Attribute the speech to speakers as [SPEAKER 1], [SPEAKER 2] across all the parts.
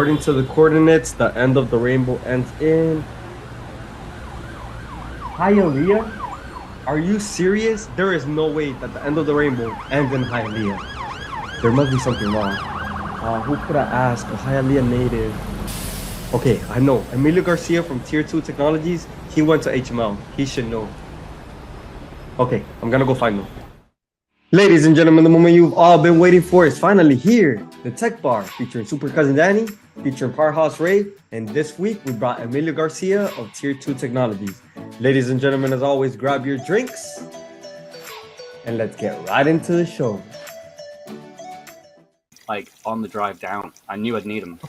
[SPEAKER 1] according to the coordinates, the end of the rainbow ends in Hialeah. Are you serious? There is no way that the end of the rainbow ends in Hialeah. There must be something wrong. Who could I ask? A Hialeah native. Okay, I know. Emilio Garcia from Tier2Technologies. He went to HML. He should know. Okay, I'm gonna go find him. Ladies and gentlemen, the moment you've all been waiting for is finally here. The Tech Bar, featuring Super Cousin Danny, featuring Powerhouse Ray, and this week we brought Emilio Garcia of Tier2Technologies. Ladies and gentlemen, as always, grab your drinks, and let's get right into the show.
[SPEAKER 2] Like, on the drive down, I knew I'd need them.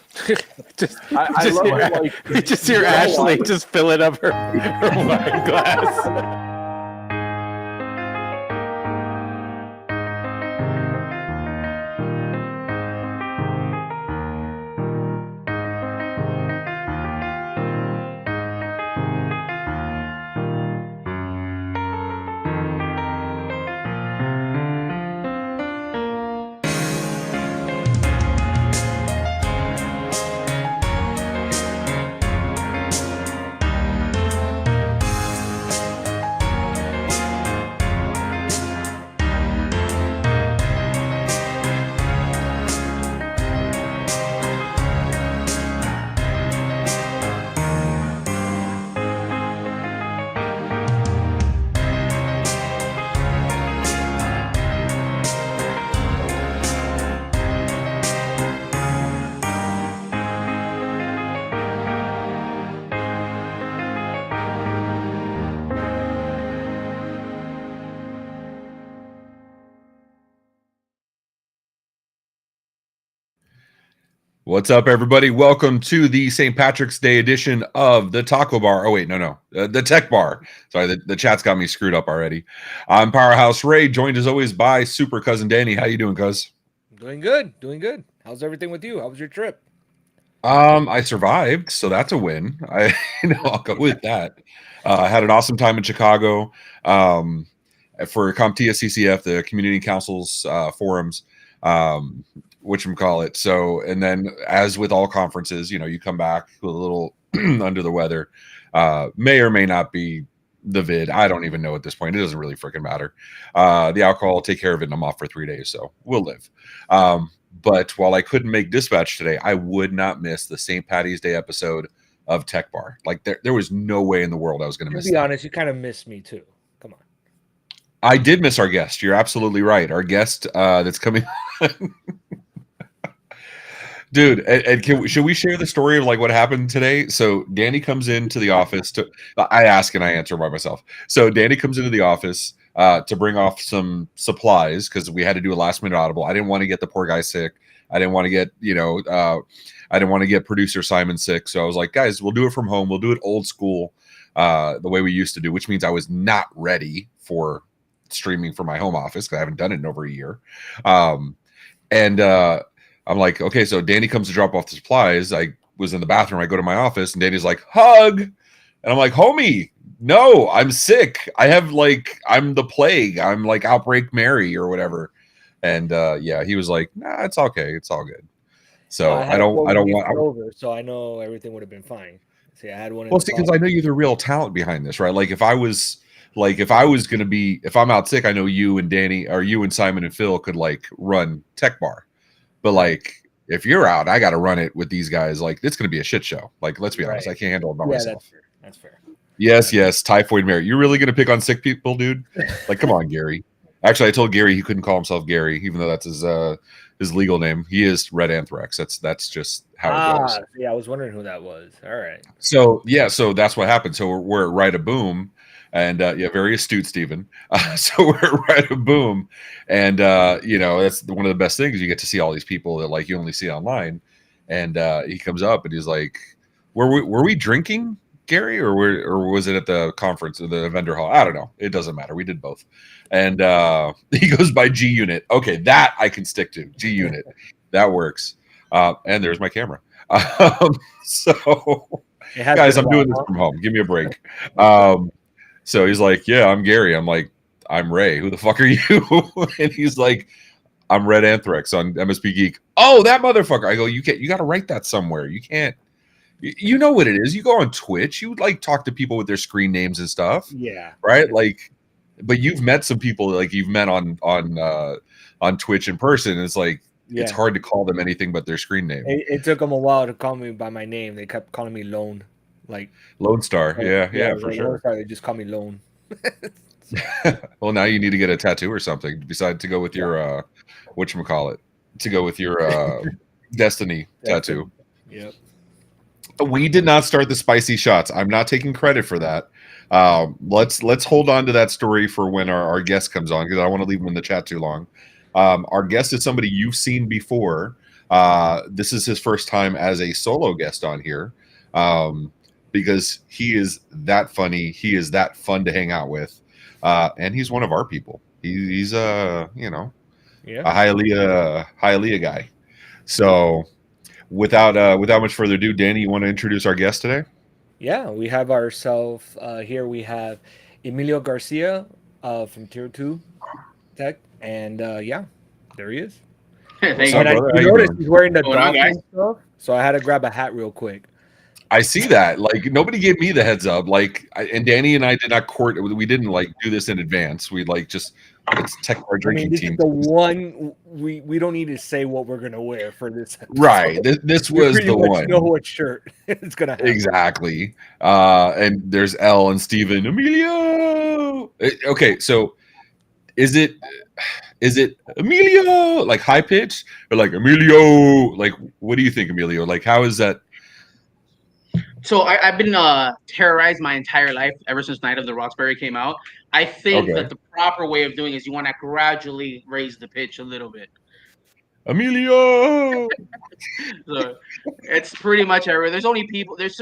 [SPEAKER 3] I love it. Like,
[SPEAKER 4] you just hear Ashley just filling up her wine glass.
[SPEAKER 3] What's up, everybody? Welcome to the St. Patrick's Day edition of the Taco Bar. Oh, wait, no. The Tech Bar. Sorry, the chat's got me screwed up already. I'm Powerhouse Ray, joined as always by Super Cousin Danny. How you doing, cuz?
[SPEAKER 4] Doing good. How's everything with you? How was your trip?
[SPEAKER 3] I survived, so that's a win. I'll go with that. I had an awesome time in Chicago for CompTIA CCF, the Community Council's forums. Whatchamacallit. So, and then as with all conferences, you come back with a little under the weather. May or may not be the vid. I don't even know at this point. It doesn't really freaking matter. The alcohol will take care of it, and I'm off for 3 days, so we'll live. But while I couldn't make dispatch today, I would not miss the St. Paddy's Day episode of Tech Bar. Like there was no way in the world I was going to miss it.
[SPEAKER 4] To be honest, you kind of missed me too. Come on.
[SPEAKER 3] I did miss our guest. You're absolutely right. Our guest that's coming on. Dude, and should we share the story of like what happened today? So Danny comes into the office I ask and I answer by myself. So Danny comes into the office to bring off some supplies because we had to do a last minute audible. I didn't want to get the poor guy sick. I didn't want to get, I didn't want to get producer Simon sick. So I was like, guys, we'll do it from home. We'll do it old school, the way we used to do, which means I was not ready for streaming from my home office because I haven't done it in over a year. I'm like, okay, so Danny comes to drop off the supplies. I was in the bathroom. I go to my office, and Danny's like, hug. And I'm like, homie, no, I'm sick. I'm the plague. I'm like Outbreak Mary or whatever. And yeah, he was like, nah, it's okay. It's all good. So I don't want
[SPEAKER 4] over, so I know everything would have been fine. See, I had one.
[SPEAKER 3] Well, see, because I know you're the real talent behind this, right? Like if I'm out sick, I know you and Danny or you and Simon and Phil could like run Tech Bar. But like, if you're out, I got to run it with these guys. Like, it's going to be a shit show. Like, let's be honest, I can't handle it by myself.
[SPEAKER 4] That's fair.
[SPEAKER 3] Yes, Typhoid Mary. You're really going to pick on sick people, dude? Like, come on, Gary. Actually, I told Gary he couldn't call himself Gary, even though that's his legal name. He is Red Anthrax. That's just how it goes.
[SPEAKER 4] Yeah, I was wondering who that was. All right.
[SPEAKER 3] So that's what happened. So we're at Right a Boom. And very astute, Stephen. So we're right at Boom, and that's one of the best things. You get to see all these people that like you only see online. And he comes up and he's like, "Were we drinking, Gary, or was it at the conference or the vendor hall? I don't know. It doesn't matter. We did both." And he goes by G Unit. Okay, that I can stick to. G Unit, that works. And there's my camera. So guys, I'm doing this from home. Give me a break. So he's like, yeah, I'm Gary. I'm like, I'm Ray. Who the fuck are you? And he's like, I'm Red Anthrax on MSP Geek. Oh, that motherfucker. I go, you got to write that somewhere. You can't. You know what it is. You go on Twitch. You like talk to people with their screen names and stuff,
[SPEAKER 4] Yeah.
[SPEAKER 3] right? Like, but you've met some people like you've met on Twitch in person. It's like it's hard to call them anything but their screen name.
[SPEAKER 4] It took them a while to call me by my name. They kept calling me Lone, like
[SPEAKER 3] Lone Star. Yeah, for sure.
[SPEAKER 4] Lone Star, they just call me Lone.
[SPEAKER 3] Well, now you need to get a tattoo or something. Besides to go with your whatchamacallit, to go with your Destiny tattoo.
[SPEAKER 4] Yep.
[SPEAKER 3] We did not start the spicy shots. I'm not taking credit for that. Let's hold on to that story for when our guest comes on, because I don't want to leave him in the chat too long. Our guest is somebody you've seen before. This is his first time as a solo guest on here, because he is that funny. He is that fun to hang out with, and he's one of our people. He's a Hialeah guy. So without much further ado, Danny, you want to introduce our guest today?
[SPEAKER 4] Yeah, we have ourselves here. We have Emilio Garcia from Tier2Tech, and there he is.
[SPEAKER 2] Thank
[SPEAKER 3] up,
[SPEAKER 2] you.
[SPEAKER 3] brother? How
[SPEAKER 4] I
[SPEAKER 3] you
[SPEAKER 4] noticed
[SPEAKER 3] doing?
[SPEAKER 4] he's wearing the
[SPEAKER 2] Going on,
[SPEAKER 4] dolphin
[SPEAKER 2] guys?
[SPEAKER 4] stuff, so I had to grab a hat real quick.
[SPEAKER 3] I see that. Like, nobody gave me the heads up. Like, and Danny and I did not court. We didn't like do this in advance. We like just it's tech bar drinking
[SPEAKER 4] this
[SPEAKER 3] team.
[SPEAKER 4] is the one we don't need to say what we're gonna wear for this episode.
[SPEAKER 3] Right. This
[SPEAKER 4] We
[SPEAKER 3] was
[SPEAKER 4] pretty
[SPEAKER 3] the
[SPEAKER 4] much
[SPEAKER 3] one.
[SPEAKER 4] know what shirt it's gonna have.
[SPEAKER 3] Exactly. And there's Elle and Steven. Emilio. Okay, so is it Emilio like high pitch or like Emilio? Like, what do you think, Emilio? Like, how is that?
[SPEAKER 2] So I've been terrorized my entire life ever since Night of the Roxbury came out. I think that the proper way of doing it is you want to gradually raise the pitch a little bit.
[SPEAKER 3] Emilio.
[SPEAKER 2] So it's pretty much everywhere. There's only people. There's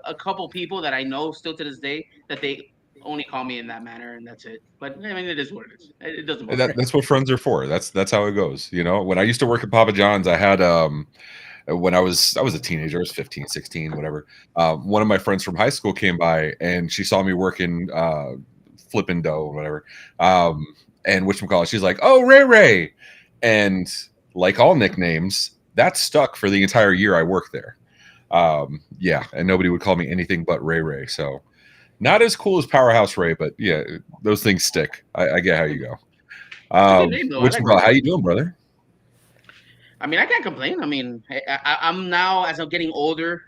[SPEAKER 2] a couple people that I know still to this day that they only call me in that manner, and that's it. But I mean, it is what it is. It doesn't matter.
[SPEAKER 3] That's what friends are for. That's how it goes. You know, when I used to work at Papa John's, I had when I was a teenager, I was 15, 16, whatever. One of my friends from high school came by and she saw me working flipping dough or whatever. And whatchamacallit, she's like, "Oh, Ray." And like all nicknames, that stuck for the entire year I worked there. Yeah, and nobody would call me anything but Ray. So not as cool as Powerhouse Ray, but yeah, those things stick. I get how you go. How you doing, brother?
[SPEAKER 2] I mean, I can't complain. I mean, I'm now, as I'm getting older,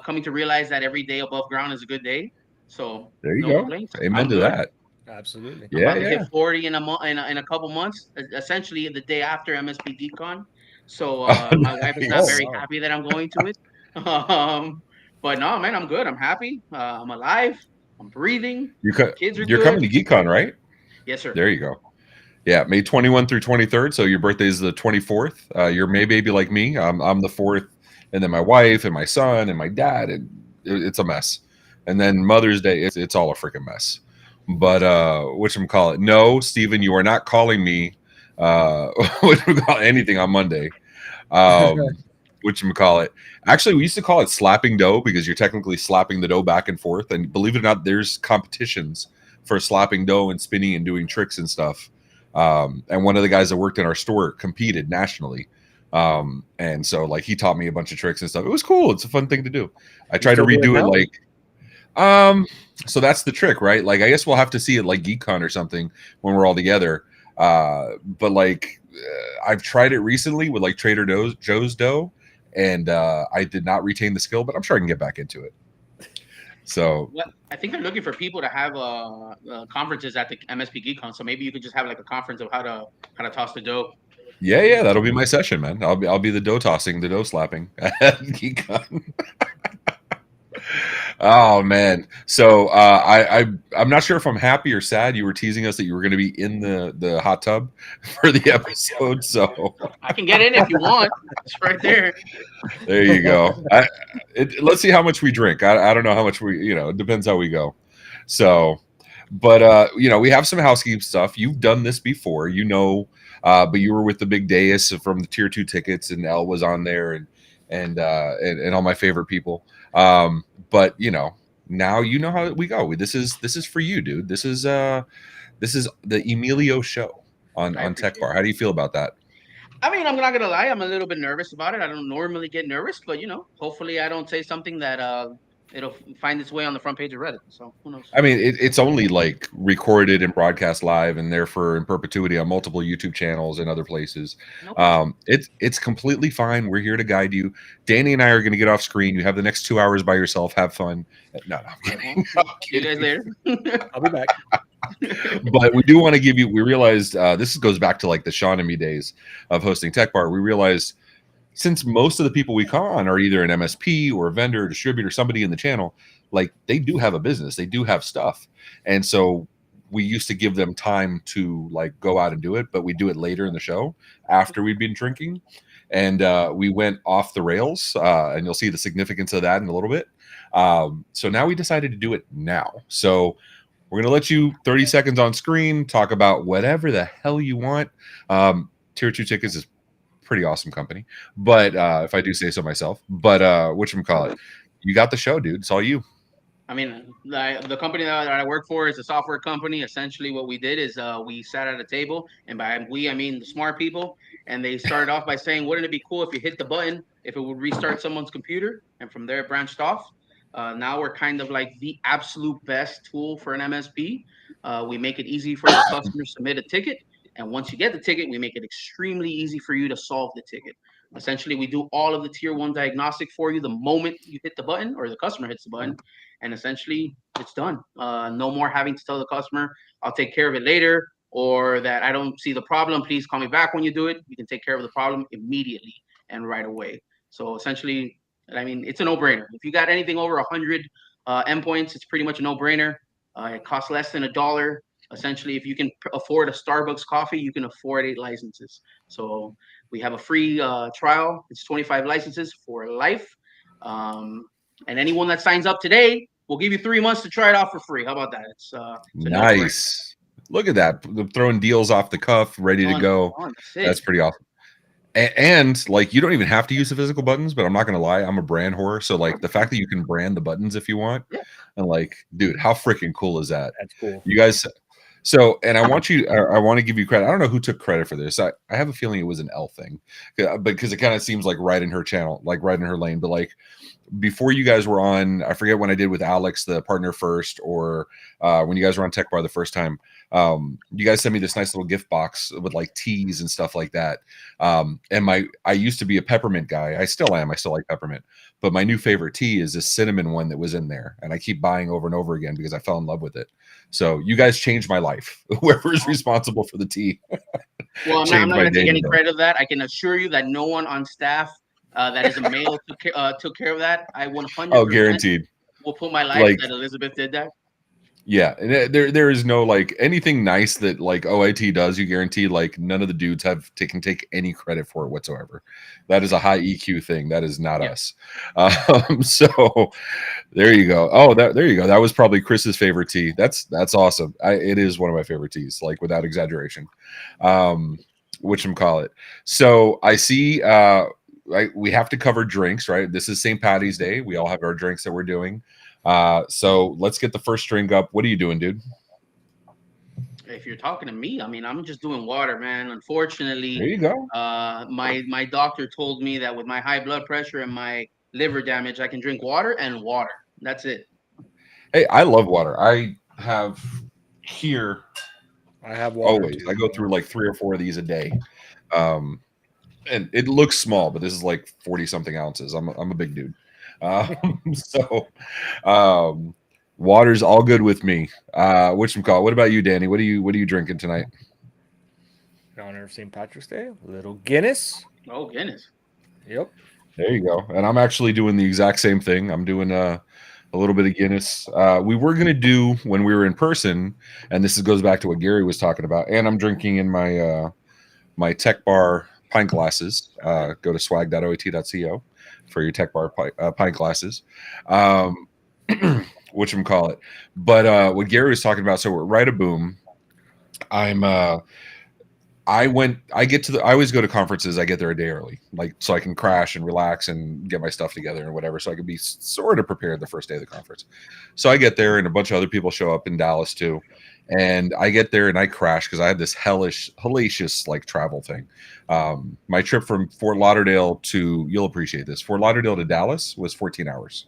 [SPEAKER 2] coming to realize that every day above ground is a good day. So
[SPEAKER 3] there you go. Complaints. Amen to that.
[SPEAKER 4] Absolutely.
[SPEAKER 2] I'm about to hit 40 in a couple months, essentially the day after MSP GeekCon. So my wife is not very happy that I'm going to it. But no, man, I'm good. I'm happy. I'm alive. I'm breathing.
[SPEAKER 3] Kids are You're coming to GeekCon, right?
[SPEAKER 2] Yes, sir.
[SPEAKER 3] There you go. Yeah, May 21 through 23rd. So your birthday is the 24th. You're May baby like me. I'm the 4th, and then my wife and my son and my dad, and it's a mess. And then Mother's Day, it's all a freaking mess. But whatchamacallit? No, Steven, you are not calling me anything on Monday. Whatchamacallit? Actually, we used to call it slapping dough because you're technically slapping the dough back and forth. And believe it or not, there's competitions for slapping dough and spinning and doing tricks and stuff. And one of the guys that worked in our store competed nationally. And so like he taught me a bunch of tricks and stuff. It was cool. It's a fun thing to do. I tried to redo it like so that's the trick, right? Like I guess we'll have to see it like GeekCon or something when we're all together. But like I've tried it recently with like Trader Joe's dough, and I did not retain the skill, but I'm sure I can get back into it. So
[SPEAKER 2] well, I think they're looking for people to have conferences at the MSP GeekCon. So maybe you could just have like a conference of how to toss the dough.
[SPEAKER 3] Yeah, that'll be my session, man. I'll be the dough tossing, the dough slapping at GeekCon. Oh man. So I'm not sure if I'm happy or sad. You were teasing us that you were going to be in the hot tub for the episode. So
[SPEAKER 2] I can get in if you want. It's right there.
[SPEAKER 3] There you go. Let's see how much we drink. I don't know how much it depends how we go. So, but we have some housekeeping stuff. You've done this before, but you were with the big dais from the Tier 2 tickets, and Elle was on there, and all my favorite people. But now you know how we go. This is for you, dude. This is the Emilio show on Tech Bar. How do you feel about that?
[SPEAKER 2] I mean, I'm not gonna lie. I'm a little bit nervous about it. I don't normally get nervous, but hopefully, I don't say something that it'll find its way on the front page of Reddit. So who knows?
[SPEAKER 3] I mean, it's only like recorded and broadcast live, and therefore in perpetuity on multiple YouTube channels and other places.
[SPEAKER 2] Okay.
[SPEAKER 3] It's completely fine. We're here to guide you. Danny and I are going to get off screen. You have the next 2 hours by yourself. Have fun. No, I'm kidding. I'm
[SPEAKER 2] See you guys
[SPEAKER 3] kidding.
[SPEAKER 2] later.
[SPEAKER 4] I'll be back.
[SPEAKER 3] But we do want to give you. We realized this goes back to like the Sean and me days of hosting Tech Bar. We realized since most of the people we call on are either an MSP or a vendor, distributor, somebody in the channel, like they do have a business, they do have stuff, and so we used to give them time to like go out and do it, but we do it later in the show after we'd been drinking, and we went off the rails, and you'll see the significance of that in a little bit. So now we decided to do it now. So we're going to let you 30 seconds on screen talk about whatever the hell you want. Tier 2 Tickets is pretty awesome company, but if I do say so myself. But whatchamacallit, you got the show, dude. It's all you.
[SPEAKER 2] I mean, the company that I work for is a software company. Essentially, what we did is we sat at a table, and by we, I mean the smart people, and they started off by saying, wouldn't it be cool if you hit the button, if it would restart someone's computer? And from there, it branched off. Now we're kind of like the absolute best tool for an MSP. We make it easy for the customer to submit a ticket. And once you get the ticket, we make it extremely easy for you to solve the ticket. Essentially, we do all of the tier 1 diagnostic for you the moment you hit the button or the customer hits the button. And essentially, it's done. No more having to tell the customer, I'll take care of it later, or that I don't see the problem. Please call me back when you do it. You can take care of the problem immediately and right away. So essentially, I mean, it's a no-brainer. If you got anything over 100 endpoints, it's pretty much a no-brainer. It costs less than $1. Essentially, if you can afford a Starbucks coffee, you can afford 8 licenses. So we have a free trial. It's 25 licenses for life. And anyone that signs up today, we'll give you 3 months to try it out for free. How about that? It's
[SPEAKER 3] nice. Look at that. They're throwing deals off the cuff, ready to go. That's pretty awesome. And like, you don't even have to use the physical buttons, but I'm not going to lie, I'm a brand whore. So like the fact that you can brand the buttons if you want, and like, dude, how freaking cool is that?
[SPEAKER 4] That's cool.
[SPEAKER 3] You guys. So, and I want to give you credit. I don't know who took credit for this. I have a feeling it was an L thing, because it kind of seems like right in her channel, like right in her lane. But like before you guys were on, I forget when I did with Alex, the partner first, or when you guys were on Tech Bar the first time, you guys sent me this nice little gift box with like teas and stuff like that. And I used to be a peppermint guy. I still am. I still like peppermint. But my new favorite tea is this cinnamon one that was in there. And I keep buying over and over again because I fell in love with it. So you guys changed my life. Whoever's responsible for the tea.
[SPEAKER 2] Well, I'm not going to take any credit of that. I can assure you that no one on staff that is a male took care of that. I 100%
[SPEAKER 3] guaranteed
[SPEAKER 2] will put my life that Elizabeth did that.
[SPEAKER 3] Yeah, and there is no like anything nice that like OIT does. You guarantee like none of the dudes can take any credit for it whatsoever. That is a high EQ thing. That is not us. So there you go. Oh, there you go. That was probably Chris's favorite tea. That's awesome. It is one of my favorite teas, like without exaggeration. Whatchamacallit. So I see. We have to cover drinks, right? This is St. Paddy's Day. We all have our drinks that we're doing. So let's get the first drink up. What are you doing, dude?
[SPEAKER 2] If you're talking to me, I mean, I'm just doing water, man. Unfortunately,
[SPEAKER 3] there you go.
[SPEAKER 2] My doctor told me that with my high blood pressure and my liver damage, I can drink water and water. That's it.
[SPEAKER 3] Hey, I love water. I have here.
[SPEAKER 4] I have water
[SPEAKER 3] always.
[SPEAKER 4] Too.
[SPEAKER 3] I go through like 3 or 4 of these a day. And it looks small, but this is like 40 something ounces. I'm a big dude. So water's all good with me. Whatchamacallit? What about you, Danny? What are you drinking tonight?
[SPEAKER 4] In honor of St. Patrick's Day, a little Guinness.
[SPEAKER 2] Oh, Guinness.
[SPEAKER 4] Yep.
[SPEAKER 3] There you go. And I'm actually doing the exact same thing. I'm doing a little bit of Guinness. We were gonna do when we were in person, and this goes back to what Gary was talking about. And I'm drinking in my my Tech Bar pint glasses. Go to swag.oat.co for your Tech Bar pint glasses. Whatchamacallit. But what Gary was talking about, so we're right a boom. I'm I always go to conferences. I get there a day early, like so I can crash and relax and get my stuff together and whatever. So I can be sort of prepared the first day of the conference. So I get there and a bunch of other people show up in Dallas too. And I get there and I crash because I had this hellacious like travel thing. My trip from Fort Lauderdale to, you'll appreciate this, Fort Lauderdale to Dallas was 14 hours,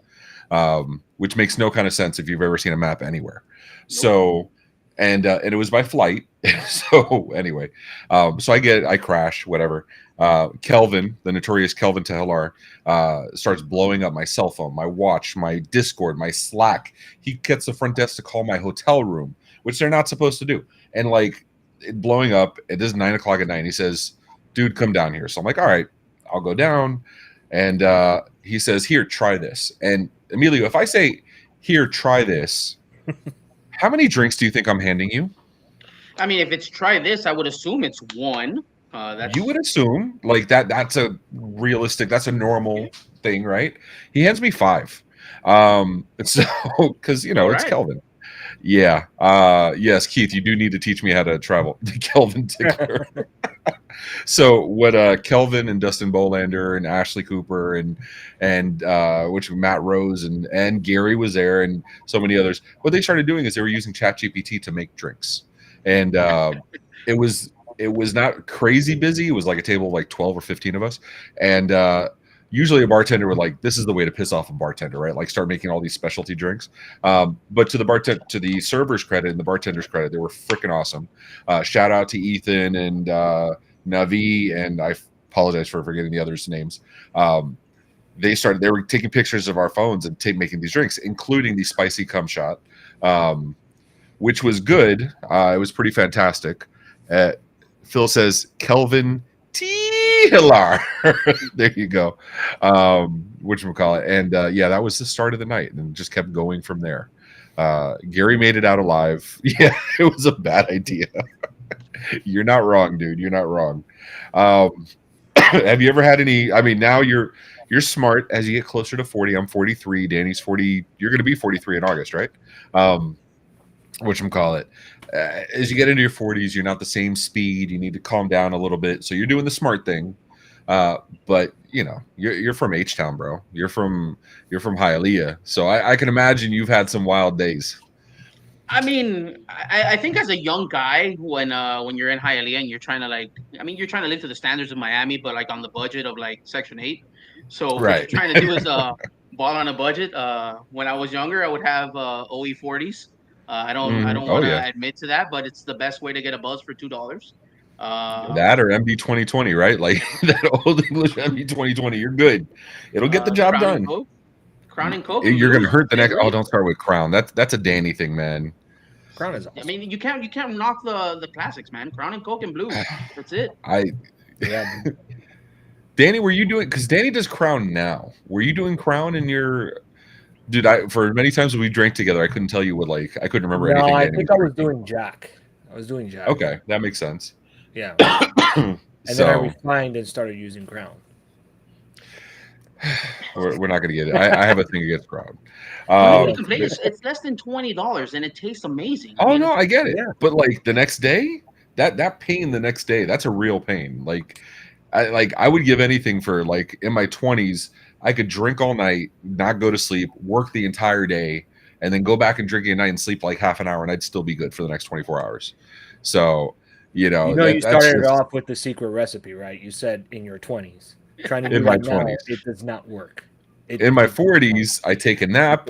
[SPEAKER 3] which makes no kind of sense if you've ever seen a map anywhere. Nope. So, and it was by flight. So anyway, so I crash, whatever. Kelvin, the notorious Kelvin Tehilar, starts blowing up my cell phone, my watch, my Discord, my Slack. He gets the front desk to call my hotel room, which they're not supposed to do. And like blowing up, it is 9 o'clock at night. He says, dude, come down here. So I'm like, all right, I'll go down. And he says, here, try this. And Emilio, if I say, here, try this, how many drinks do you think I'm handing you?
[SPEAKER 2] I mean, if it's try this, I would assume it's one.
[SPEAKER 3] You would assume like that. That's a realistic. That's a normal thing, right? He hands me 5. So because it's right. Kelvin. Yeah. Yes, Keith, you do need to teach me how to travel. The Kelvin ticker. So what Kelvin and Dustin Bolander and Ashley Cooper and which Matt Rose and Gary was there and so many others. What they started doing is they were using ChatGPT to make drinks. And it was not crazy busy. It was like a table of like 12 or 15 of us. And usually a bartender would like, this is the way to piss off a bartender, right? Like start making all these specialty drinks. But to the server's credit and the bartender's credit, they were freaking awesome. Shout out to Ethan and Navi, and I apologize for forgetting the others' names. They were taking pictures of our phones and making these drinks, including the spicy cum shot, which was good. It was pretty fantastic. Phil says Kelvin Tehilar. There you go. Whatchamacallit. And yeah, that was the start of the night and just kept going from there. Gary made it out alive. Yeah, it was a bad idea. You're not wrong, dude. You're not wrong. Have you ever had any? I mean, now you're smart as you get closer to 40. I'm 43. Danny's 40. You're going to be 43 in August, right? Whatchamacallit. As you get into your 40s, you're not the same speed. You need to calm down a little bit. So you're doing the smart thing. But you're from H-Town, bro. You're from Hialeah. So I can imagine you've had some wild days.
[SPEAKER 2] I mean, I think as a young guy, when you're in Hialeah and you're trying to you're trying to live to the standards of Miami, but like on the budget of like Section 8. So right. What you're trying to do is ball on a budget. When I was younger, I would have OE 40s. I don't want to admit to that, but it's the best way to get a buzz for $2.
[SPEAKER 3] That or MB 2020, right? Like that old English MB 2020. You're good. It'll get the job done.
[SPEAKER 2] Crown and Coke.
[SPEAKER 3] You're gonna hurt the neck. Oh, don't start with Crown. That's a Danny thing, man.
[SPEAKER 4] Crown is awesome.
[SPEAKER 2] I mean, you can't knock the classics, man. Crown and Coke and Blue. That's it.
[SPEAKER 3] Danny, were you doing? Because Danny does Crown now. Were you doing Crown in your? Dude, for many times when we drank together, I couldn't tell you what I couldn't remember anything.
[SPEAKER 4] No, I think I was doing Jack.
[SPEAKER 3] Okay, that makes sense.
[SPEAKER 4] Yeah. And then I refined and started using Crown.
[SPEAKER 3] We're not going to get it. I have a thing against Crown.
[SPEAKER 2] It's less than $20 and it tastes amazing.
[SPEAKER 3] I get it. Yeah. But like the next day, that pain the next day, that's a real pain. I would give anything for like in my 20s. I could drink all night, not go to sleep, work the entire day, and then go back and drink at night and sleep like half an hour, and I'd still be good for the next 24 hours. So, you
[SPEAKER 4] started off with the secret recipe, right? You said in your 20s. Trying to do that now, it does not work.
[SPEAKER 3] In my 40s, I take a nap,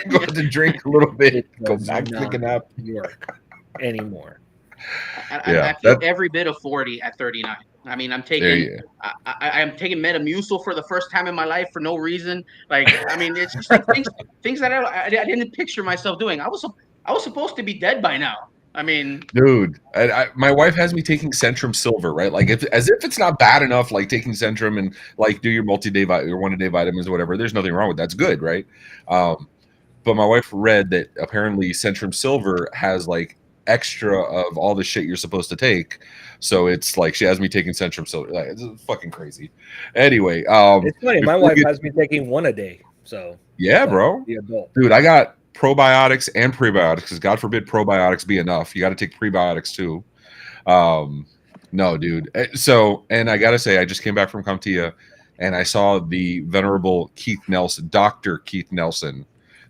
[SPEAKER 3] go to drink a little bit, go back to take a nap.
[SPEAKER 4] Work anymore.
[SPEAKER 2] I feel every bit of 40 at 39. I mean, I'm taking Metamucil for the first time in my life for no reason. Like, I mean, it's just like things that I didn't picture myself doing. I was supposed to be dead by now. I mean,
[SPEAKER 3] dude, my wife has me taking Centrum Silver, right? Like, as if it's not bad enough, like taking Centrum and like do your your 1-a-day vitamins or whatever. There's nothing wrong with that. It's good, right? But my wife read that apparently Centrum Silver has like extra of all the shit you're supposed to take. So it's like she has me taking Centrum Silver. Like, it's fucking crazy. Anyway,
[SPEAKER 4] it's funny. My wife has me taking 1 a day. So
[SPEAKER 3] yeah, bro, dude, I got probiotics and prebiotics because God forbid probiotics be enough. You got to take prebiotics too. No, dude. So, and I gotta say, I just came back from CompTIA, and I saw the venerable Keith Nelson, Dr. Keith Nelson,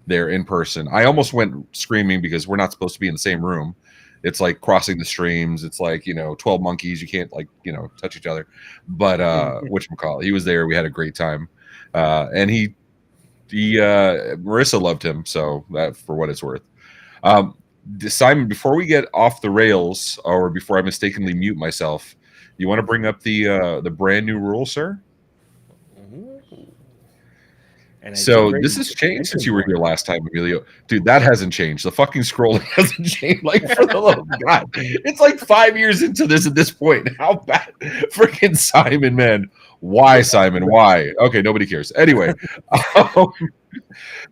[SPEAKER 3] there in person. I almost went screaming because we're not supposed to be in the same room. It's like crossing the streams. It's like, 12 monkeys. You can't touch each other. But whatchamacallit, he was there. We had a great time. And he Marissa loved him. So that, for what it's worth. Simon, before we get off the rails, or before I mistakenly mute myself, you want to bring up the brand new rule, sir?
[SPEAKER 4] And
[SPEAKER 3] so this has changed since you were here last time, Emilio. Dude, that hasn't changed. The fucking scrolling hasn't changed. Like, for the love of God, it's like 5 years into this at this point. How bad? Freaking Simon, man. Why, Simon? Why? Okay, nobody cares. Anyway,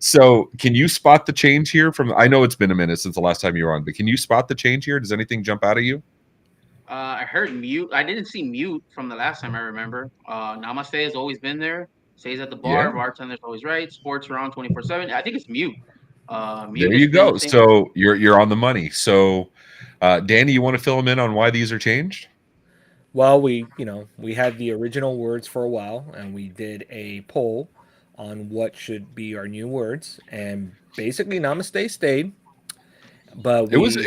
[SPEAKER 3] so can you spot the change here? I know it's been a minute since the last time you were on, but can you spot the change here? Does anything jump out at you?
[SPEAKER 2] I heard mute. I didn't see mute from the last time I remember. Namaste has always been there. Stays at the bar. Yeah. Bartender's always right. Sports around 24/7. I think it's mute.
[SPEAKER 3] There you go. So you're on the money. So, Danny, you want to fill them in on why these are changed?
[SPEAKER 4] Well, we had the original words for a while, and we did a poll on what should be our new words, and basically Namaste stayed. But there was a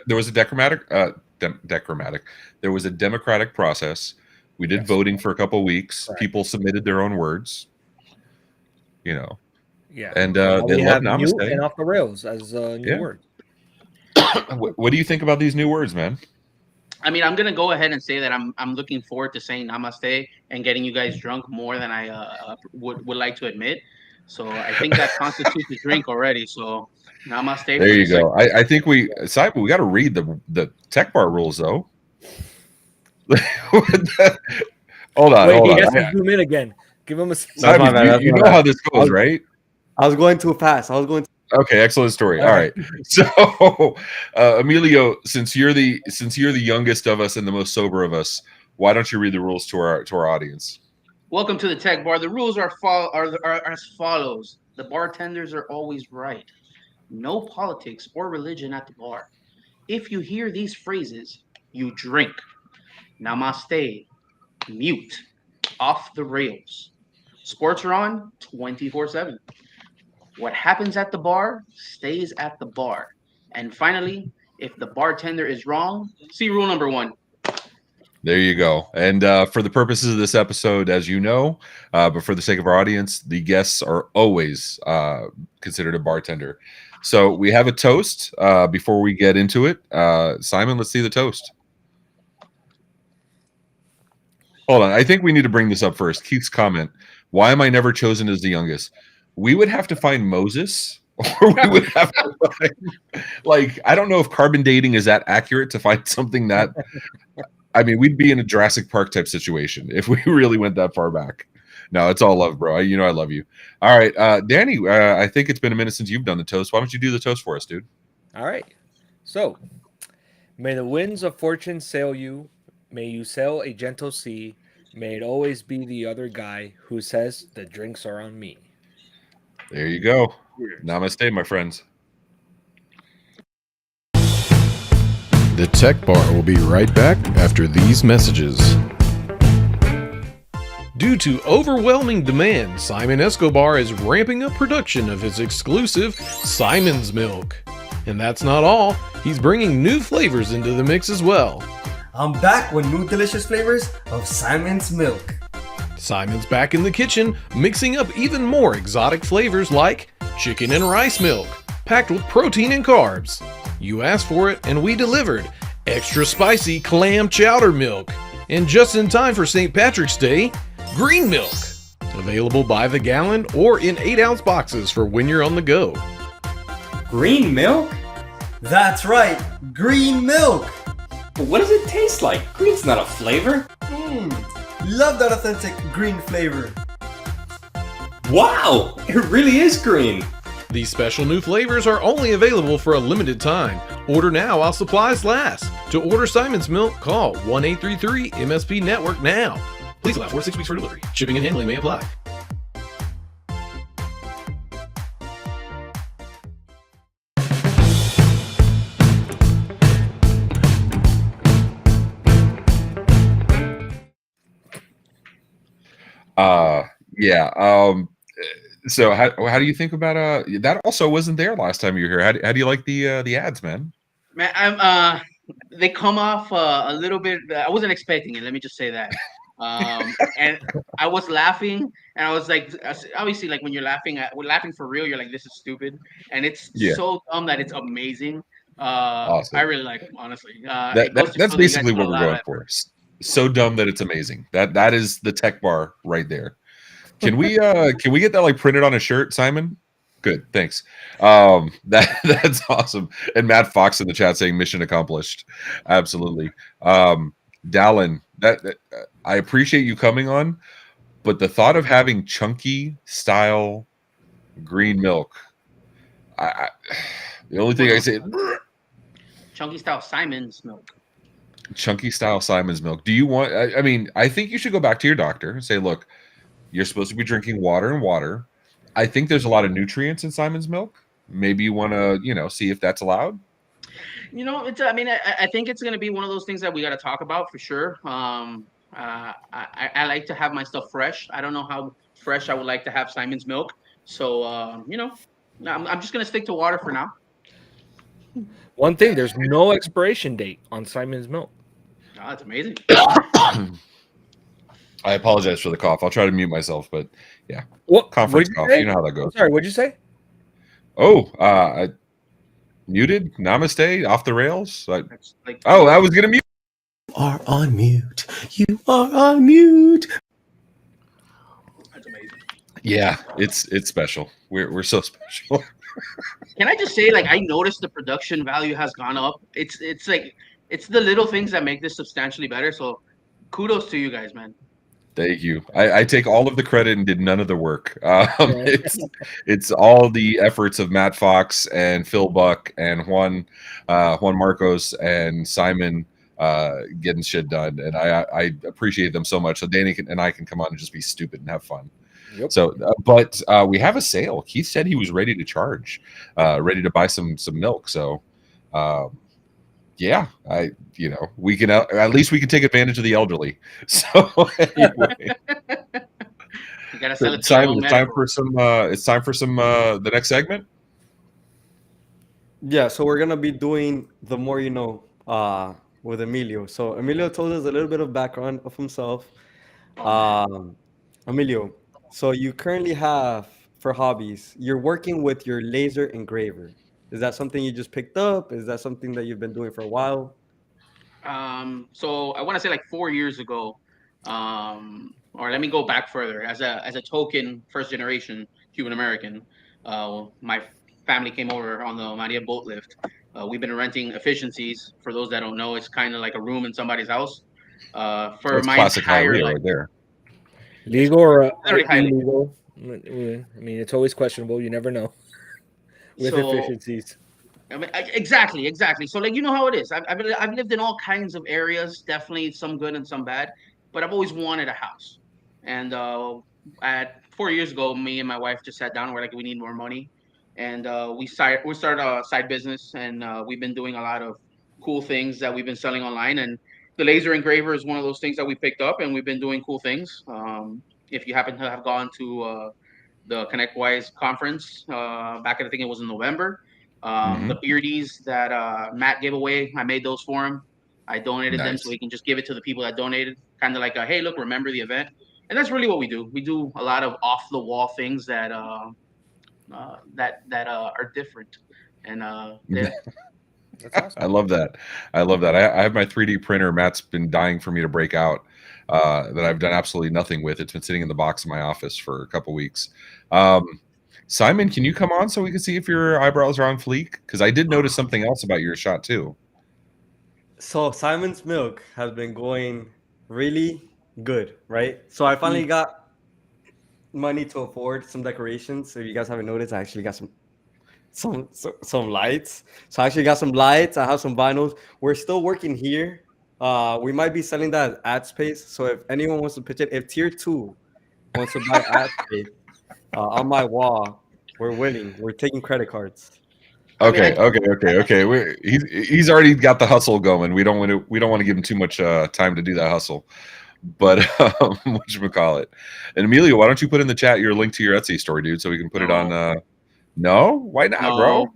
[SPEAKER 4] there was a democratic process. We did voting for a couple of weeks. Right. People submitted their own words. Yeah, and they love Namaste and off the rails as a new word.
[SPEAKER 3] What do you think about these new words, man?
[SPEAKER 2] I mean, I'm gonna go ahead and say that I'm looking forward to saying Namaste and getting you guys drunk more than I would like to admit. So I think that constitutes a drink already. So Namaste.
[SPEAKER 3] There you go. I think Simon, we got to read the tech bar rules though. Hold on.
[SPEAKER 4] He has to zoom in again. Give him a.
[SPEAKER 3] Simon, you know how this goes, right?
[SPEAKER 1] I was going too fast.
[SPEAKER 3] Okay, excellent story. All right. So, Emilio, since you're the youngest of us and the most sober of us, why don't you read the rules to our audience?
[SPEAKER 2] Welcome to the Tech Bar. The rules are as follows. The bartenders are always right. No politics or religion at the bar. If you hear these phrases, you drink. Namaste. Mute. Off the rails. Sports are on 24/7. What happens at the bar stays at the bar. And finally, if the bartender is wrong, see rule number 1.
[SPEAKER 3] There you go. And for the purposes of this episode, as you know, but for the sake of our audience, the guests are always considered a bartender. So we have a toast before we get into it. Simon, let's see the toast. Hold on. I think we need to bring this up first. Keith's comment. Why am I never chosen as the youngest? We would have to find Moses, or we would have to find, I don't know if carbon dating is that accurate to find something that, I mean, we'd be in a Jurassic Park type situation if we really went that far back. No, it's all love, bro. I love you. All right, Danny, I think it's been a minute since you've done the toast. Why don't you do the toast for us, dude?
[SPEAKER 4] All right. So, may the winds of fortune sail you. May you sail a gentle sea. May it always be the other guy who says the drinks are on me.
[SPEAKER 3] There you go. Namaste, my friends.
[SPEAKER 5] The Tech Bar will be right back after these messages. Due to overwhelming demand, Simon Escobar is ramping up production of his exclusive Simon's Milk. And that's not all. He's bringing new flavors into the mix as well.
[SPEAKER 6] I'm back with new delicious flavors of Simon's Milk.
[SPEAKER 5] Simon's back in the kitchen, mixing up even more exotic flavors like chicken and rice milk, packed with protein and carbs. You asked for it, and we delivered. Extra spicy clam chowder milk. And just in time for St. Patrick's Day, green milk. Available by the gallon or in 8-ounce boxes for when you're on the go.
[SPEAKER 7] Green milk?
[SPEAKER 6] That's right, green milk.
[SPEAKER 7] But what does it taste like? Green's not a flavor.
[SPEAKER 6] Love that authentic green flavor.
[SPEAKER 7] Wow, it really is green.
[SPEAKER 5] These special new flavors are only available for a limited time. Order now while supplies last. To order Simon's Milk, call 1-833-MSP-NETWORK now. Please allow 4 to 6 weeks for delivery. Shipping and handling may apply.
[SPEAKER 3] Yeah. So how do you think about that? Also wasn't there last time you were here. How do you like the ads, man?
[SPEAKER 2] Man, they come off a little bit. I wasn't expecting it. Let me just say that. And I was laughing, and I was like, obviously, like when you're laughing, we're laughing for real. You're like, this is stupid, and it's so dumb that it's amazing.
[SPEAKER 3] Awesome.
[SPEAKER 2] I really like them, honestly.
[SPEAKER 3] That's basically what we're going for. So dumb that it's amazing. That is the tech bar right there. Can we get that like printed on a shirt, Simon? Good, thanks. That's awesome. And Matt Fox in the chat saying mission accomplished. Absolutely. Dallin, that I appreciate you coming on, but the thought of having chunky style green milk, the only thing I say,
[SPEAKER 2] chunky style Simon's milk.
[SPEAKER 3] Chunky style Simon's milk. Do you want? I mean, I think you should go back to your doctor and say, look, you're supposed to be drinking water and water. I think there's a lot of nutrients in Simon's milk. Maybe you want to, see if that's allowed.
[SPEAKER 2] I mean, I think it's going to be one of those things that we got to talk about for sure. I like to have my stuff fresh. I don't know how fresh I would like to have Simon's milk. So, I'm just going to stick to water for now.
[SPEAKER 4] One thing, there's no expiration date on Simon's milk.
[SPEAKER 2] Oh, that's amazing.
[SPEAKER 3] I apologize for the cough. I'll try to mute myself, but yeah.
[SPEAKER 4] What
[SPEAKER 3] conference cough? You know how that goes.
[SPEAKER 4] I'm sorry, what'd you say?
[SPEAKER 3] Oh, I muted. Namaste. Off the rails. I was gonna mute.
[SPEAKER 6] You are on mute. You are on mute.
[SPEAKER 2] That's amazing.
[SPEAKER 3] Yeah, it's special. We're so special.
[SPEAKER 2] Can I just say, like, I noticed the production value has gone up. It's the little things that make this substantially better. So, kudos to you guys, man.
[SPEAKER 3] Thank you. I take all of the credit and did none of the work. It's all the efforts of Matt Fox and Phil Buck and Juan Marcos and Simon getting shit done, and I appreciate them so much. So Danny and I can come on and just be stupid and have fun. Yep. So, but we have a sale. Keith said he was ready to charge, ready to buy some milk. So, yeah, we can at least we can take advantage of the elderly. So, anyway.
[SPEAKER 2] You gotta sell it.
[SPEAKER 3] Simon, it's time for some. The next segment.
[SPEAKER 1] Yeah, so we're gonna be doing the more you know with Emilio. So Emilio told us a little bit of background of himself. Emilio, so you currently have for hobbies, you're working with your laser engraver. Is that something you just picked up? Is that something that you've been doing for a while?
[SPEAKER 2] So I want to say like 4 years ago, or let me go back further. As a token first generation Cuban American, my family came over on the Maria boat lift. We've been renting efficiencies. For those that don't know, it's kind of like a room in somebody's house. For my
[SPEAKER 3] classic
[SPEAKER 2] entire
[SPEAKER 3] Hialeah right there.
[SPEAKER 4] Legal or illegal? I mean, it's always questionable. You never know. With efficiencies.
[SPEAKER 2] I mean, exactly. So, like, you know how it is. I've lived in all kinds of areas, definitely some good and some bad, but I've always wanted a house. And 4 years ago, me and my wife just sat down. We're like, we need more money, and we started a side business, and we've been doing a lot of cool things that we've been selling online. And the laser engraver is one of those things that we picked up, and we've been doing cool things. If you happen to have gone to the ConnectWise conference back, I think it was in November. The beardies that Matt gave away, I made those for him. I donated them so he can just give it to the people that donated. Kind of like, hey, look, remember the event. And that's really what we do. We do a lot of off the wall things that are different. And
[SPEAKER 3] that's awesome. I love that. I have my 3D printer. Matt's been dying for me to break out. That I've done absolutely nothing with. It's been sitting in the box in my office for a couple weeks. Simon, can you come on so we can see if your eyebrows are on fleek? Because I did notice something else about your shot too.
[SPEAKER 1] So Simon's milk has been going really good, right? So I finally got money to afford some decorations. So if you guys haven't noticed, I actually got some lights. So I actually got some lights. I have some vinyls. We're still working here. We might be selling that as ad space. So if anyone wants to pitch it, if Tier 2 wants to buy ad space on my wall, we're willing. We're taking credit cards.
[SPEAKER 3] Okay. He's already got the hustle going. We don't want to give him too much time to do that hustle. But whatchamacallit? And Emilio, why don't you put in the chat your link to your Etsy store, dude, so we can put it on. No, why not, bro?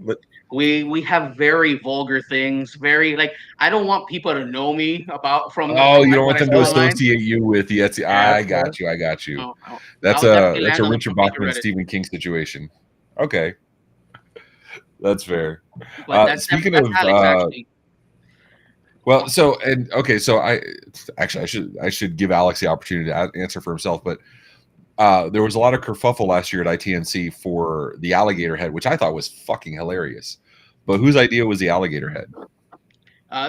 [SPEAKER 2] We have very vulgar things. Very like I don't want people to know me about from.
[SPEAKER 3] Oh,
[SPEAKER 2] from
[SPEAKER 3] you don't want them to
[SPEAKER 2] online.
[SPEAKER 3] associate you with the Etsy.
[SPEAKER 2] Yeah,
[SPEAKER 3] I got you. I got you. That's
[SPEAKER 2] I'll
[SPEAKER 3] a
[SPEAKER 2] land on the
[SPEAKER 3] Richard
[SPEAKER 2] front page of
[SPEAKER 3] Bachman,
[SPEAKER 2] Reddit.
[SPEAKER 3] Stephen King situation. Okay, that's fair.
[SPEAKER 2] But
[SPEAKER 3] Speaking
[SPEAKER 2] that's
[SPEAKER 3] of,
[SPEAKER 2] Alex, actually.
[SPEAKER 3] well, so I should give Alex the opportunity to answer for himself, but there was a lot of kerfuffle last year at ITNC for the alligator head, which I thought was fucking hilarious. But whose idea was the alligator head?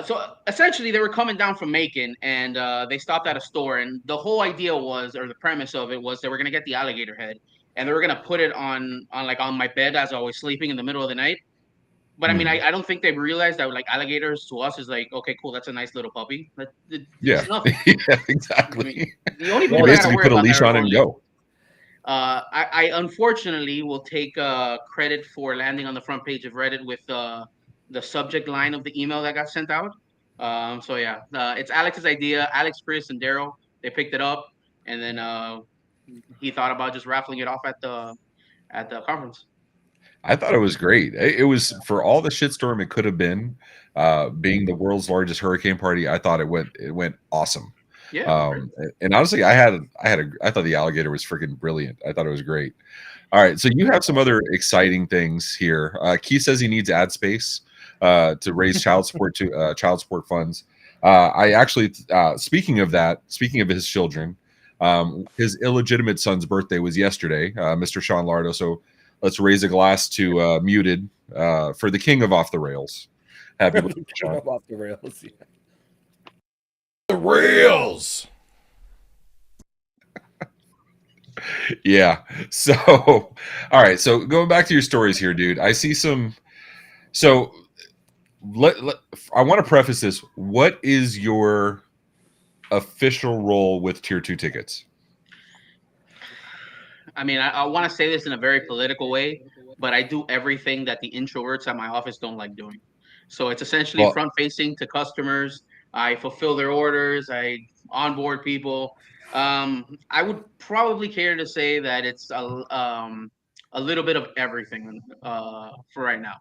[SPEAKER 2] So essentially, they were coming down from Macon, and they stopped at a store. And the whole idea was, or the premise of it was, they were gonna get the alligator head, and they were gonna put it on my bed as I was sleeping in the middle of the night. But I mean, I don't think they realized that like alligators to us is like, okay, cool, that's a nice little puppy.
[SPEAKER 3] Yeah, yeah, exactly.
[SPEAKER 2] I mean, the only people
[SPEAKER 3] that basically put a leash on and go.
[SPEAKER 2] I unfortunately will take credit for landing on the front page of Reddit with the subject line of the email that got sent out. So yeah, it's Alex's idea. Alex, Chris, and Daryl, they picked it up, and then he thought about just raffling it off at the conference.
[SPEAKER 3] I thought it was great. It was, for all the shitstorm it could have been, being the world's largest hurricane party. I thought it went awesome.
[SPEAKER 2] Yeah.
[SPEAKER 3] And honestly, I thought the alligator was freaking brilliant. I thought it was great. All right, so you have some other exciting things here. Keith says he needs ad space to raise child support funds. I actually, speaking of his children, his illegitimate son's birthday was yesterday, Mr. Sean Lardo. So let's raise a glass to Muted for the king of Off the Rails. Happy birthday, Sean.
[SPEAKER 4] Off the rails. Yeah.
[SPEAKER 5] The rails.
[SPEAKER 3] Yeah. So, all right. So going back to your stories here, dude, I see some. So I want to preface this. What is your official role with Tier 2 tickets?
[SPEAKER 2] I mean, I want to say this in a very political way, but I do everything that the introverts at my office don't like doing. So it's essentially front facing to customers. I fulfill their orders. I onboard people. I would probably care to say that it's a little bit of everything for right now.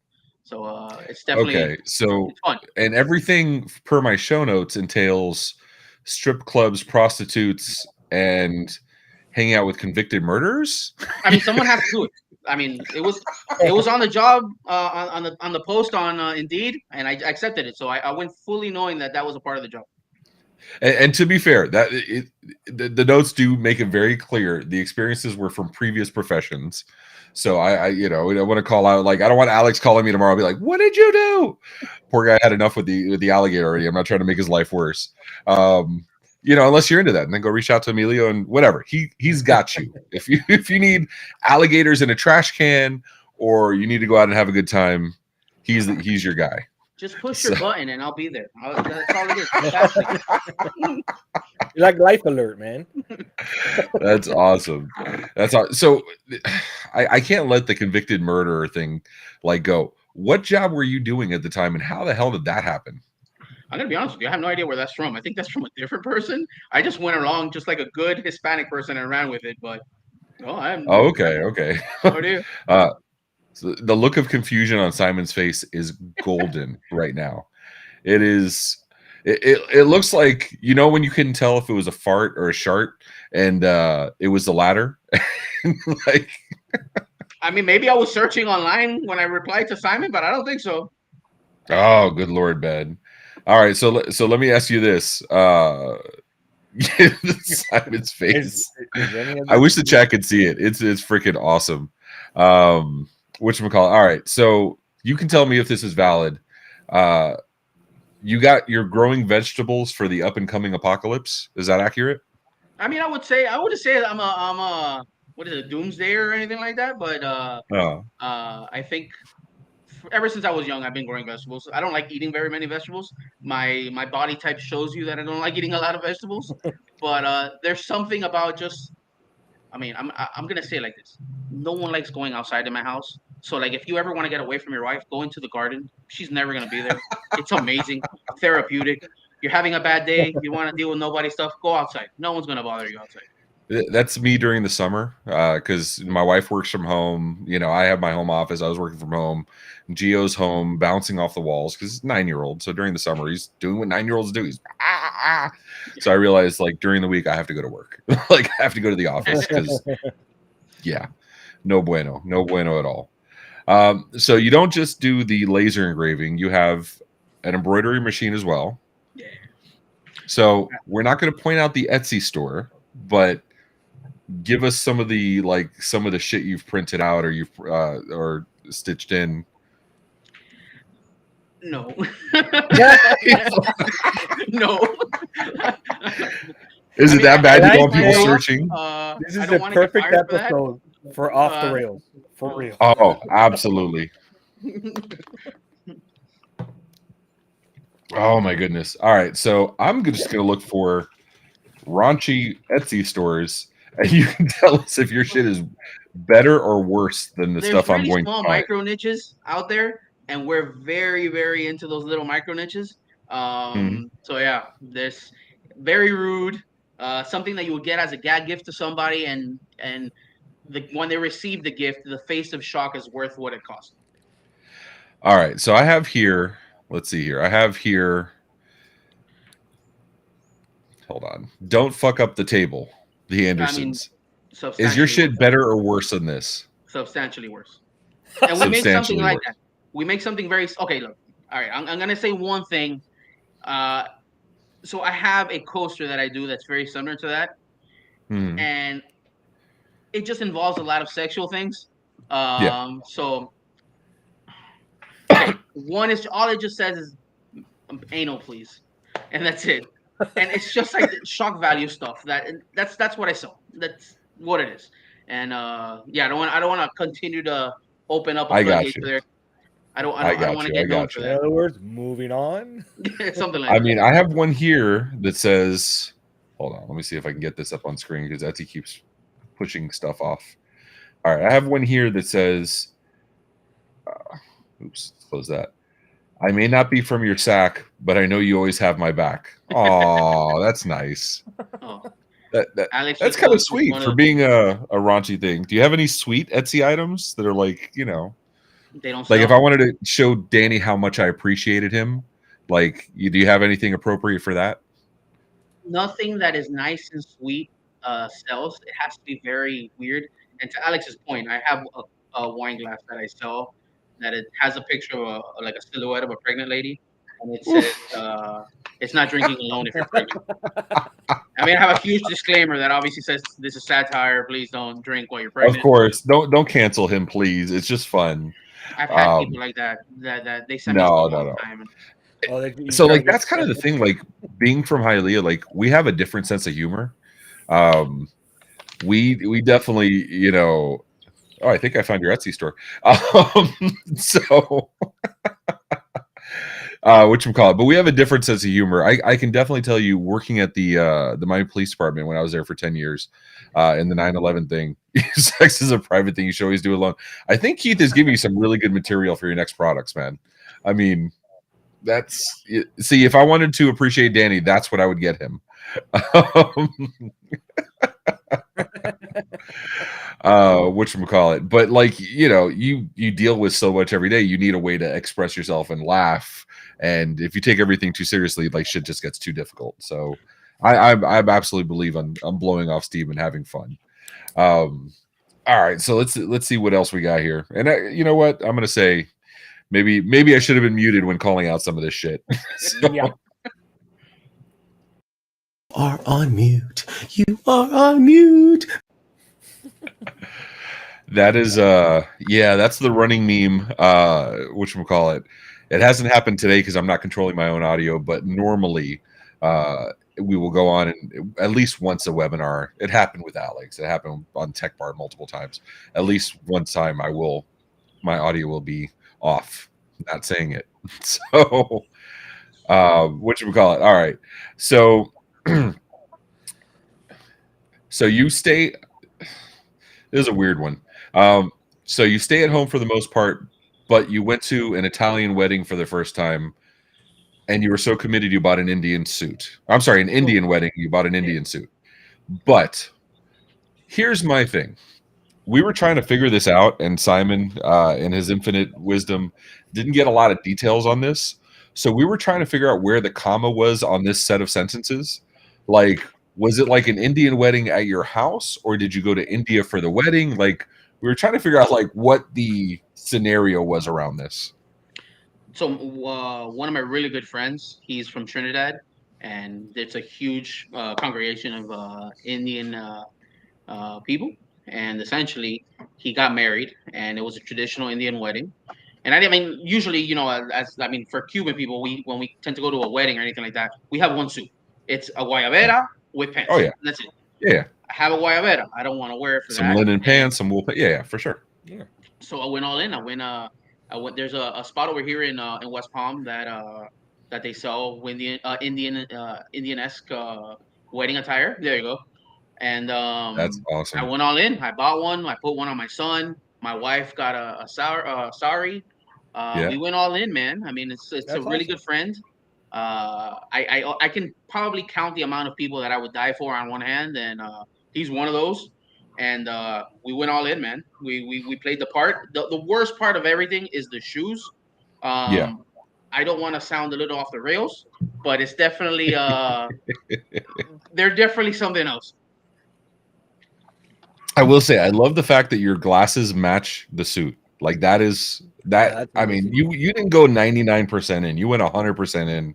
[SPEAKER 2] So it's definitely
[SPEAKER 3] okay. So
[SPEAKER 2] it's fun.
[SPEAKER 3] And everything per my show notes entails strip clubs, prostitutes, and hanging out with convicted murderers.
[SPEAKER 2] I mean, someone has to do it. I mean, it was on the job on the post on Indeed, and I accepted it. So I went fully knowing that was a part of the job.
[SPEAKER 3] And to be fair, the notes do make it very clear the experiences were from previous professions. So I want to call out, like, I don't want Alex calling me tomorrow and be like, "What did you do?" Poor guy had enough with the alligator already. I'm not trying to make his life worse. Unless you're into that, and then go reach out to Emilio and whatever. He's got you. If you need alligators in a trash can, or you need to go out and have a good time, he's your guy.
[SPEAKER 2] Just push your button and I'll be there. That's all it is.
[SPEAKER 4] You're like Life Alert, man.
[SPEAKER 3] That's awesome. So I can't let the convicted murderer thing go. What job were you doing at the time, and how the hell did that happen?
[SPEAKER 2] I'm gonna be honest with you. I have no idea where that's from. I think that's from a different person. I just went along just like a good Hispanic person and ran with it. But
[SPEAKER 3] okay.
[SPEAKER 2] How do you?
[SPEAKER 3] So the look of confusion on Simon's face is golden right now. It is. It looks like, when you couldn't tell if it was a fart or a shart, and it was the latter.
[SPEAKER 2] I mean, maybe I was searching online when I replied to Simon, but I don't think so.
[SPEAKER 3] Oh, good Lord, Ben. All right, so let me ask you this. Simon's face. I wish the chat could see it. It's freaking awesome. Whatchamacallit? All right, so you can tell me if this is valid. You're growing vegetables for the up and coming apocalypse. Is that accurate?
[SPEAKER 2] I mean, I wouldn't say I'm a what is it, doomsdayer or anything like that, but I think ever since I was young, I've been growing vegetables. I don't like eating very many vegetables. My body type shows you that I don't like eating a lot of vegetables. But there's something about just, I mean, I'm gonna say it like this: no one likes going outside in my house. So like, if you ever want to get away from your wife, go into the garden. She's never gonna be there. It's amazing, therapeutic. You're having a bad day. You want to deal with nobody stuff. Go outside. No one's gonna bother you outside.
[SPEAKER 3] That's me during the summer because my wife works from home. You know, I have my home office. I was working from home. Gio's home, bouncing off the walls because he's 9-year-old. So during the summer, he's doing what 9-year-olds do. He's So I realized, like, during the week, I have to go to work. Like, I have to go to the office because, yeah, no bueno at all. So you don't just do the laser engraving. You have an embroidery machine as well.
[SPEAKER 2] Yeah.
[SPEAKER 3] So we're not going to point out the Etsy store, but give us some of the shit you've printed out or you've or stitched in.
[SPEAKER 2] No. No.
[SPEAKER 3] Is it that bad? You don't want people searching?
[SPEAKER 4] This is the perfect episode for Off the Rails. For real.
[SPEAKER 3] Oh, absolutely. Oh my goodness. All right. So I'm just going to look for raunchy Etsy stores, and you can tell us if your shit is better or worse than the stuff I'm going to
[SPEAKER 2] small
[SPEAKER 3] find.
[SPEAKER 2] micro niches out there, and we're very, very into those little micro niches. So yeah, this very rude, something that you would get as a gag gift to somebody, and when they receive the gift, the face of shock is worth what it cost.
[SPEAKER 3] All right. So I have here, let's see here. I have here, hold on. Don't fuck up the table. The Andersons.
[SPEAKER 2] I mean,
[SPEAKER 3] is your shit better or worse than this?
[SPEAKER 2] Substantially worse. And we make something like that. We make something very, okay, look. All right. I'm going to say one thing. So I have a coaster that I do that's very similar to that. And it just involves a lot of sexual things. So, okay, one is, all it just says is anal, please. And that's it. And it's just like shock value stuff. That's what I sell. That's what it is. And yeah, I don't want to continue to open up a floodgate there. I don't want to get known for that.
[SPEAKER 4] In other words, moving on.
[SPEAKER 2] Something like that.
[SPEAKER 3] I mean, I have one here that says, hold on, let me see if I can get this up on screen because Etsy keeps pushing stuff off. All right, I have one here that says, oops, close that. I may not be from your sack, but I know you always have my back. Oh, that's nice.
[SPEAKER 2] Oh.
[SPEAKER 3] That's kind of sweet for being a raunchy thing. Do you have any sweet Etsy items that are like, you know,
[SPEAKER 2] they don't
[SPEAKER 3] like if I wanted to show Danny how much I appreciated him, like, do you have anything appropriate for that?
[SPEAKER 2] Nothing that is nice and sweet sells. It has to be very weird. And to Alex's point, I have a wine glass that I sell that it has a picture of like a silhouette of a pregnant lady, and it says it's not drinking alone if you're pregnant. I mean, I have a huge disclaimer that obviously says this is satire. Please don't drink while you're pregnant.
[SPEAKER 3] Of course, don't cancel him, please. It's just fun.
[SPEAKER 2] I've had people like that they send me all the time.
[SPEAKER 3] So like that's kind of the thing. Like being from Hialeah, like we have a different sense of humor. We definitely, you know. Oh, I think I found your Etsy store. So, whatchamacallit? But we have a different sense of humor. I can definitely tell you, working at the Miami Police Department when I was there for 10 years, in the 9/11 thing, sex is a private thing. You should always do it alone. I think Keith is giving you some really good material for your next products, man. I mean, see, if I wanted to appreciate Danny, that's what I would get him. Whatchamacallit? But like, you know, you deal with so much every day. You need a way to express yourself and laugh. And if you take everything too seriously, like shit just gets too difficult. So I absolutely believe on blowing off steam and having fun. All right, so let's see what else we got here. And you know what? I'm gonna say maybe I should have been muted when calling out some of this shit. So,
[SPEAKER 4] yeah.
[SPEAKER 6] Are on mute. You are on mute.
[SPEAKER 3] That is yeah, that's the running meme. Whatchamacallit? It hasn't happened today because I'm not controlling my own audio, but normally we will go on and at least once a webinar. It happened with Alex. It happened on Tech Bar multiple times. At least one time my audio will be off. Not saying it. So whatchamacallit? All right. So so you stay. This is a weird one. So you stay at home for the most part, but you went to an Italian wedding for the first time. and you were so committed you bought an Indian suit. I'm sorry, an Indian wedding. You bought an Indian suit. But here's my thing. We were trying to figure this out, and Simon, in his infinite wisdom, didn't get a lot of details on this. So we were trying to figure out where the comma was on this set of sentences. Like, was it like an Indian wedding at your house, or did you go to India for the wedding? Like, we were trying to figure out like what the scenario was around this.
[SPEAKER 2] So one of my really good friends, he's from Trinidad, and it's a huge congregation of Indian people. And essentially, he got married, and it was a traditional Indian wedding. And I mean, usually, for Cuban people, when we tend to go to a wedding or anything like that, we have one suit. It's a guayabera with pants.
[SPEAKER 3] Oh yeah,
[SPEAKER 2] that's it.
[SPEAKER 3] Yeah,
[SPEAKER 2] I have a guayabera. I don't want to wear it for
[SPEAKER 3] some
[SPEAKER 2] that.
[SPEAKER 3] linen pants, some wool. Yeah, for sure.
[SPEAKER 2] Yeah. So I went all in. I went. There's a spot over here in West Palm that they sell Indian-esque wedding attire. There you go. And
[SPEAKER 3] that's awesome.
[SPEAKER 2] I went all in. I bought one. I put one on my son. My wife got a sari. We went all in, man. I mean, it's a really good friend. I can probably count the amount of people that I would die for on one hand, and he's one of those. And we went all in, man. We played the part. The worst part of everything is the shoes. I don't want to sound a little off the rails, but it's definitely they're definitely something else.
[SPEAKER 3] I will say, I love the fact that your glasses match the suit. Like that is that. Yeah, I mean, you didn't go 99% in. You went 100% in.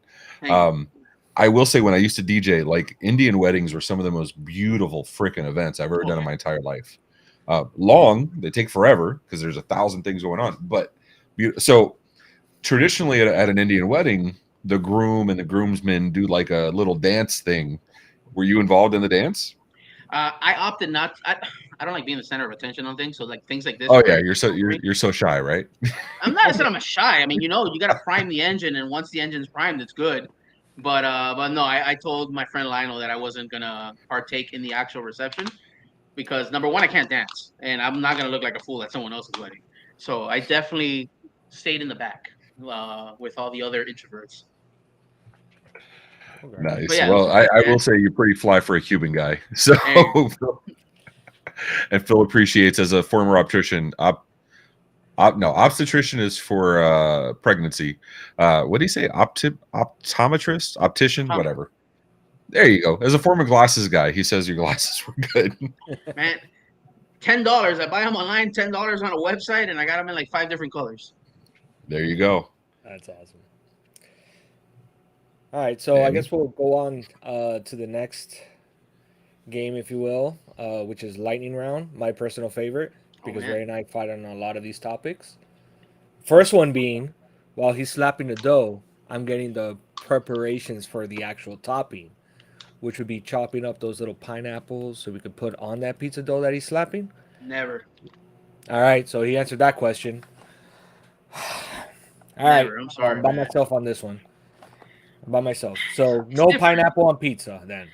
[SPEAKER 3] I will say, when I used to DJ, like Indian weddings were some of the most beautiful freaking events I've ever done in my entire life. Long, they take forever because there's 1,000 things going on. But so traditionally at an Indian wedding, the groom and the groomsmen do like a little dance thing. Were you involved in the dance?
[SPEAKER 2] I opted not. I don't like being the center of attention on things. So like things like this.
[SPEAKER 3] Oh yeah, you're so shy, right?
[SPEAKER 2] I'm not saying I'm shy. I mean, you got to prime the engine, and once the engine's primed, it's good. But no, I told my friend Lionel that I wasn't gonna partake in the actual reception because number one, I can't dance, and I'm not gonna look like a fool at someone else's wedding. So I definitely stayed in the back with all the other introverts.
[SPEAKER 3] Nice. Yeah, well, I will say you're pretty fly for a Cuban guy. So, and Phil appreciates, as a former obstetrician. Obstetrician is for pregnancy. What do you say? Optometrist, optician, whatever. There you go. As a former glasses guy, he says your glasses were good.
[SPEAKER 2] Man, $10. I buy them online. $10 on a website, and I got them in like 5 different colors.
[SPEAKER 3] There you go.
[SPEAKER 4] That's awesome. All right, so I guess we'll go on to the next game, if you will, which is Lightning Round, my personal favorite, because Ray and I fight on a lot of these topics. First one being, while he's slapping the dough, I'm getting the preparations for the actual topping, which would be chopping up those little pineapples so we could put on that pizza dough that he's slapping.
[SPEAKER 2] Never.
[SPEAKER 4] All right, so he answered that question. All right,
[SPEAKER 2] I'm sorry.
[SPEAKER 4] I'm by myself on this one. By myself. So no pineapple on pizza then.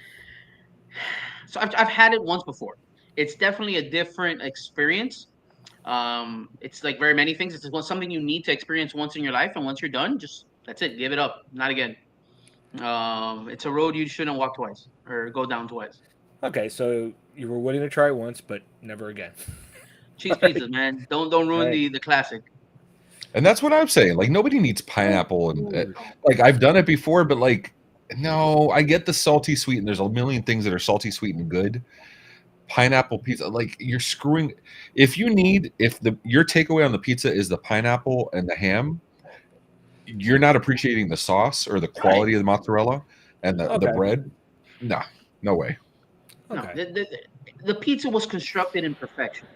[SPEAKER 2] So I've had it once before. It's definitely a different experience. It's like very many things. It's something you need to experience once in your life, and once you're done, just that's it. Give it up. Not again. It's a road you shouldn't walk twice or go down twice.
[SPEAKER 4] Okay, so you were willing to try it once, but never again.
[SPEAKER 2] Cheese pizzas, man. Don't ruin the classic.
[SPEAKER 3] And that's what I'm saying. Like, nobody needs pineapple, and like I've done it before, but like, no, I get the salty sweet, and there's a million things that are salty sweet and good. Pineapple pizza, like, you're screwing. If your takeaway on the pizza is the pineapple and the ham, you're not appreciating the sauce or the quality of the mozzarella and the bread. No way.
[SPEAKER 2] Okay. No, the pizza was constructed in perfection.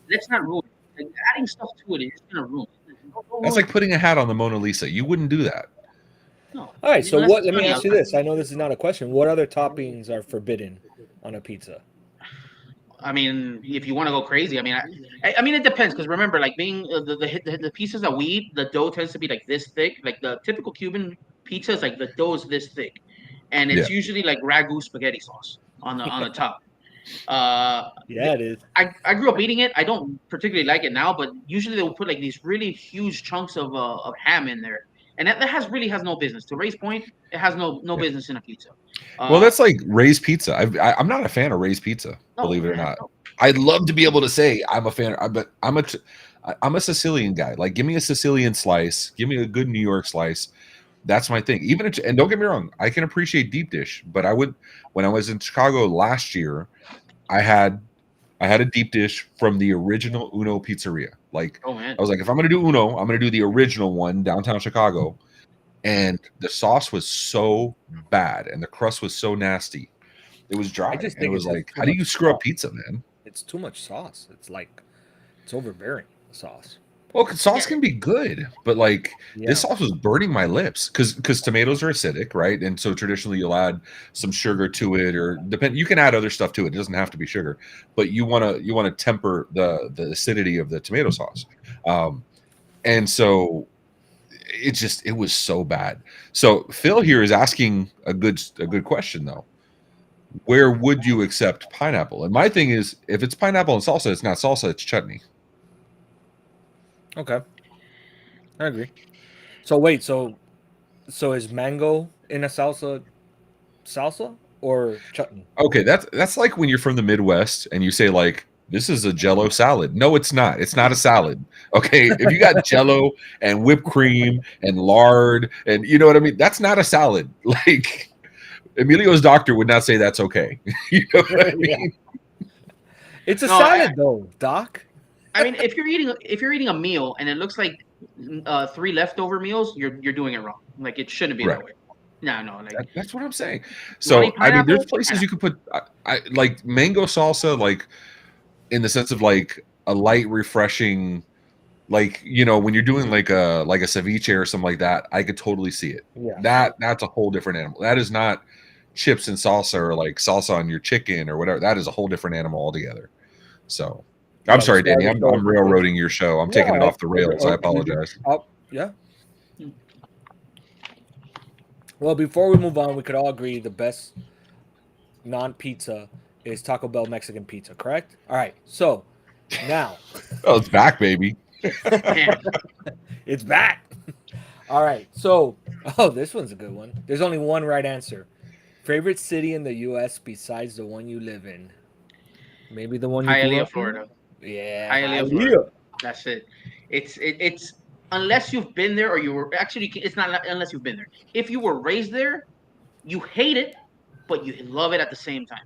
[SPEAKER 2] Let's not ruin it. Like, adding stuff to it is gonna ruin it.
[SPEAKER 3] That's like putting a hat on the Mona Lisa. You wouldn't do that.
[SPEAKER 4] No. All right, so let me ask you this. I know this is not a question. What other toppings are forbidden on a pizza?
[SPEAKER 2] I mean, if you want to go crazy, I mean, it depends, because remember, like, being the pieces that we eat, the dough tends to be like this thick. Like the typical Cuban pizza is like the dough is this thick, and it's usually like ragu spaghetti sauce on the top.
[SPEAKER 4] It is.
[SPEAKER 2] I grew up eating it. I don't particularly like it now, but usually they'll put like these really huge chunks of ham in there, and that really has no business. To Ray's point, it has no business in a pizza.
[SPEAKER 3] Well, that's like Ray's Pizza. I'm not a fan of Ray's Pizza, believe it or not. No. I'd love to be able to say I'm a fan, but I'm a Sicilian guy. Like, give me a Sicilian slice, give me a good New York slice. That's my thing. And don't get me wrong, I can appreciate deep dish, but when I was in Chicago last year, I had a deep dish from the original Uno Pizzeria. Like, I was like, if I'm going to do Uno, I'm going to do the original one downtown Chicago. And the sauce was so bad, and the crust was so nasty. It was dry. And it was like, how do you screw up pizza, man?
[SPEAKER 4] It's too much sauce. It's overbearing, the sauce.
[SPEAKER 3] Well, sauce can be good, but like this sauce was burning my lips because tomatoes are acidic, right? And so traditionally you'll add some sugar to it, or you can add other stuff to it. It doesn't have to be sugar, but you want to temper the acidity of the tomato sauce. And so it was so bad. So Phil here is asking a good question though. Where would you accept pineapple? And my thing is, if it's pineapple and salsa, it's not salsa, it's chutney.
[SPEAKER 4] Okay, I agree. So wait, so is mango in a salsa or chutney?
[SPEAKER 3] Okay, that's like when you're from the Midwest and you say like, this is a Jello salad. No, it's not. It's not a salad. Okay, if you got Jello and whipped cream and lard and you know what I mean, that's not a salad. Like Emilio's doctor would not say that's okay. You know what I mean?
[SPEAKER 4] It's a salad though, Doc.
[SPEAKER 2] I mean, if you're eating a meal and it looks like 3 leftover meals, you're doing it wrong. Like it shouldn't be that way. No, like
[SPEAKER 3] that's what I'm saying. So I mean, there's places you could put like mango salsa, like in the sense of like a light, refreshing, like when you're doing like a ceviche or something like that. I could totally see it. Yeah, that's a whole different animal. That is not chips and salsa or like salsa on your chicken or whatever. That is a whole different animal altogether. So. I'm sorry, Danny. I'm railroading your show. I'm taking it off the rails. I apologize.
[SPEAKER 4] Yeah. Well, before we move on, we could all agree the best non-pizza is Taco Bell Mexican pizza, correct? All right. So now.
[SPEAKER 3] Oh, it's back, baby.
[SPEAKER 4] It's back. All right. So, this one's a good one. There's only one right answer. Favorite city in the U.S. besides the one you live in? Maybe the one you grew up
[SPEAKER 2] Florida.
[SPEAKER 4] In? Yeah.
[SPEAKER 2] Hialeah, Florida. That's it. It's unless you've been there or you were actually, it's not unless you've been there. If you were raised there, you hate it, but you love it at the same time.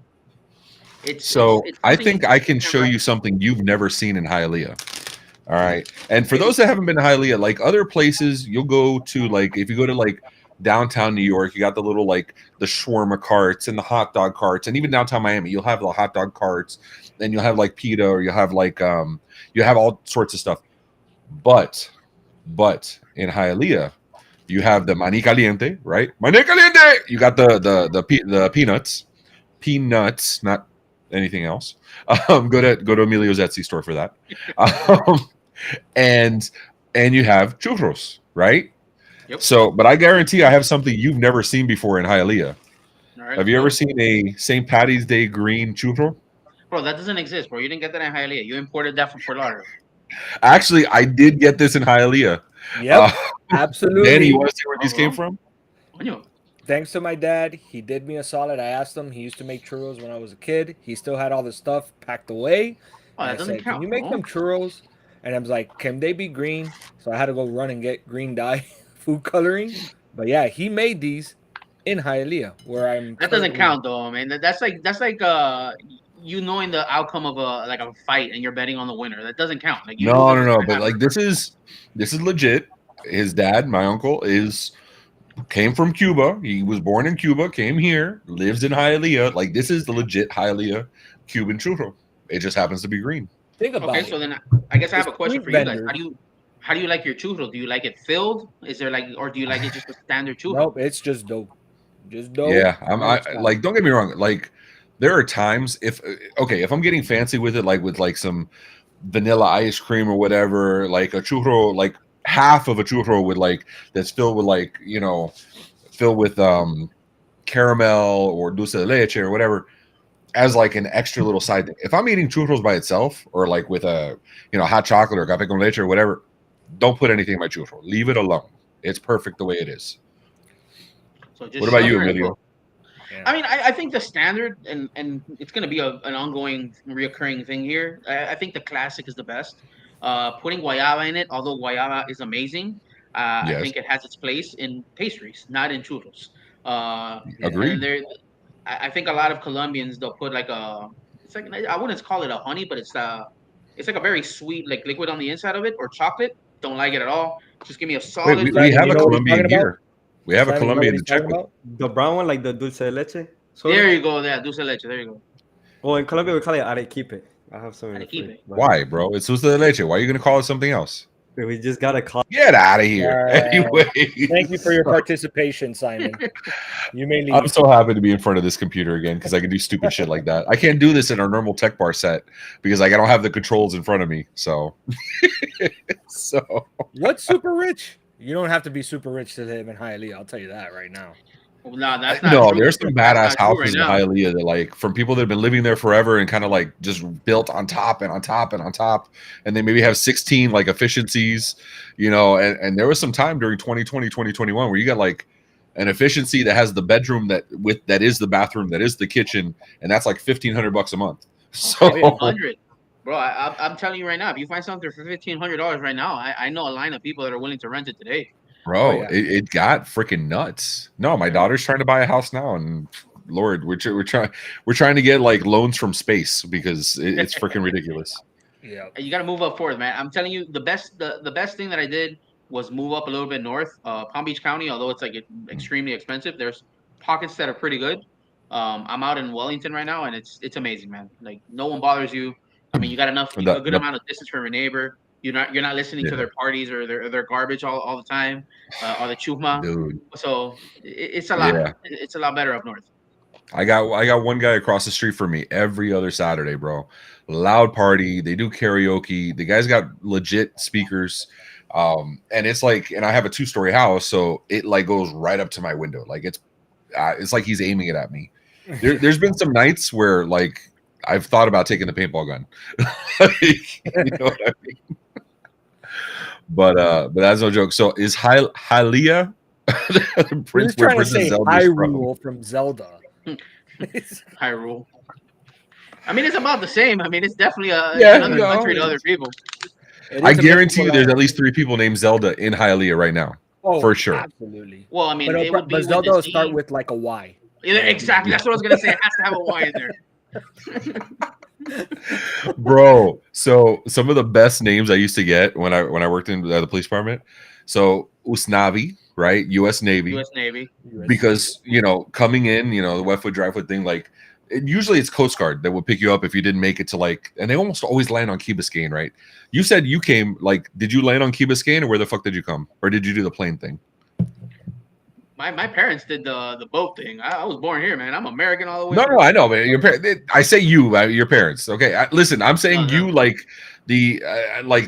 [SPEAKER 3] I think I can show you something you've never seen in Hialeah. All right. And for those that haven't been to Hialeah, like other places you'll go to, like if you go to like downtown New York, you got the little like the shawarma carts and the hot dog carts, and even downtown Miami, you'll have the hot dog carts, and you'll have like pita, or you'll have like you have all sorts of stuff. But in Hialeah, you have the mani caliente, right? Mani caliente. You got the peanuts, not anything else. Go to Emilio's Etsy store for that. And you have churros, right?
[SPEAKER 2] Yep.
[SPEAKER 3] So, but I guarantee I have something you've never seen before in Hialeah. Right. Have you ever seen a St. Paddy's Day green churro?
[SPEAKER 2] Bro, that doesn't exist, bro. You didn't get that in Hialeah. You imported that from Fort Lauderdale.
[SPEAKER 3] Actually, I did get this in Hialeah.
[SPEAKER 4] Yep, absolutely.
[SPEAKER 3] Danny, you want to see where these came from?
[SPEAKER 4] Thanks to my dad, he did me a solid. I asked him. He used to make churros when I was a kid. He still had all the stuff packed away.
[SPEAKER 2] Oh, that doesn't count.
[SPEAKER 4] Can you make them churros? And I was like, can they be green? So I had to go run and get green dye food coloring. But yeah, he made these in Hialeah, where I'm.
[SPEAKER 2] That doesn't count, though, man. That's like you knowing the outcome of a fight and you're betting on the winner. That doesn't count. Like
[SPEAKER 3] no. But like this is legit. His dad, my uncle, came from Cuba. He was born in Cuba, came here, lives in Hialeah. Like this is the legit Hialeah Cuban churro. It just happens to be green.
[SPEAKER 4] Think about it.
[SPEAKER 2] So then I guess I have a question for you guys. How do you like your churro? Do you like it filled? Is there or do you like it just a standard churro?
[SPEAKER 4] Nope, it's just dough. Just dough.
[SPEAKER 3] Yeah, like don't get me wrong. Like there are times if I'm getting fancy with it, like with like some vanilla ice cream or whatever, like a churro, like half of a churro with like that's filled with like filled with caramel or dulce de leche or whatever, as like an extra little side thing. If I'm eating churros by itself or like with a hot chocolate or café con leche or whatever, don't put anything in my churro. Leave it alone. It's perfect the way it is.
[SPEAKER 2] So just
[SPEAKER 3] what about you, Emilio?
[SPEAKER 2] Yeah. I mean, I think the standard, and it's going to be an ongoing, reoccurring thing here. I think the classic is the best. Putting guayaba in it, although guayaba is amazing, I think it has its place in pastries, not in churros.
[SPEAKER 3] Agreed.
[SPEAKER 2] And I think a lot of Colombians, they'll put like it's like, I wouldn't call it a honey, but it's like a very sweet, like liquid on the inside of it, or chocolate. Don't like it at all. Just give me a solid.
[SPEAKER 3] We have a Colombian here. We have a Colombian to check with.
[SPEAKER 1] The brown one, like the dulce de leche.
[SPEAKER 2] There you go. Yeah, dulce de leche. There you go.
[SPEAKER 1] Well, in Colombia we call it arequipe. I have some.
[SPEAKER 2] Arequipe.
[SPEAKER 3] Why, bro? It's dulce de leche. Why are you gonna call it something else?
[SPEAKER 1] We just gotta call.
[SPEAKER 3] Get out of here. Anyway,
[SPEAKER 4] thank you for your participation, Simon. You may leave.
[SPEAKER 3] I'm so happy to be in front of this computer again because I can do stupid shit like that. I can't do this in our normal tech bar set because like I don't have the controls in front of me. So,
[SPEAKER 4] what's super rich? You don't have to be super rich to live in Hialeah. I'll tell you that right now.
[SPEAKER 2] Well, no, that's not true.
[SPEAKER 3] There's some badass houses in Hialeah that, like, from people that have been living there forever and kind of like just built on top and on top and on top, and they maybe have 16 like efficiencies, and there was some time during 2020, 2021 where you got like an efficiency that has the bedroom that is the bathroom, that is the kitchen, and that's like $1,500 a month. So
[SPEAKER 2] 100. Bro, I'm telling you right now, if you find something for $1,500 right now, I know a line of people that are willing to rent it today.
[SPEAKER 3] Bro, it got freaking nuts. No, my daughter's trying to buy a house now, and Lord, we're trying to get like loans from space because it's freaking ridiculous.
[SPEAKER 2] Yeah, you got to move up forward, man. I'm telling you, the best thing that I did was move up a little bit north, Palm Beach County. Although it's like extremely expensive, there's pockets that are pretty good. I'm out in Wellington right now, and it's amazing, man. Like no one bothers you. I mean, you got a good amount of distance from your neighbor. You're not listening to their parties or their garbage all the time, or the chuma.
[SPEAKER 3] Dude.
[SPEAKER 2] So it's a lot. Yeah. It's a lot better up north.
[SPEAKER 3] I got one guy across the street from me every other Saturday, bro. Loud party. They do karaoke. The guy's got legit speakers. And it's like, and I have a 2-story house, so it like goes right up to my window. Like it's like he's aiming it at me. There's been some nights where like I've thought about taking the paintball gun. You know what I mean? But that's no joke. So is Hialeah
[SPEAKER 4] Prince trying to say Hyrule from Zelda?
[SPEAKER 2] Hyrule. I mean, it's about the same. I mean, it's definitely another country to other people.
[SPEAKER 3] I guarantee you, there's at least 3 people named Zelda in Hialeah right now.
[SPEAKER 4] Oh,
[SPEAKER 3] for sure.
[SPEAKER 4] Absolutely.
[SPEAKER 2] Well, I mean,
[SPEAKER 4] but Zelda will start with like a Y.
[SPEAKER 2] Yeah, exactly. That's what I was gonna say. It has to have a Y in there.
[SPEAKER 3] Bro, so some of the best names I used to get when I worked in the police department. So Usnavi, right? U.S. Navy. Because coming in, the wet foot, dry foot thing, like usually it's Coast Guard that would pick you up if you didn't make it to like, and they almost always land on Key Biscayne, right? You said you came, like, did you land on Key Biscayne or where the fuck did you come? Or did you do the plane thing?
[SPEAKER 2] My parents did the boat thing. I was born here, man. I'm American all the way.
[SPEAKER 3] No, I know, man. Your parents. I say you, your parents. Okay, listen. I'm saying you like the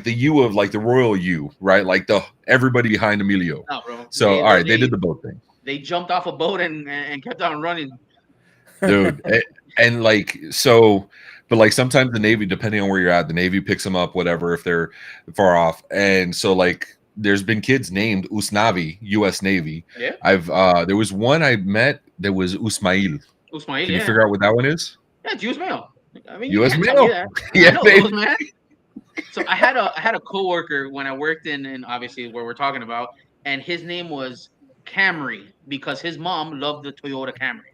[SPEAKER 3] you of like the royal you, right? Like the everybody behind Emilio.
[SPEAKER 2] No, bro.
[SPEAKER 3] So all right, they did the boat thing.
[SPEAKER 2] They jumped off a boat and kept on running.
[SPEAKER 3] Dude, and like so, but like sometimes the Navy, depending on where you're at, the Navy picks them up, whatever, if they're far off, and so like. There's been kids named Usnavi, U.S. Navy. Yeah. There was one I met that was Usmail.
[SPEAKER 2] Usmail,
[SPEAKER 3] Can you figure out what that one is?
[SPEAKER 2] Yeah, it's Usmail. I mean,
[SPEAKER 3] U.S. Mail.
[SPEAKER 2] Yeah, I know those, man. So I had a coworker when I worked in obviously where we're talking about, and his name was Camry because his mom loved the Toyota Camry.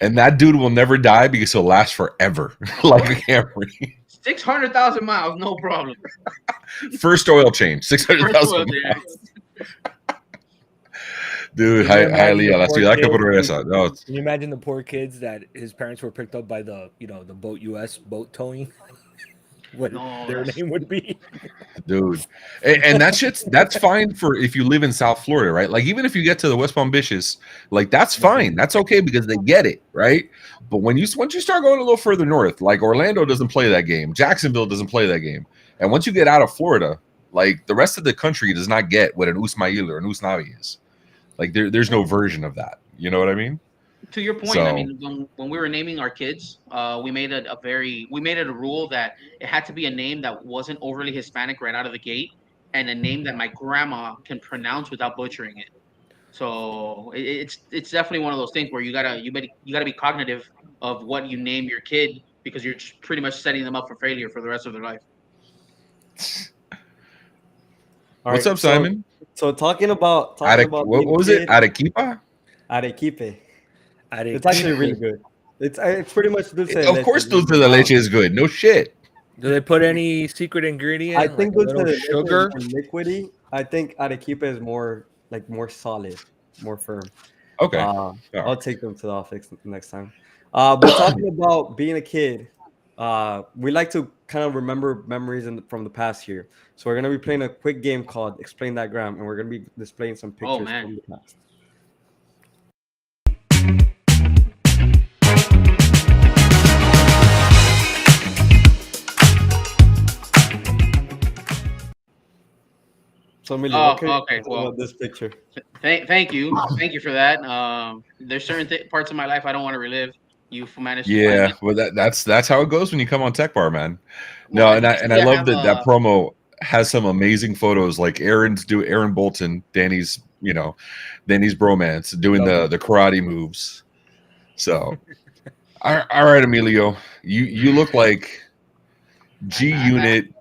[SPEAKER 3] And that dude will never die because he'll last forever, like a Camry.
[SPEAKER 2] 600,000 miles, no problem.
[SPEAKER 3] First oil change, 600,000 miles. Dude, Hialeah, la ciudad que progresa. No.
[SPEAKER 4] Can you imagine the poor kids that his parents were picked up by the boat U.S. boat towing? What their name would be,
[SPEAKER 3] dude, and that's fine for if you live in South Florida, right? Like even if you get to the West Palm Beaches, like that's fine, that's okay because they get it, right? But once you start going a little further north, like Orlando doesn't play that game, Jacksonville doesn't play that game, and once you get out of Florida, like the rest of the country does not get what an Usmail or an Usnavi is. Like there's no version of that. You know what I mean?
[SPEAKER 2] To your point, I mean, when we were naming our kids, we made it a rule that it had to be a name that wasn't overly Hispanic right out of the gate. and a name that my grandma can pronounce without butchering it. So it's definitely one of those things where you gotta be cognitive of what you name your kid, because you're just pretty much setting them up for failure for the rest of their life.
[SPEAKER 3] What's up, Simon?
[SPEAKER 1] So talking about
[SPEAKER 3] what was it? Arequipa?
[SPEAKER 1] Arequipe. It's actually really good. It's pretty much dulce de leche.
[SPEAKER 3] Of course, dulce de leche is good. No shit.
[SPEAKER 4] Do they put any secret ingredient?
[SPEAKER 1] I think
[SPEAKER 4] like dulce de
[SPEAKER 1] sugar and liquidy. I think Arequipa is more solid, more firm.
[SPEAKER 3] Okay,
[SPEAKER 1] I'll take them to the office next time. But talking about being a kid, we like to kind of remember memories from the past year. So we're gonna be playing a quick game called Explain That Gram, and we're gonna be displaying some pictures from the past. So Emilio,
[SPEAKER 2] okay. Well,
[SPEAKER 1] this picture.
[SPEAKER 2] Thank you for that. There's certain parts of my life I don't want to relive. You've managed.
[SPEAKER 3] Yeah, well, that's how it goes when you come on Tech Bar, man. No, and I love that promo has some amazing photos, like Aaron Bolton, Danny's bromance doing the karate moves. So, all right, Emilio, you look like G Unit.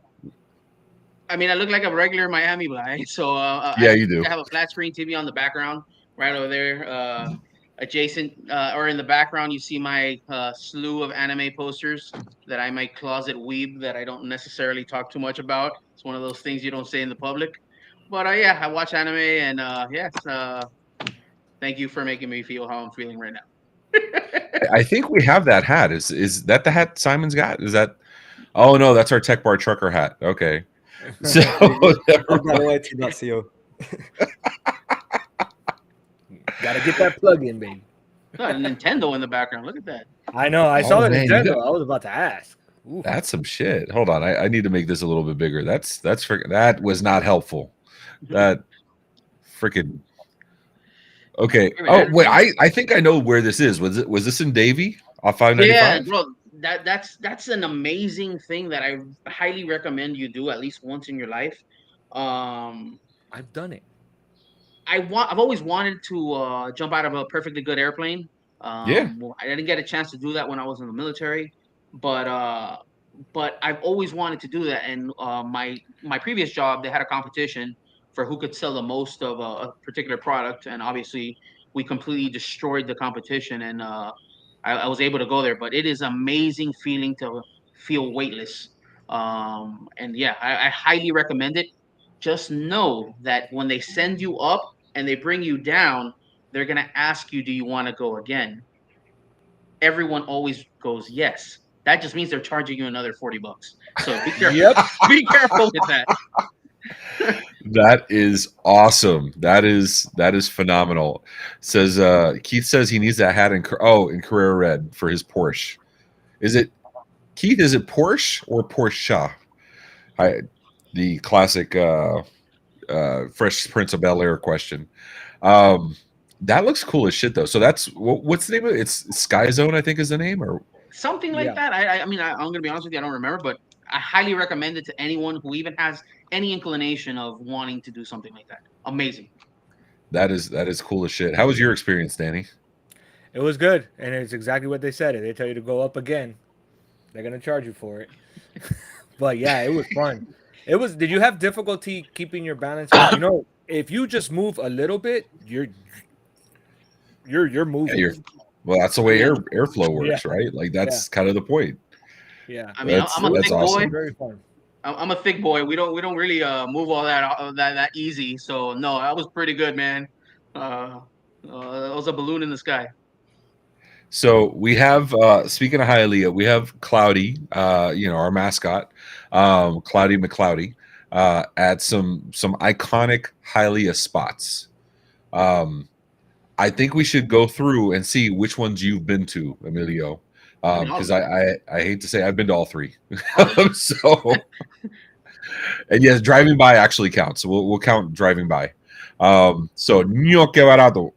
[SPEAKER 2] I mean, I look like a regular Miami guy. So
[SPEAKER 3] yeah, you do.
[SPEAKER 2] I have a flat screen TV on the background right over there. Adjacent or in the background, you see my slew of anime posters that I might closet weeb that I don't necessarily talk too much about. It's one of those things you don't say in the public. But yeah, I watch anime, and yes, thank you for making me feel how I'm feeling right now.
[SPEAKER 3] I think we have that hat. Is that the hat Simon's got? Is that? Oh no, that's our Tech Bar trucker hat. Okay. So
[SPEAKER 4] gotta get that plug in, baby.
[SPEAKER 2] Got a Nintendo in the background. Look at that.
[SPEAKER 4] I know. I saw the Nintendo. I was about to ask.
[SPEAKER 3] Oof. That's some shit. Hold on. I need to make this a little bit bigger. That was not helpful. That freaking. Okay. Oh wait. I think I know where this is. Was this in Davie off 595?
[SPEAKER 2] Yeah, bro. That's an amazing thing that I highly recommend you do at least once in your life.
[SPEAKER 4] I've done it.
[SPEAKER 2] I've always wanted to jump out of a perfectly good airplane.
[SPEAKER 3] Yeah.
[SPEAKER 2] I didn't get a chance to do that when I was in the military, but I've always wanted to do that. And my previous job, they had a competition for who could sell the most of a particular product, and obviously we completely destroyed the competition, and I was able to go there. But it is amazing feeling to feel weightless, and yeah, I highly recommend it. Just know that when they send you up and they bring you down, they're going to ask you, do you want to go again? Everyone always goes yes. That just means they're charging you another $40. So be careful. Be careful with that.
[SPEAKER 3] That is awesome. That is phenomenal. Says Keith says he needs that hat in Carrera Red for his Porsche. Is it Keith? Is it Porsche or Porsche? The classic Fresh Prince of Bel-Air question. That looks cool as shit though. So that's what's the name of it? It's Sky Zone, I think is the name, or
[SPEAKER 2] something like that. I mean, I'm gonna be honest with you, I don't remember, but I highly recommend it to anyone who even has any inclination of wanting to do something like that. Amazing.
[SPEAKER 3] That is cool as shit. How was your experience, Danny?
[SPEAKER 4] It was good, and it's exactly what they said. If they tell you to go up again, they're gonna charge you for it. But yeah, it was fun. It was. Did you have difficulty keeping your balance? You know, if you just move a little bit, you're moving.
[SPEAKER 3] Yeah, well, that's the way airflow works, right? Like that's kind of the point.
[SPEAKER 2] Yeah, I mean, I'm a thick boy. Very fun. I'm a thick boy. We don't really move all that easy. So no, that was pretty good, man. It was a balloon in the sky.
[SPEAKER 3] So we have, speaking of Hialeah, we have Cloudy, our mascot, Cloudy McCloudy, at some iconic Hialeah spots. I think we should go through and see which ones you've been to, Emilio, because I hate to say I've been to all three. So, and yes, driving by actually counts. So we'll count driving by. So Niño Que Barato.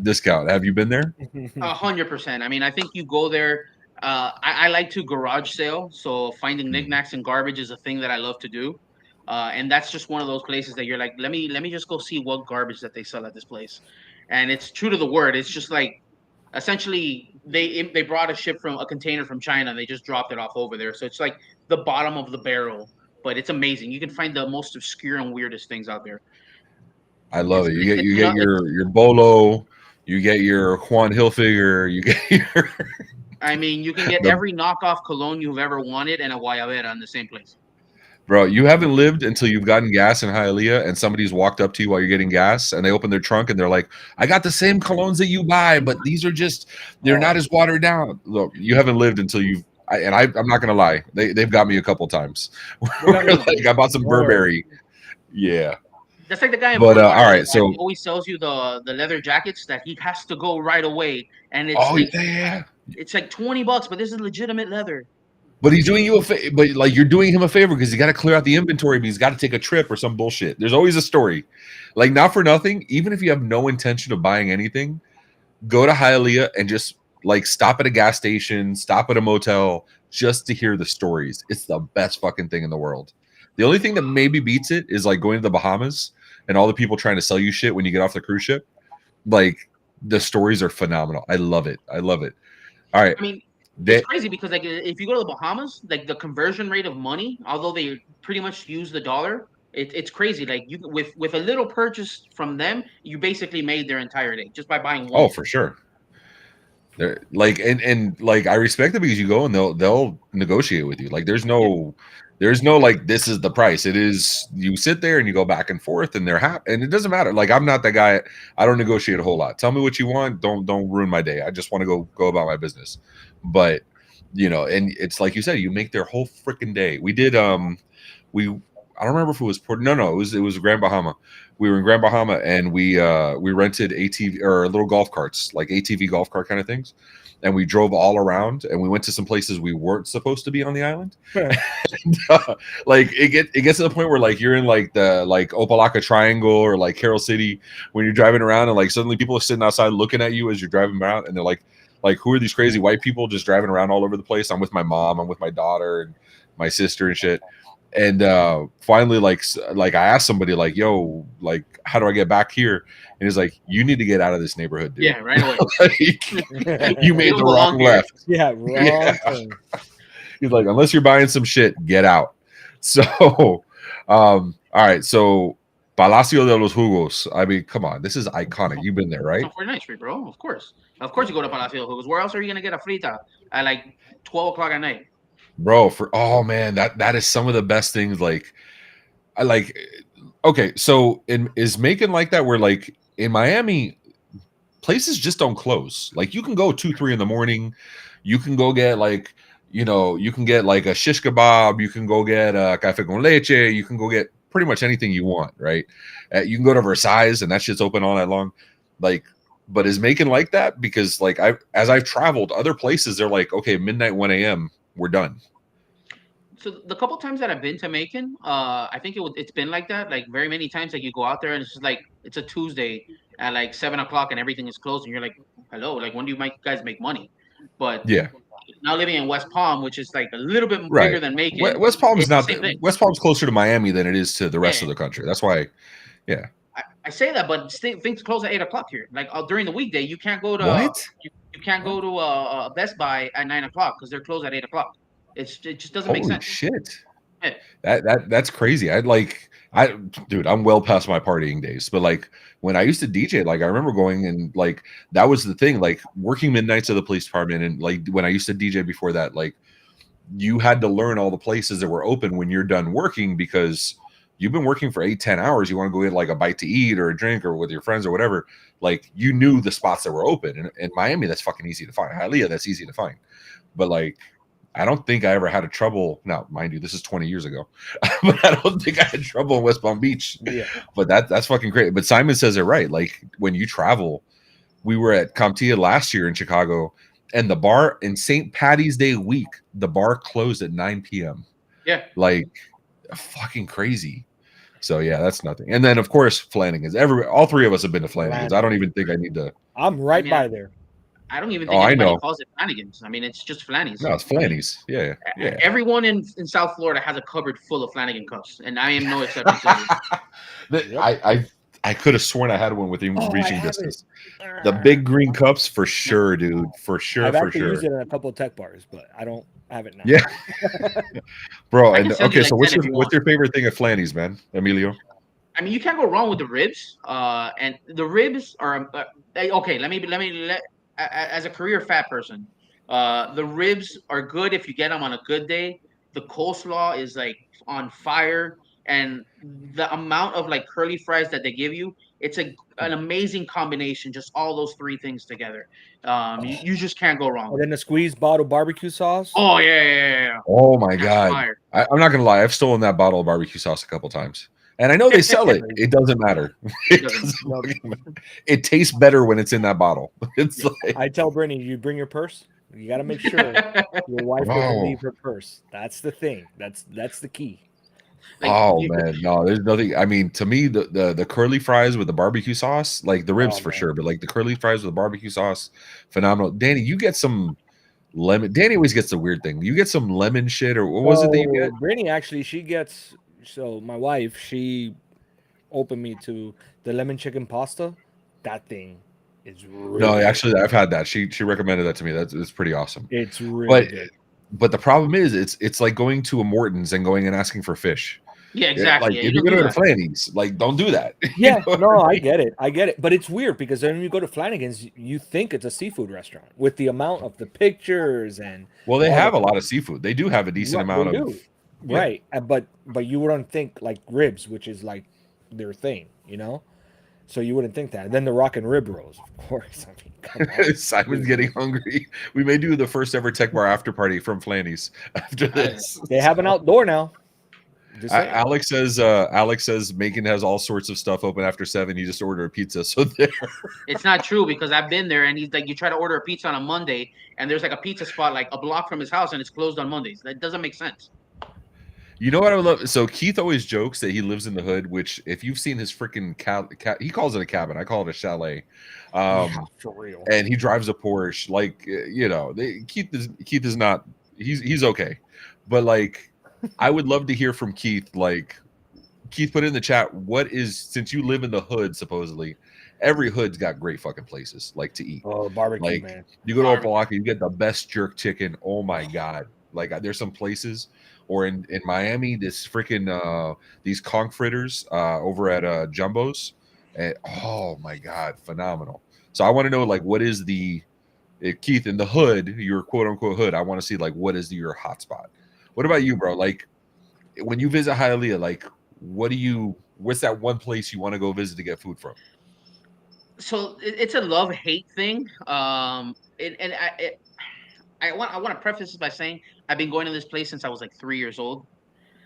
[SPEAKER 3] Discount. Have you been there?
[SPEAKER 2] 100%. I mean, I think you go there. I like to garage sale, so finding knickknacks and garbage is a thing that I love to do. And that's just one of those places that you're like, let me just go see what garbage that they sell at this place. And it's true to the word. It's just like essentially they brought a ship from a container from China and they just dropped it off over there. So it's like the bottom of the barrel, but it's amazing. You can find the most obscure and weirdest things out there.
[SPEAKER 3] I love it. You get your Bolo, you get your Juan Hilfiger, you get your.
[SPEAKER 2] I mean, you can get every knockoff cologne you've ever wanted and a Guayabera in the same place.
[SPEAKER 3] Bro, you haven't lived until you've gotten gas in Hialeah and somebody's walked up to you while you're getting gas and they open their trunk and they're like, I got the same colognes that you buy, but these are just, they're not as watered down. Look, you haven't lived until you've, I'm not going to lie. They've got me a couple times. Like, I bought some Burberry. Yeah.
[SPEAKER 2] That's like the guy in
[SPEAKER 3] all right, so
[SPEAKER 2] he always sells you the leather jackets that he has to go right away. And it's it's like $20, but this is legitimate leather.
[SPEAKER 3] But he's doing you a favor, but like you're doing him a favor because you got to clear out the inventory, but he's got to take a trip or some bullshit. There's always a story. Like, not for nothing, even if you have no intention of buying anything, go to Hialeah and just like stop at a gas station, stop at a motel just to hear the stories. It's the best fucking thing in the world. The only thing that maybe beats it is like going to the Bahamas and all the people trying to sell you shit when you get off the cruise ship. Like, the stories are phenomenal. I love it. I love it. All right.
[SPEAKER 2] I mean, it's crazy because like if you go to the Bahamas, like the conversion rate of money, although they pretty much use the dollar, it's crazy. Like you with a little purchase from them, you basically made their entire day just by buying one.
[SPEAKER 3] Oh, for sure. They're like and like I respect it because you go and they'll negotiate with you. Like there's no like this is the price. It is you sit there and you go back and forth and they're happy and it doesn't matter. Like I'm not that guy. I don't negotiate a whole lot. Tell me what you want. Don't ruin my day. I just want to go about my business. But you know, and it's like you said, you make their whole freaking day. We did I don't remember if it was it was Grand Bahama. We were in Grand Bahama and we rented ATV or little golf carts, like ATV golf cart kind of things. And we drove all around and we went to some places we weren't supposed to be on the island. And, like it gets to the point where like you're in like the like Opalaka Triangle or like Carroll City when you're driving around and like suddenly people are sitting outside looking at you as you're driving around and they're like who are these crazy white people just driving around all over the place? I'm with my mom, I'm with my daughter and my sister and shit. And finally, like I asked somebody, like, "Yo, like, how do I get back here?" And he's like, "You need to get out of this neighborhood, dude."
[SPEAKER 2] Yeah, right away.
[SPEAKER 3] Like, you made the wrong left.
[SPEAKER 4] Yeah, wrong.
[SPEAKER 3] He's like, "Unless you're buying some shit, get out." So, all right. So, Palacio de los Jugos. I mean, come on, this is iconic. You've been there, right?
[SPEAKER 2] It's 49th Street, bro. Of course you go to Palacio de los Jugos. Where else are you gonna get a frita at like 12 o'clock at night?
[SPEAKER 3] Bro, man, that is some of the best things. Like, I like. Okay, so is Macon like that? Where like in Miami, places just don't close. Like you can go 2-3 in the morning. You can go get like you can get like a shish kebab. You can go get a café con leche. You can go get pretty much anything you want, right? You can go to Versailles and that shit's open all night long. Like, but is Macon like that? Because like as I've traveled other places, they're like, okay, midnight 1 a.m. we're done.
[SPEAKER 2] So the couple times that I've been to Macon, I think it's been like that. Like very many times, like you go out there and it's just like it's a Tuesday at like 7 o'clock and everything is closed, and you're like, "Hello, like when do you guys make money?" But
[SPEAKER 3] yeah,
[SPEAKER 2] now living in West Palm, which is like a little bit bigger than Macon.
[SPEAKER 3] West Palm's not West Palm's closer to Miami than it is to the rest of the country. That's why, yeah.
[SPEAKER 2] I say that, but things close at 8 o'clock here. Like during the weekday, you can't go to you can't go to Best Buy at 9 o'clock because they're closed at 8 o'clock. It just doesn't make sense.
[SPEAKER 3] Shit.
[SPEAKER 2] Yeah.
[SPEAKER 3] That's crazy. Dude, I'm well past my partying days. But like when I used to DJ, like I remember going and like that was the thing, like working midnights at the police department and like when I used to DJ before that, like you had to learn all the places that were open when you're done working because you've been working for 8-10 hours. You want to go get like a bite to eat or a drink or with your friends or whatever. Like you knew the spots that were open. And in Miami, that's fucking easy to find. Hialeah, that's easy to find. But like I don't think I ever had a trouble. Now, mind you, this is 20 years ago, but I don't think I had trouble in West Palm Beach. Yeah. But that's fucking great. But Simon says it right. Like when you travel, we were at CompTIA last year in Chicago, and the bar in St. Paddy's Day week, the bar closed at 9 p.m.
[SPEAKER 2] Yeah.
[SPEAKER 3] Like fucking crazy. So yeah, that's nothing. And then of course Flanagan's. All three of us have been to Flanagan's. I don't even think I need to.
[SPEAKER 4] I'm right by there.
[SPEAKER 2] I don't even think anybody calls it Flanagan's. I mean, it's just Flanny's.
[SPEAKER 3] No, it's Flanny's. Yeah.
[SPEAKER 2] Everyone in South Florida has a cupboard full of Flanagan cups, and I am no exception to
[SPEAKER 3] this. I could have sworn I had one within reaching distance. The big green cups, for sure, dude. For sure,
[SPEAKER 4] I've actually used it in a couple of tech bars, but I don't have it now.
[SPEAKER 3] Yeah. Bro, and okay, so what's your favorite thing at Flanny's, man? Emilio?
[SPEAKER 2] I mean, you can't go wrong with the ribs. And the ribs are okay. Let me as a career fat person, the ribs are good if you get them on a good day. The coleslaw is like on fire, and the amount of like curly fries that they give you, it's an amazing combination. Just all those three things together, you just can't go wrong.
[SPEAKER 4] And then the squeezed bottle barbecue sauce.
[SPEAKER 2] Oh yeah.
[SPEAKER 3] Oh my God, I'm not gonna lie. I've stolen that bottle of barbecue sauce a couple times. And I know they sell it. It doesn't matter. It tastes better when it's in that bottle. It's like,
[SPEAKER 4] I tell Brittany, you bring your purse. You got to make sure your wife doesn't leave her purse. That's the thing. That's the key.
[SPEAKER 3] Man, no, there's nothing. I mean, to me, the curly fries with the barbecue sauce, like the ribs for sure, but like the curly fries with the barbecue sauce, phenomenal. Danny, you get some lemon. Danny always gets the weird thing. You get some lemon shit, or what was it that you get?
[SPEAKER 4] Brittany actually, she gets. So my wife, she opened me to the lemon chicken pasta. That thing is really
[SPEAKER 3] actually, I've had that. She recommended that to me. It's pretty awesome.
[SPEAKER 4] It's really good.
[SPEAKER 3] But the problem is, it's like going to a Morton's and going and asking for fish.
[SPEAKER 2] Yeah, exactly.
[SPEAKER 3] Like if you go to Flanagan's, like don't do that.
[SPEAKER 4] Yeah, no, I get it. But it's weird because then when you go to Flanagan's, you think it's a seafood restaurant with the amount of the pictures and.
[SPEAKER 3] Well, they have a lot of seafood. They do have a decent amount of.
[SPEAKER 4] Yeah. Right, but you wouldn't think like ribs, which is like their thing, you know. So you wouldn't think that. And then the rock and rib rolls, of course. I mean, come on.
[SPEAKER 3] Simon's getting hungry. We may do the first ever tech bar after party from Flanny's after this.
[SPEAKER 4] They have an outdoor now.
[SPEAKER 3] Alex says Macon has all sorts of stuff open after 7. You just order a pizza. So there.
[SPEAKER 2] It's not true because I've been there and he's like, you try to order a pizza on a Monday and there's like a pizza spot like a block from his house and it's closed on Mondays. That doesn't make sense.
[SPEAKER 3] You know what I would love? So Keith always jokes that he lives in the hood, which if you've seen his freaking he calls it a cabin. I call it a chalet.
[SPEAKER 4] For real.
[SPEAKER 3] And he drives a Porsche. Like, you know, Keith is not, he's okay. But like, I would love to hear from Keith. Like, Keith put in the chat, since you live in the hood, supposedly, every hood's got great fucking places like to eat.
[SPEAKER 4] Oh, barbecue,
[SPEAKER 3] like,
[SPEAKER 4] man.
[SPEAKER 3] You go to Opelika, you get the best jerk chicken. Oh my God. Like, there's some places. Or in Miami, this freaking these conch fritters over at Jumbo's, and oh my God, phenomenal! So I want to know like what is Keith in the hood, your quote unquote hood? I want to see like what is your hotspot? What about you, bro? Like when you visit Hialeah, like what's that one place you want to go visit to get food from?
[SPEAKER 2] So it's a love-hate thing. I want to preface this by saying I've been going to this place since I was like 3 years old.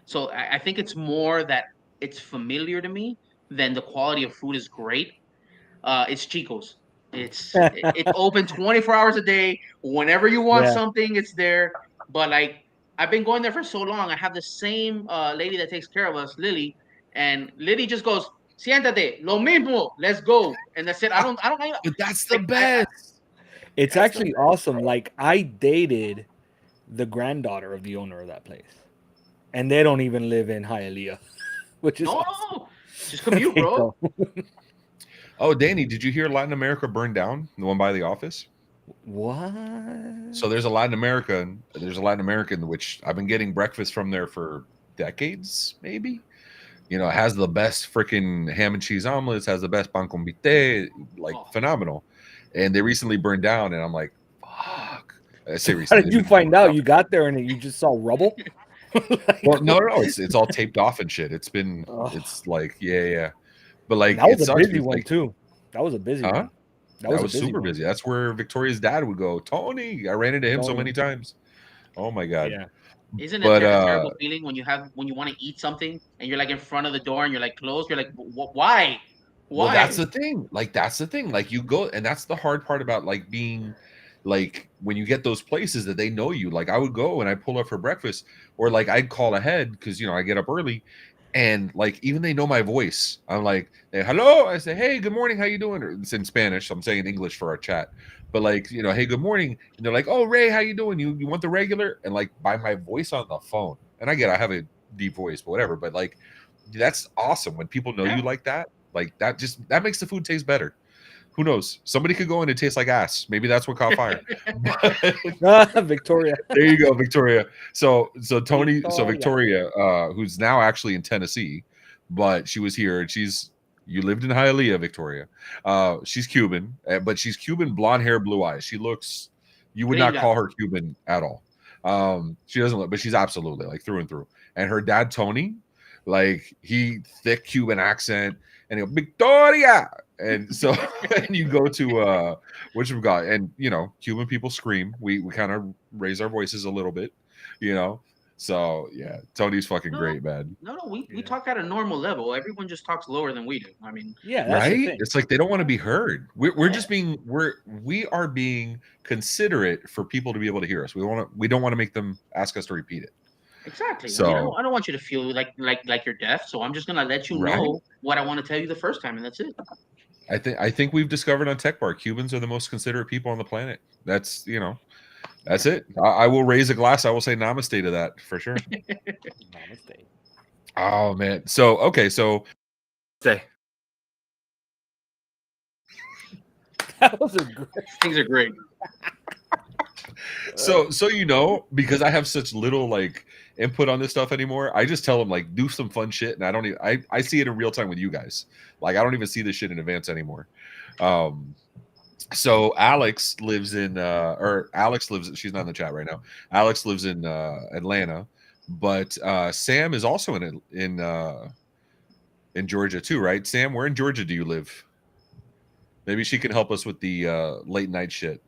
[SPEAKER 2] So I think it's more that it's familiar to me than the quality of food is great. It's Chico's. It's open 24 hours a day. Whenever you want something, it's there. But like I've been going there for so long. I have the same lady that takes care of us, Lily, and Lily just goes, "Siéntate, lo mismo, let's go." And that's it. I don't.
[SPEAKER 3] But that's the best.
[SPEAKER 4] It's actually awesome. Like I dated the granddaughter of the owner of that place, and they don't even live in Hialeah, which is awesome.
[SPEAKER 2] Just commute, bro.
[SPEAKER 3] Oh, Danny, did you hear Latin America burned down? The one by the office.
[SPEAKER 4] What?
[SPEAKER 3] So there's a Latin American. Which I've been getting breakfast from there for decades, maybe. You know, it has the best freaking ham and cheese omelets. Has the best pan con vite, like phenomenal. And they recently burned down, and I'm like, fuck. I say recently.
[SPEAKER 4] How did you find out? You got there and you just saw rubble?
[SPEAKER 3] Well, no. It's all taped off and shit. It's been, it's like, yeah. But like,
[SPEAKER 4] that was a busy one too. That was a busy one.
[SPEAKER 3] That was super busy. That's where Victoria's dad would go. Tony, I ran into him so many times. Oh my God.
[SPEAKER 4] Yeah.
[SPEAKER 2] Isn't it a terrible feeling when you want to eat something and you're like in front of the door and you're like closed? You're like, why?
[SPEAKER 3] Well, that's the thing. Like you go, and that's the hard part about like being like when you get those places that they know you. Like I would go and I pull up for breakfast, or like I'd call ahead because I get up early, And like, even they know my voice. I'm like, hey, hello. I say, hey, good morning. How you doing? Or it's in Spanish. So I'm saying English for our chat. But like, you know, hey, good morning. And they're like, oh, Ray, how you doing? You want the regular? And like, by my voice on the phone. And I have a deep voice, but whatever. But like, that's awesome when people know you like that. Like that makes the food taste better. Who knows? Somebody could go in and taste like ass. Maybe that's what caught fire.
[SPEAKER 4] Victoria.
[SPEAKER 3] There you go, Victoria. So Victoria, who's now actually in Tennessee, but she was here and you lived in Hialeah, Victoria. She's Cuban, but she's Cuban, blonde hair, blue eyes. You would not call her Cuban at all. She doesn't look, but she's absolutely like through and through. And her dad, Tony, like thick Cuban accent, and he'll Victoria. And so and you go to which we've got, and you know, Cuban people scream. We kind of raise our voices a little bit, you know. So yeah, Tony's fucking great, man.
[SPEAKER 2] We talk at a normal level. Everyone just talks lower than we do. I mean,
[SPEAKER 4] that's
[SPEAKER 3] right? It's like they don't want to be heard. We're just being we are being considerate for people to be able to hear us. We don't want to make them ask us to repeat it.
[SPEAKER 2] Exactly.
[SPEAKER 3] So
[SPEAKER 2] I mean, I don't want you to feel like you're deaf. So I'm just gonna let you know what I want to tell you the first time, and that's it.
[SPEAKER 3] I think we've discovered on Tech Bar, Cubans are the most considerate people on the planet. That's, you know, that's it. I will raise a glass. I will say namaste to that for sure.
[SPEAKER 4] Namaste.
[SPEAKER 3] Oh man. So okay, so
[SPEAKER 8] say
[SPEAKER 2] things are great.
[SPEAKER 3] So you know, because I have such little like input on this stuff anymore, I just tell them like do some fun shit, and I don't even I see it in real time with you guys. Like I don't even see this shit in advance anymore. So Alex lives in she's not in the chat right now. Alex lives in Atlanta, but Sam is also in Georgia too, right? Sam, where in Georgia do you live? Maybe she can help us with the late night shit.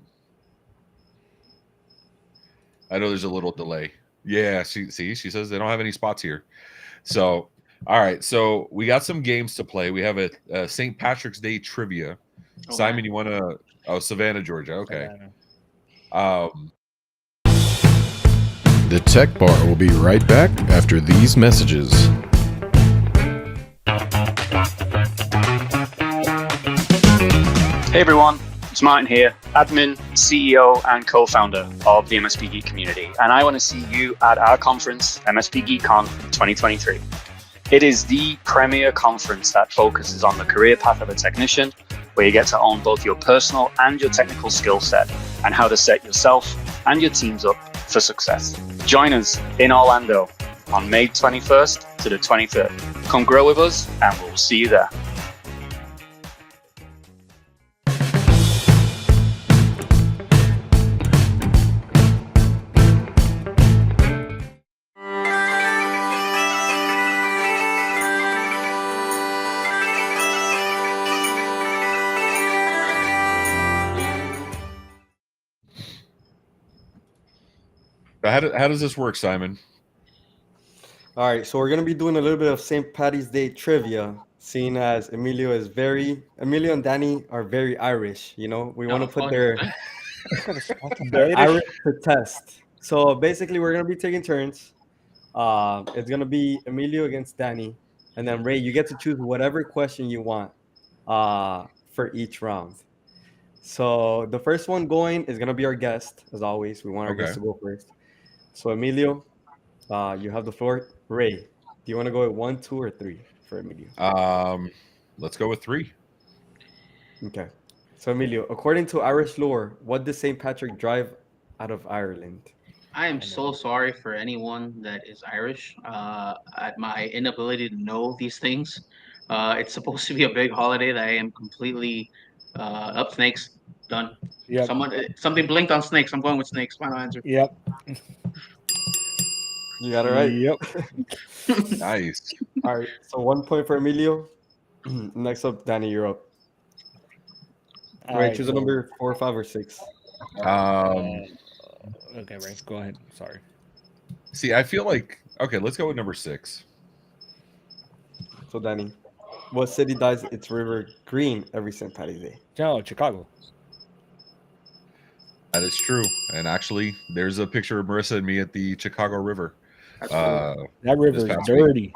[SPEAKER 3] I know there's a little delay. Yeah, she says they don't have any spots here. So, all right. So we got some games to play. We have a St. Patrick's Day trivia. Oh, Simon, man. You want to? Oh, Savannah, Georgia. Okay.
[SPEAKER 5] The Tech Bar will be right back after these messages.
[SPEAKER 9] Hey everyone. It's Martin here, admin, CEO, and co-founder of the MSP Geek community, and I want to see you at our conference, MSP GeekCon 2023. It is the premier conference that focuses on the career path of a technician, where you get to own both your personal and your technical skill set, and how to set yourself and your teams up for success. Join us in Orlando on May 21st to the 23rd. Come grow with us, and we'll see you there.
[SPEAKER 3] How does this work, Simon?
[SPEAKER 1] All right, so we're gonna be doing a little bit of St. Paddy's Day trivia, seeing as Emilio and Danny are very Irish. You know, we want to put their Irish to test. So basically, we're gonna be taking turns. It's gonna be Emilio against Danny, and then Ray, you get to choose whatever question you want for each round. So the first one going is gonna be our guest, as always. We want our guest to go first. So Emilio, you have the floor. Ray, do you want to go with 1, 2, or 3 for Emilio?
[SPEAKER 3] Let's go with 3.
[SPEAKER 1] Okay. So Emilio, according to Irish lore, what does St. Patrick drive out of Ireland?
[SPEAKER 2] I am so sorry for anyone that is Irish. At my inability to know these things, it's supposed to be a big holiday that I am completely up snakes. Done. Yep. Something blinked on snakes. I'm going with snakes. Final answer.
[SPEAKER 4] Yep.
[SPEAKER 1] You got it right.
[SPEAKER 4] Yep.
[SPEAKER 3] Nice.
[SPEAKER 1] All right. So 1 point for Emilio. Next up, Danny, you're up. Ray, choose a number 4, 5, or 6.
[SPEAKER 4] Okay, Ray, go ahead. Sorry.
[SPEAKER 3] See, I feel like let's go with number 6.
[SPEAKER 1] So Danny, what city dyes its river green every St. Paddy's Day?
[SPEAKER 4] Oh, Chicago.
[SPEAKER 3] That is true. And actually, there's a picture of Marissa and me at the Chicago River.
[SPEAKER 4] That river is dirty.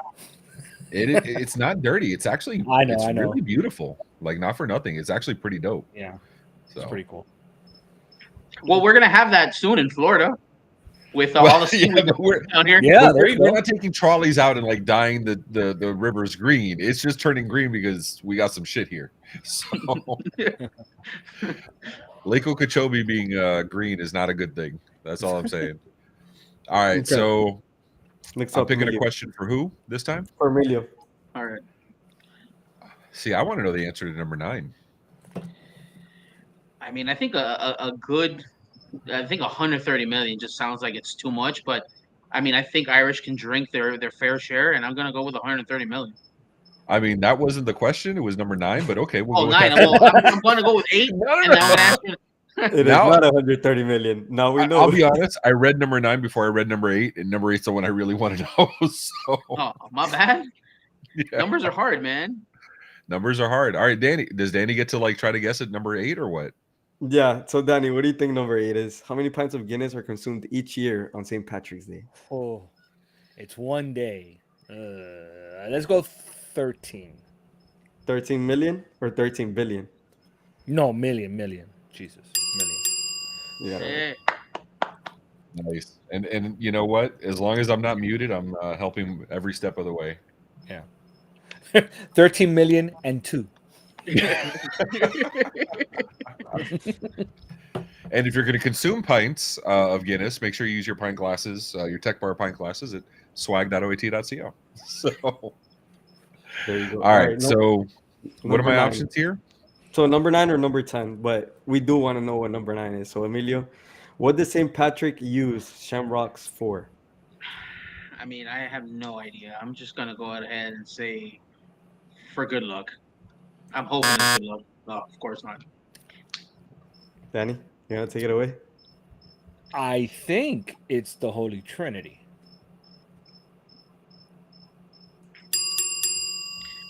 [SPEAKER 3] It's not dirty. It's actually
[SPEAKER 4] I know.
[SPEAKER 3] really beautiful. Like, not for nothing. It's actually pretty dope.
[SPEAKER 4] Yeah,
[SPEAKER 3] so
[SPEAKER 4] it's pretty cool.
[SPEAKER 2] Well, we're gonna have that soon in Florida with all the seaweed down here.
[SPEAKER 4] Yeah, there you go.
[SPEAKER 3] We're not taking trolleys out and like dyeing the rivers green. It's just turning green because we got some shit here. So Lake Okeechobee being green is not a good thing. That's all I'm saying. All right, so I'm picking a question for who this time?
[SPEAKER 1] For Emilio.
[SPEAKER 2] All right.
[SPEAKER 3] See, I want to know the answer to number 9.
[SPEAKER 2] I mean, I think a good, I think 130 million just sounds like it's too much, but I mean, I think Irish can drink their fair share, and I'm gonna go with 130 million.
[SPEAKER 3] I mean, that wasn't the question. It was number 9, but okay, we'll go
[SPEAKER 2] 9.
[SPEAKER 3] with that.
[SPEAKER 2] Well, I'm gonna go with 8, and then I'm asking.
[SPEAKER 1] It is not 130 million. Now we know.
[SPEAKER 3] I'll be honest. I read number 9 before I read number 8, and number 8's the one I really want to know. So,
[SPEAKER 2] my bad.
[SPEAKER 3] Yeah.
[SPEAKER 2] Numbers are hard, man.
[SPEAKER 3] Numbers are hard. All right, Danny. Does Danny get to like try to guess at number 8 or what?
[SPEAKER 1] Yeah. So, Danny, what do you think number 8 is? How many pints of Guinness are consumed each year on St. Patrick's Day?
[SPEAKER 4] Oh, it's one day. Let's go 13.
[SPEAKER 1] 13 million or 13 billion?
[SPEAKER 4] No, million. Jesus, million.
[SPEAKER 1] Yeah.
[SPEAKER 3] Nice. And you know what? As long as I'm not muted, I'm helping every step of the way.
[SPEAKER 4] Yeah. 13 million and 2.
[SPEAKER 3] And if you're going to consume pints of Guinness, make sure you use your pint glasses, your Tech Bar pint glasses at swag.oat.co. So,
[SPEAKER 1] there you go.
[SPEAKER 3] All right. So, what are my options here?
[SPEAKER 1] So, number 9 or number 10? But we do want to know what number 9 is. So, Emilio, what did St. Patrick use shamrocks for?
[SPEAKER 2] I mean, I have no idea. I'm just gonna go ahead and say for good luck. I'm hoping it's good luck. No, of course not.
[SPEAKER 1] Danny, you want to take it away?
[SPEAKER 4] I think it's the Holy Trinity.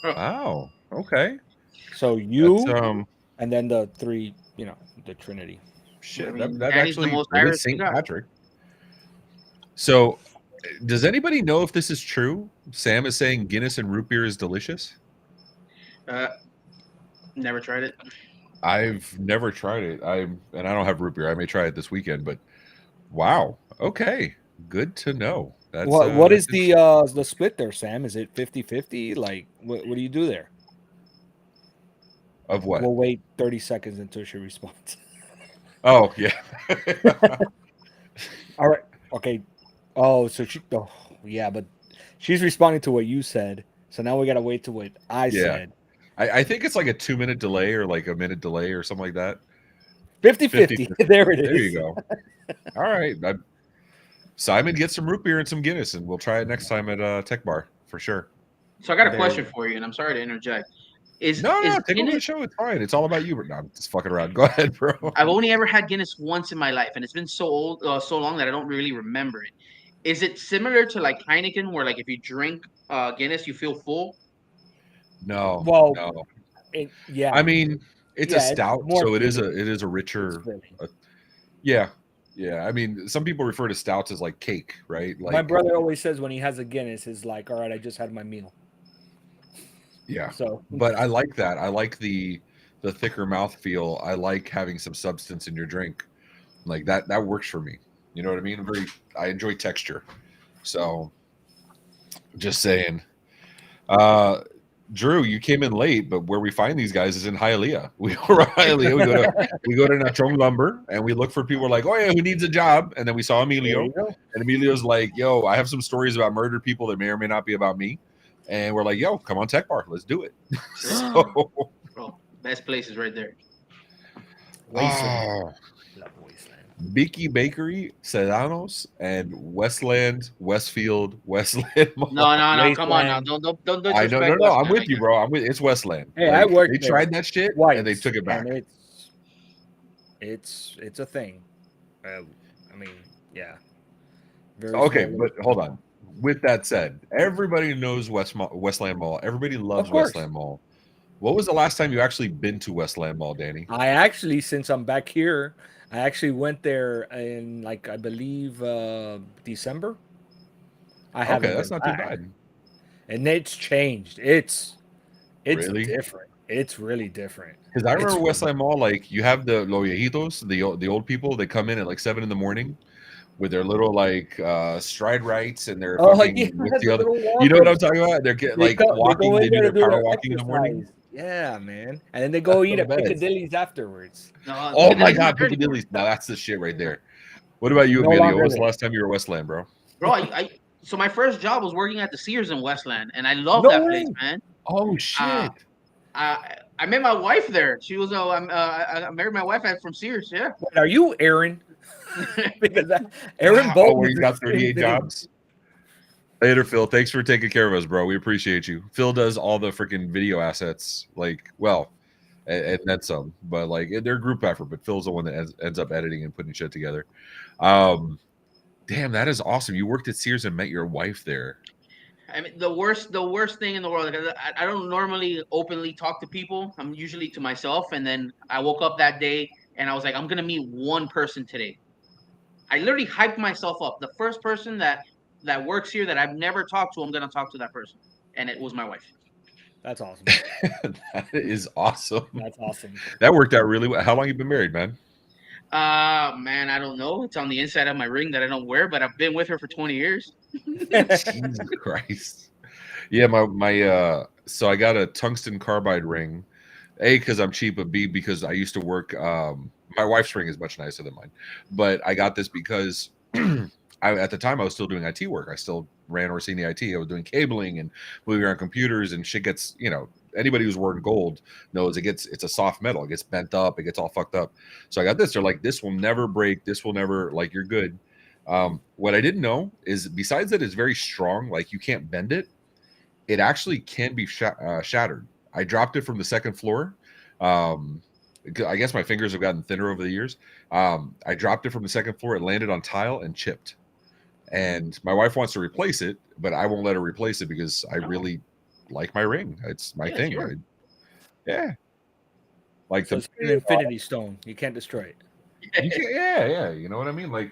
[SPEAKER 3] Oh, okay.
[SPEAKER 4] So you and then the 3, the Trinity.
[SPEAKER 3] Shit,
[SPEAKER 2] I mean,
[SPEAKER 3] that
[SPEAKER 2] Danny's
[SPEAKER 3] actually
[SPEAKER 2] the most
[SPEAKER 3] it is
[SPEAKER 2] Irish
[SPEAKER 3] St.
[SPEAKER 2] we got.
[SPEAKER 3] Patrick. So, does anybody know if this is true? Sam is saying Guinness and root beer is delicious.
[SPEAKER 2] Never tried it.
[SPEAKER 3] I've never tried it. I don't have root beer. I may try it this weekend, but wow. Okay. Good to know. That's
[SPEAKER 4] what is the split there, Sam? Is it 50-50? Like what do you do there?
[SPEAKER 3] Of what?
[SPEAKER 4] We'll wait 30 seconds until she responds.
[SPEAKER 3] Oh, yeah.
[SPEAKER 4] All right. Okay. Oh, so yeah, but she's responding to what you said. So now we got to wait to what I said.
[SPEAKER 3] I think it's like a 2-minute delay or like a minute delay or something like that.
[SPEAKER 4] 50-50. There it is.
[SPEAKER 3] There you go. All right. Simon, get some root beer and some Guinness, and we'll try it next time at Tech Bar for sure.
[SPEAKER 2] So I got a question for you, and I'm sorry to interject.
[SPEAKER 3] No, take over the show. It's fine. It's all about you. No, I'm just fucking around. Go ahead, bro.
[SPEAKER 2] I've only ever had Guinness once in my life, and it's been so long that I don't really remember it. Is it similar to like Heineken, where like if you drink Guinness, you feel full?
[SPEAKER 3] No.
[SPEAKER 4] Well,
[SPEAKER 3] no.
[SPEAKER 4] Yeah.
[SPEAKER 3] I mean, it's a stout, so it is a richer. Yeah. I mean, some people refer to stouts as like cake, right? Like
[SPEAKER 4] my brother always says when he has a Guinness, is like, all right, I just had my meal.
[SPEAKER 3] Yeah.
[SPEAKER 4] So,
[SPEAKER 3] but I like that. I like the thicker mouthfeel. I like having some substance in your drink. Like that works for me. You know what I mean? I enjoy texture. So just saying. Drew, you came in late, but where we find these guys is in Hialeah. We go to Hialeah. We go to Natron Lumber, and we look for people like, oh yeah, who needs a job? And then we saw Emilio, and Emilio's like, yo, I have some stories about murdered people that may or may not be about me. And we're like, yo, come on Tech Bar, let's do it. So,
[SPEAKER 2] bro, best place is right there.
[SPEAKER 4] Wasteland. Love Wasteland.
[SPEAKER 3] Beaky Bakery, Sedanos, and Westfield, Westland Mall.
[SPEAKER 2] No, come on now. Don't
[SPEAKER 3] I know, no, I'm with you, bro. It's Westland.
[SPEAKER 4] Hey, I worked
[SPEAKER 3] They
[SPEAKER 4] there.
[SPEAKER 3] tried that shit and they took it back.
[SPEAKER 4] And it's a thing. I mean, yeah. Very
[SPEAKER 3] okay, but hold on. With that said, everybody knows Westland Mall. Everybody loves Westland Mall. What was the last time you actually been to Westland Mall, Danny?
[SPEAKER 4] I actually, since I'm back here, I actually went there in I believe December.
[SPEAKER 3] Okay, that's not too bad.
[SPEAKER 4] and it's changed. It's
[SPEAKER 3] Really?
[SPEAKER 4] different. It's really different.
[SPEAKER 3] Because I remember Westland Mall, like you have the Los Viejitos, the old people. They come in at like 7 in the morning with their little like stride rights and their fucking with the other. You know what I'm talking about? They're like walking. They do their power walking in the morning.
[SPEAKER 4] Yeah, man. And then they go eat at Piccadilly's afterwards.
[SPEAKER 2] No,
[SPEAKER 3] Oh my God, Piccadilly's. Now that's the shit right there. What about you, Emilio? When was the last time you were Westland, bro?
[SPEAKER 2] Bro, so my first job was working at the Sears in Westland, and I love that place, man.
[SPEAKER 3] Oh shit!
[SPEAKER 2] I met my wife there. She was I married my wife from Sears. Yeah.
[SPEAKER 4] Wait, are you Aaron? Because Aaron Bolton.
[SPEAKER 3] Where you got 38 jobs. Later, Phil. Thanks for taking care of us, bro. We appreciate you. Phil does all the freaking video assets, like, well, and then some, but like they're a group effort. But Phil's the one that ends up editing and putting shit together. Damn, that is awesome. You worked at Sears and met your wife there.
[SPEAKER 2] I mean, the worst thing in the world. I don't normally openly talk to people. I'm usually to myself. And then I woke up that day and I was like, I'm gonna meet one person today. I literally hyped myself up. The first person that works here that I've never talked to, I'm gonna talk to that person, and it was my wife.
[SPEAKER 4] That's awesome.
[SPEAKER 3] That is awesome.
[SPEAKER 4] That's awesome.
[SPEAKER 3] That worked out really well. How long you been married, man?
[SPEAKER 2] Man, I don't know. It's on the inside of my ring that I don't wear, but I've been with her for 20 years.
[SPEAKER 3] Jesus Christ. Yeah, my so I got a tungsten carbide ring. A, because I'm cheap, but B, because I used to work. My wife's ring is much nicer than mine, but I got this because at the time I was still doing IT work. I still ran Orsini IT. I was doing cabling and moving around computers, and shit gets, anybody who's worn gold knows it's a soft metal. It gets bent up. It gets all fucked up. So I got this. They're like, this will never break. This will never, like, you're good. What I didn't know is besides that it's very strong, like you can't bend it. It actually can be shattered. I dropped it from the second floor. I guess my fingers have gotten thinner over the years. I dropped it from the second floor. It landed on tile and chipped. And my wife wants to replace it, but I won't let her replace it because I really like my ring. It's my thing.
[SPEAKER 2] Sure.
[SPEAKER 3] Like
[SPEAKER 4] so it's an infinity stone. You can't destroy it.
[SPEAKER 3] Yeah. You know what I mean? Like,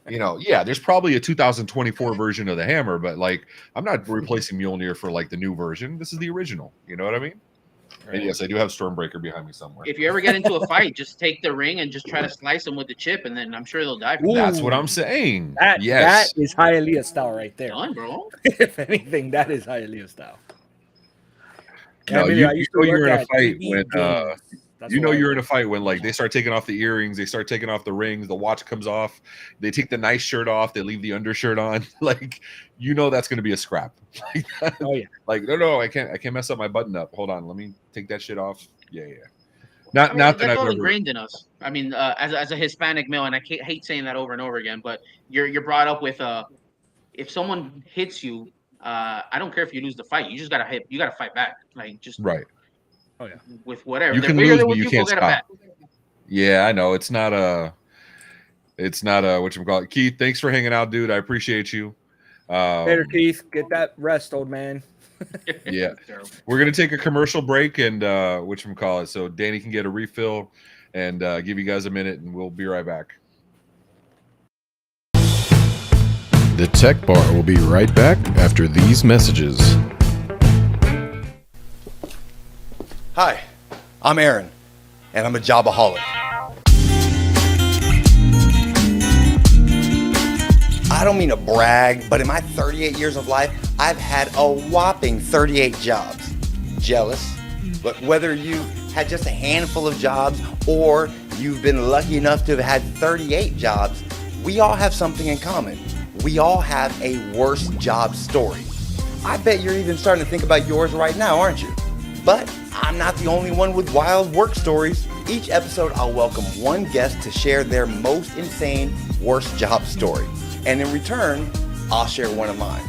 [SPEAKER 3] there's probably a 2024 version of the hammer, but like, I'm not replacing Mjolnir for like the new version. This is the original. You know what I mean? Right. And yes, I do have Stormbreaker behind me somewhere.
[SPEAKER 2] If you ever get into a fight, just take the ring and just try to slice them with the chip, and then I'm sure they'll die.
[SPEAKER 3] That's what I'm saying.
[SPEAKER 4] That is Hialeah style right there.
[SPEAKER 2] Done, bro.
[SPEAKER 4] If anything, that is Hialeah style.
[SPEAKER 3] No, you're in a fight when you're in a fight when like they start taking off the earrings, they start taking off the rings, the watch comes off, they take the nice shirt off, they leave the undershirt on. Like, that's going to be a scrap.
[SPEAKER 4] Oh yeah.
[SPEAKER 3] Like no, I can't mess up my button up. Hold on, let me take that shit off. Yeah. Not that
[SPEAKER 2] that's all ingrained in us. I mean, as a Hispanic male, and I hate saying that over and over again, but you're brought up with if someone hits you, I don't care if you lose the fight, you just gotta fight back. Like just
[SPEAKER 3] right.
[SPEAKER 4] Oh yeah.
[SPEAKER 2] With whatever.
[SPEAKER 3] You can lose, but you can't stop. Yeah, I know. It's not whatchamacallit. Keith, thanks for hanging out, dude. I appreciate you.
[SPEAKER 4] Later, Keith. Get that rest, old man.
[SPEAKER 3] Yeah. We're gonna take a commercial break and whatchamacallit, so Danny can get a refill and give you guys a minute, and we'll be right back.
[SPEAKER 5] The Tech Bar will be right back after these messages.
[SPEAKER 8] Hi, I'm Aaron, and I'm a jobaholic. I don't mean to brag, but in my 38 years of life, I've had a whopping 38 jobs. Jealous? But whether you had just a handful of jobs or you've been lucky enough to have had 38 jobs, we all have something in common. We all have a worst job story. I bet you're even starting to think about yours right now, aren't you? But I'm not the only one with wild work stories. Each episode, I'll welcome one guest to share their most insane worst job story. And in return, I'll share one of mine.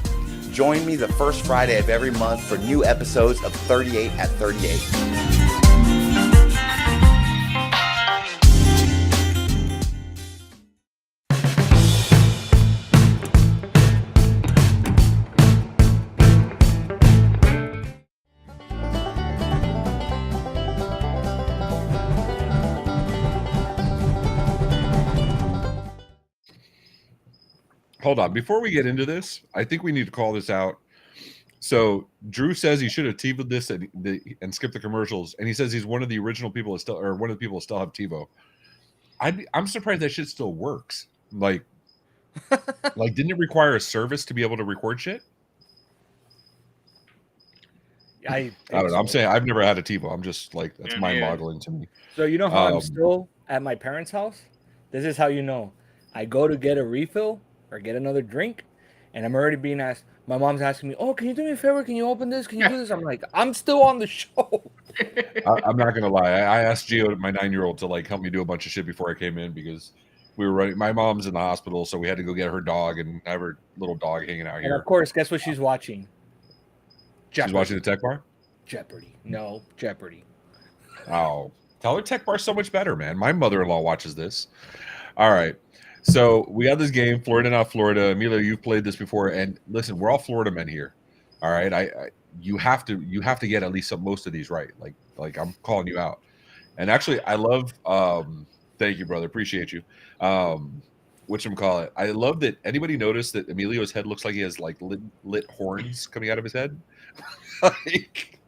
[SPEAKER 8] Join me the first Friday of every month for new episodes of 38 at 38.
[SPEAKER 3] Hold on. Before we get into this, I think we need to call this out. So Drew says he should have TiVo'd this and skipped the commercials, and he says he's one of the original people that still, or one of the people that still have TiVo. I'm surprised that shit still works. Like didn't it require a service to be able to record shit?
[SPEAKER 4] I
[SPEAKER 3] don't know. So. I'm saying I've never had a TiVo. I'm just like, that's mind-boggling to me.
[SPEAKER 4] So you know how I'm still at my parents' house? This is how you know. I go to get a refill or get another drink, and I'm already being asked. My mom's asking me, "Oh, can you do me a favor? Can you open this? Can you do this?" I'm like, "I'm still on the show."
[SPEAKER 3] I'm not gonna lie. I asked Gio, my 9-year-old, to like help me do a bunch of shit before I came in because we were running. My mom's in the hospital, so we had to go get her dog and have her little dog hanging out here.
[SPEAKER 4] And of course, guess what she's watching?
[SPEAKER 3] Jeopardy. She's watching the Tech Bar?
[SPEAKER 4] Jeopardy. No, Jeopardy.
[SPEAKER 3] Oh, tell her Tech Bar's so much better, man. My mother-in-law watches this. All right. So we got this game, Florida, not Florida. Emilio, you've played this before, and listen, we're all Florida men here. All right, you have to get at least most of these right. Like I'm calling you out. And actually, I love. Thank you, brother. Appreciate you. Whatchamacallit. I love that. Anybody notice that Emilio's head looks like he has like lit horns coming out of his head? Like.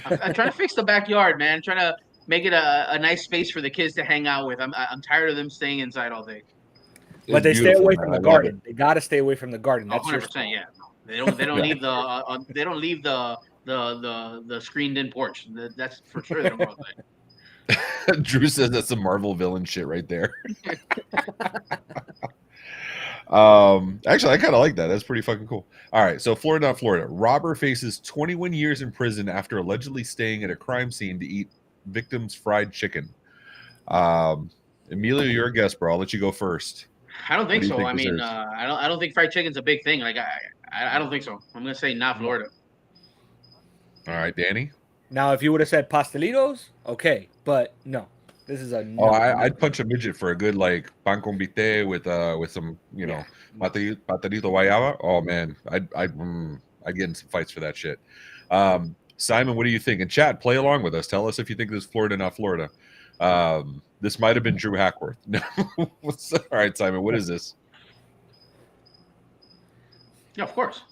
[SPEAKER 2] I'm trying to fix the backyard, man. I'm trying to make it a nice space for the kids to hang out with. I'm tired of them staying inside all day.
[SPEAKER 4] But they stay away from the garden. They got to stay away from the garden. That's
[SPEAKER 2] 100%. Yeah. They don't leave the they don't leave the screened in porch. That's for sure. They don't go outside.
[SPEAKER 3] Drew says that's some Marvel villain shit right there. Actually, I kind of like that. That's pretty fucking cool. All right, so Florida, not Florida. Robber faces 21 years in prison after allegedly staying at a crime scene to eat victim's fried chicken. Emilio, you're a guest, bro. I'll let you go first.
[SPEAKER 2] I don't think so. I mean, I don't think fried chicken's a big thing. Like I don't think so. I'm gonna say not Florida.
[SPEAKER 3] All right, Danny.
[SPEAKER 4] Now, if you would have said pastelitos, okay, but no. This is a no.
[SPEAKER 3] Oh, I'd punch a midget for a good like pan con vite with some patadito guayaba. Oh man, I'd get in some fights for that shit. Simon, what do you think? And chat, play along with us. Tell us if you think this is Florida, not Florida. This might have been Drew Hackworth. No, all right, Simon, what is this?
[SPEAKER 2] Yeah, of course.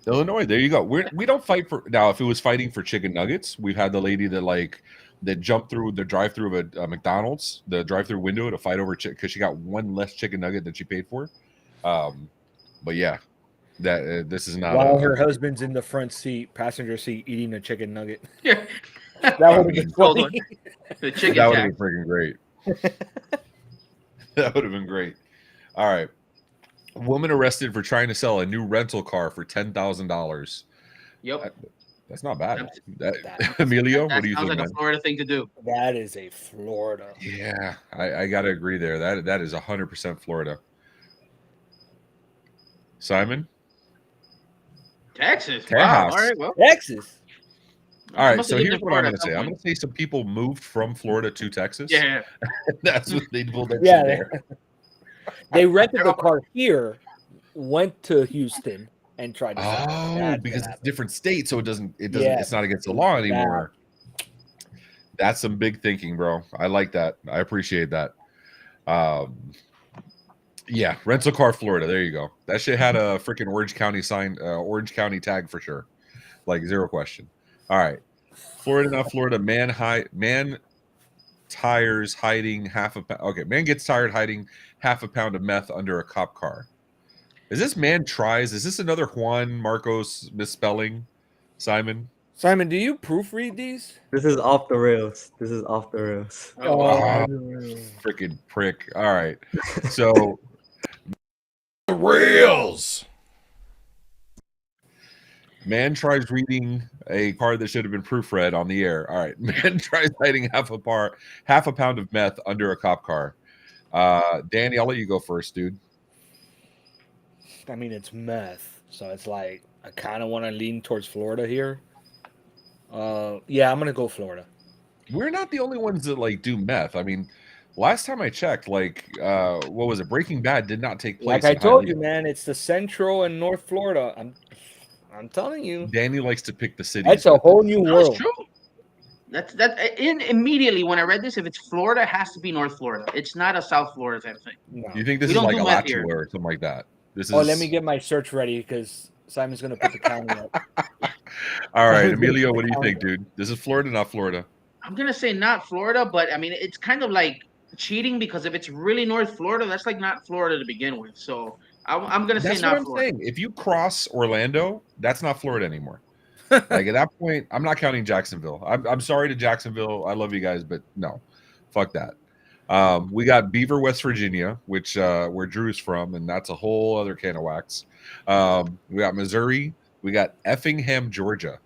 [SPEAKER 3] Illinois. There you go. We don't fight for now. If it was fighting for chicken nuggets, we've had the lady that jumped through the drive-through of a McDonald's, the drive-through window to fight over because she got one less chicken nugget than she paid for. But yeah, that this is not.
[SPEAKER 4] While her husband's in the front seat, passenger seat, eating a chicken nugget.
[SPEAKER 2] Yeah,
[SPEAKER 4] that would have been funny.
[SPEAKER 2] The chicken.
[SPEAKER 3] That would have been freaking great. That would have been great. All right, a woman arrested for trying to sell a new rental car for $10,000.
[SPEAKER 2] Yep.
[SPEAKER 3] That's not bad. Emilio, what do you think?
[SPEAKER 2] Sounds like a Florida thing to do.
[SPEAKER 4] That is a Florida.
[SPEAKER 3] Yeah, I got to agree there. That is 100% Florida. Simon?
[SPEAKER 2] Texas. Wow. All right. Well,
[SPEAKER 4] Texas.
[SPEAKER 3] All right. So here's what I'm going to say. I'm going to say some people moved from Florida to Texas.
[SPEAKER 2] Yeah.
[SPEAKER 3] That's what they pulled that
[SPEAKER 4] shit
[SPEAKER 3] there.
[SPEAKER 4] They rented the car here, went to Houston, and tried to
[SPEAKER 3] sell it. Because it's a different state, so it's not against the law anymore. That's some big thinking, bro. I like that. I appreciate that. Yeah, rental car Florida. There you go. That shit had a freaking Orange County sign, Orange County tag for sure. Like, zero question. All right. Florida, not Florida. Man tires hiding half a pound. Okay, man gets tired hiding half a pound of meth under a cop car. Is this man tries? Is this another Juan Marcos misspelling? Simon,
[SPEAKER 4] do you proofread these?
[SPEAKER 1] This is off the rails.
[SPEAKER 3] Freaking prick. All right. So
[SPEAKER 5] the rails.
[SPEAKER 3] Man tries reading a card that should have been proofread on the air. All right. Man tries hiding half a pound of meth under a cop car. Danny, I'll let you go first, dude.
[SPEAKER 4] I mean, it's meth, so it's like I kind of want to lean towards Florida here. Yeah, I'm gonna go Florida.
[SPEAKER 3] We're not the only ones that like do meth. I mean, last time I checked, like, what was it? Breaking Bad did not take place.
[SPEAKER 4] Like I told you, man, it's the Central and North Florida. I'm telling you.
[SPEAKER 3] Danny likes to pick the cities.
[SPEAKER 4] That's a whole new world.
[SPEAKER 2] That's true. Immediately when I read this, if it's Florida, it has to be North Florida. It's not a South Florida type of thing.
[SPEAKER 3] No. You think this is like Alachua or something like that? This is.
[SPEAKER 4] Let me get my search ready because Simon's gonna put the county up.
[SPEAKER 3] All right, Emilio, what do you think, dude? This is Florida, not Florida.
[SPEAKER 2] I'm gonna say not Florida, but I mean it's kind of like cheating because if it's really North Florida, that's like not Florida to begin with. So I'm gonna say not Florida.
[SPEAKER 3] Saying. If you cross Orlando, that's not Florida anymore. Like at that point, I'm not counting Jacksonville. I'm sorry to Jacksonville. I love you guys, but no, fuck that. We got Beaver, West Virginia, which where Drew's from, and that's a whole other can of wax. We got Missouri. We got Effingham, Georgia.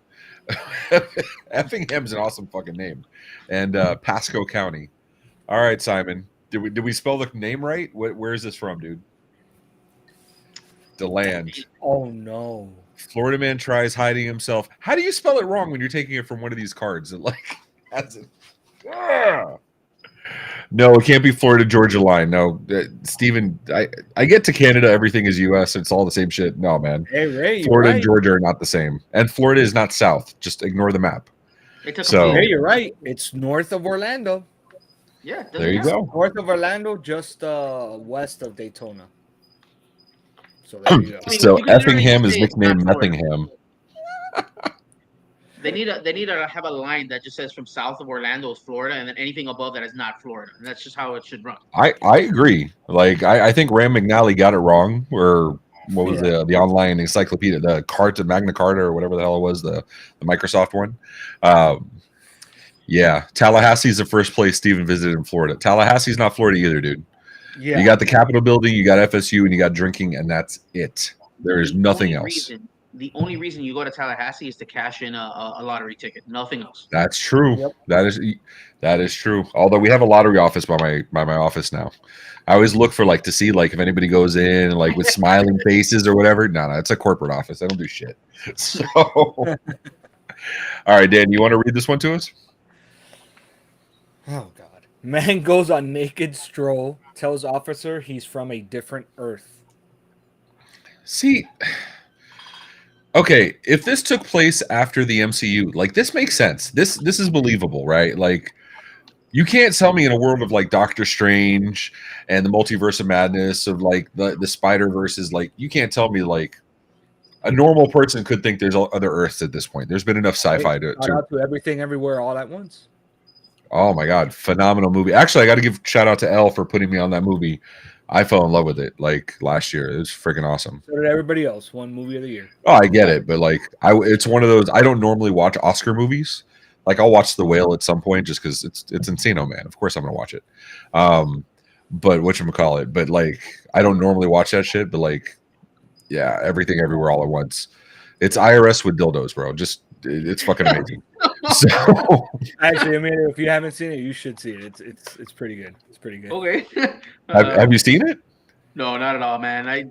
[SPEAKER 3] Effingham's an awesome fucking name, and Pasco County. All right, Simon, did we spell the name right? Where is this from, dude? DeLand.
[SPEAKER 4] Oh no.
[SPEAKER 3] Florida man tries hiding himself. How do you spell it wrong when you're taking it from one of these cards? It like has it. No, it can't be Florida Georgia line. No, Steven, I get to Canada, everything is US. It's all the same shit. No, man.
[SPEAKER 4] Hey, Ray,
[SPEAKER 3] Florida and Georgia are not the same, and Florida is not south. Just ignore the map.
[SPEAKER 2] So
[SPEAKER 4] hey, you're right. It's north of Orlando.
[SPEAKER 2] Yeah,
[SPEAKER 3] there you go.
[SPEAKER 4] North of Orlando, just west of Daytona. So there you go.
[SPEAKER 3] So Effingham is nicknamed Methingham.
[SPEAKER 2] They need to have a line that just says from south of Orlando is Florida, and then anything above that is not Florida. And that's just how it should run.
[SPEAKER 3] I agree. Like I think Ram McNally got it wrong. Or what was the online encyclopedia, the Carta Magna Carta or whatever the hell it was, the Microsoft one. Yeah, Tallahassee's the first place Steven visited in Florida. Tallahassee's not Florida either, dude. Yeah. You got the Capitol building, you got FSU, and you got drinking, and that's it. There is nothing else.
[SPEAKER 2] The only reason you go to Tallahassee is to cash in a lottery ticket. Nothing else.
[SPEAKER 3] That's true. Yep. That is true. Although we have a lottery office by my office now. I always look for to see if anybody goes in like with smiling faces or whatever. No, it's a corporate office. I don't do shit. So, all right, Dan, you want to read this one to us?
[SPEAKER 4] Oh God. Man goes on naked stroll, tells officer he's from a different Earth.
[SPEAKER 3] See, okay, if this took place after the MCU, this makes sense. This is believable, right? You can't tell me in a world of Doctor Strange and the Multiverse of Madness of the Spider-Verse is you can't tell me a normal person could think there's other Earths at this point. There's been enough sci-fi to
[SPEAKER 4] Everything Everywhere All at Once.
[SPEAKER 3] Oh my God, phenomenal movie. Actually, I got to give shout out to Elle for putting me on that movie. I fell in love with it last year. It was freaking awesome.
[SPEAKER 4] So did everybody else. One movie of the year.
[SPEAKER 3] Oh, I get it, but it's one of those. I don't normally watch Oscar movies. I'll watch The Whale at some point just because it's Encino Man. Of course, I'm gonna watch it. But whatchamacallit? But I don't normally watch that shit. But yeah, Everything Everywhere All at Once. It's IRS with dildos, bro. It's fucking amazing. So
[SPEAKER 4] actually, I mean, if you haven't seen it, you should see it. It's pretty good. It's pretty good.
[SPEAKER 2] Okay.
[SPEAKER 3] Have you seen it?
[SPEAKER 2] No, not at all, man. I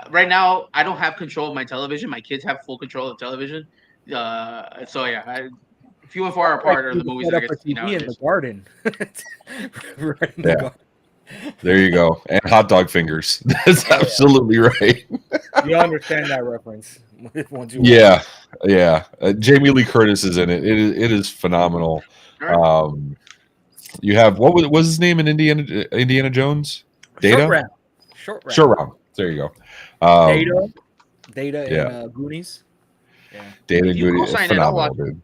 [SPEAKER 2] right now I don't have control of my television. My kids have full control of television. So yeah, few and far apart are the movies that I get to see nowadays.
[SPEAKER 4] In the garden.
[SPEAKER 3] Right in the garden. There you go. And hot dog fingers. That's absolutely right.
[SPEAKER 4] You understand that reference.
[SPEAKER 3] Yeah. Jamie Lee Curtis is in it. It is phenomenal. Right. You have what was his name in Indiana Jones? Data.
[SPEAKER 4] Short
[SPEAKER 3] round. There you go.
[SPEAKER 4] Data and Goonies.
[SPEAKER 3] Yeah. Data and Goonies. Phenomenal, dude.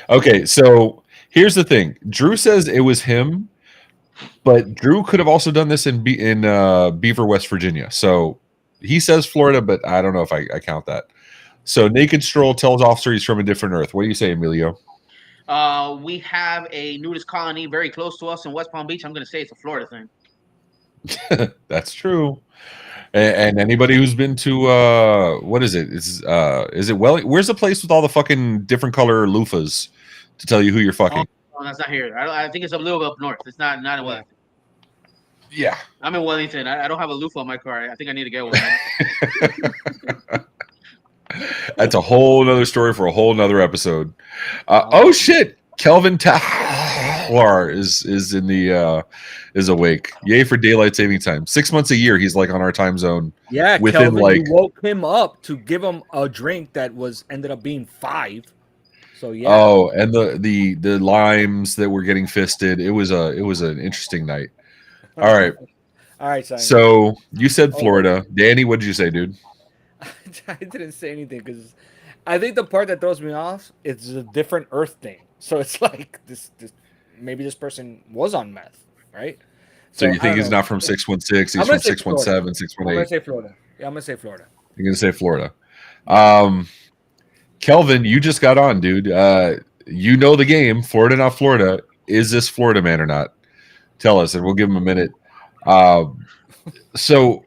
[SPEAKER 3] Okay, so here's the thing. Drew says it was him, but Drew could have also done this in Beaver, West Virginia. So he says Florida, but I don't know if I count that. So Naked Stroll tells officer he's from a different Earth. What do you say, Emilio?
[SPEAKER 2] We have a nudist colony very close to us in West Palm Beach. I'm going to say it's a Florida thing.
[SPEAKER 3] That's true. And anybody who's been to what is it? Is it where's the place with all the fucking different color loofahs to tell you who you're fucking?
[SPEAKER 2] Oh, that's not here. I think it's a little bit up north. It's not in Wellington.
[SPEAKER 3] Yeah.
[SPEAKER 2] I'm in Wellington. I don't have a loofah on my car. I think I need to get one.
[SPEAKER 3] That's a whole nother story for a whole nother episode. Oh shit. Kelvin Tahlar is in the is awake. Yay for daylight saving time. 6 months a year he's on our time zone.
[SPEAKER 4] Yeah, within Kelvin, you woke him up to give him a drink that ended up being 5. So yeah.
[SPEAKER 3] Oh, and the limes that were getting fisted. It was an interesting night. All right.
[SPEAKER 4] All right, Simon.
[SPEAKER 3] So you said Florida. Danny, what did you say, dude?
[SPEAKER 4] I didn't say anything because I think the part that throws me off is a different Earth thing. So it's like this maybe this person was on meth, right?
[SPEAKER 3] So you think he's not from 616? He's from 617, 618.
[SPEAKER 4] I'm gonna say Florida. Yeah, I'm gonna say Florida.
[SPEAKER 3] You're gonna say Florida. Kelvin, you just got on, dude. You know the game. Florida, not Florida. Is this Florida man or not? Tell us, and we'll give him a minute. So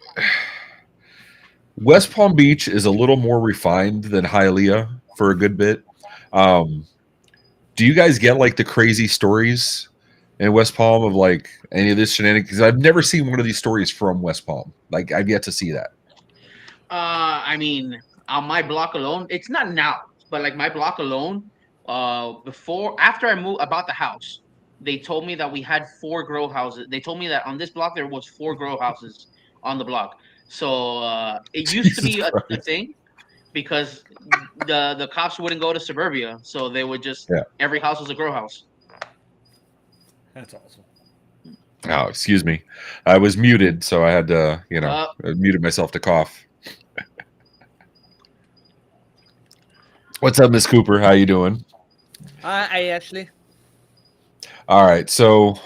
[SPEAKER 3] West Palm Beach is a little more refined than Hialeah for a good bit. Do you guys get like the crazy stories in West Palm of like any of this shenanigans? Because I've never seen one of these stories from West Palm. Like I've yet to see that.
[SPEAKER 2] I mean, on my block alone, it's not now, but like my block alone, after I bought the house, they told me that we had 4 grow houses. They told me that on this block there was 4 grow houses on the block. So it used to be a thing because the cops wouldn't go to suburbia, so they would just every house was a grow house.
[SPEAKER 4] That's awesome.
[SPEAKER 3] Oh, excuse me. I was muted, so I had to, I muted myself to cough. What's up, Miss Cooper? How you doing?
[SPEAKER 4] I actually.
[SPEAKER 3] All right, so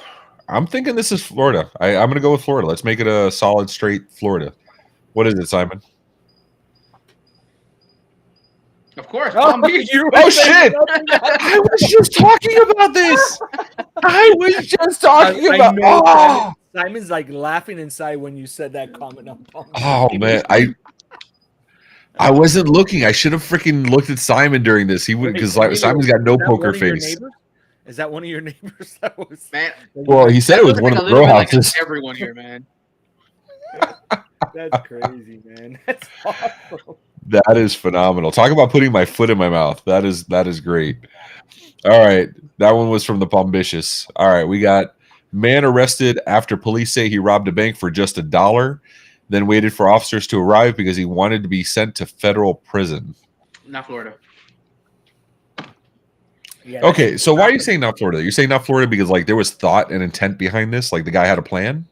[SPEAKER 3] I'm thinking this is Florida. I'm going to go with Florida. Let's make it a solid, straight Florida. What is it, Simon?
[SPEAKER 2] Of course, Palm Beach.
[SPEAKER 3] Oh shit! I was just talking about this. I was just talking about. Oh.
[SPEAKER 4] Simon's like laughing inside when you said that comment on Palm Beach.
[SPEAKER 3] Oh man, I wasn't looking. I should have freaking looked at Simon during this. He would because Simon's got no poker face.
[SPEAKER 4] Is that one of your neighbors? That was
[SPEAKER 2] man.
[SPEAKER 3] Well, he said it was one of the row houses.
[SPEAKER 2] Like everyone here, man.
[SPEAKER 4] That's crazy, man. That's awesome.
[SPEAKER 3] That is phenomenal. Talk about putting my foot in my mouth. That is great. All right. That one was from the Palmbitious. All right. We got man arrested after police say he robbed a bank for just $1, then waited for officers to arrive because he wanted to be sent to federal prison.
[SPEAKER 2] Not Florida.
[SPEAKER 3] Yeah, okay. So why are you saying not Florida? You're saying not Florida because like there was thought and intent behind this? Like the guy had a plan?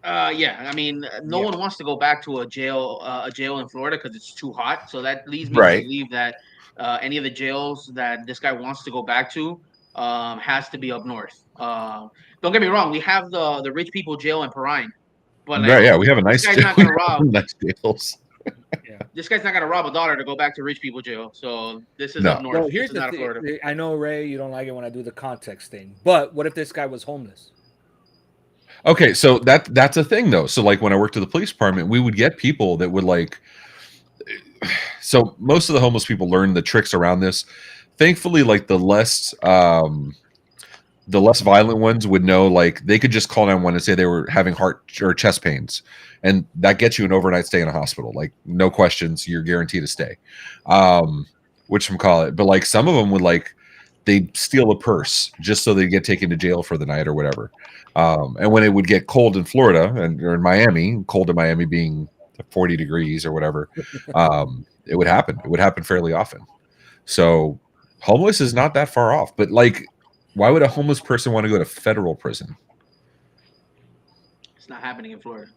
[SPEAKER 2] Yeah, I mean, no one wants to go back to a jail in Florida because it's too hot. So that leads me to believe that any of the jails that this guy wants to go back to has to be up north. Don't get me wrong, we have the rich people jail in Perrine, but like,
[SPEAKER 3] we have a nice
[SPEAKER 2] jail. Not gonna rob.
[SPEAKER 3] Nice jails.
[SPEAKER 2] This guy's not gonna rob $1 to go back to rich people jail. So this is up north.
[SPEAKER 4] Well, here's the thing. Florida. I know, Ray, you don't like it when I do the context thing, but what if this guy was homeless?
[SPEAKER 3] Okay, so that's a thing though. So like when I worked at the police department, we would get people that would like. So most of the homeless people learn the tricks around this. Thankfully, like the less violent ones would know, like they could just call 911 and say they were having heart or chest pains, and that gets you an overnight stay in a hospital. Like no questions, you're guaranteed to stay. Whatchamacallit. But like some of them would like they'd steal a purse just so they'd get taken to jail for the night or whatever. And when it would get cold in Florida or in Miami, cold in Miami being 40 degrees or whatever, it would happen. It would happen fairly often. So homeless is not that far off. But like, why would a homeless person want to go to federal prison?
[SPEAKER 2] It's not happening in Florida.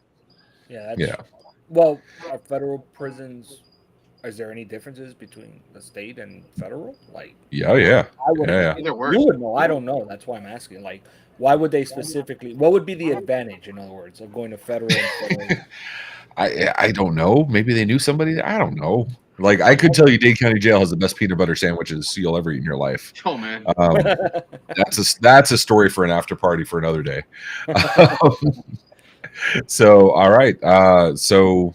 [SPEAKER 4] Yeah. Well, are federal prisons? Is there any differences between the state and federal? Like,
[SPEAKER 3] yeah.
[SPEAKER 4] I would either worse. You would know. I don't know. That's why I'm asking. Like, why would they specifically? What would be the advantage, in other words, of going to federal?
[SPEAKER 3] I don't know. Maybe they knew somebody. I don't know. Like, I could tell you, Dade County Jail has the best peanut butter sandwiches you'll ever eat in your life.
[SPEAKER 2] Oh man,
[SPEAKER 3] that's a story for an after party for another day. So, all right. So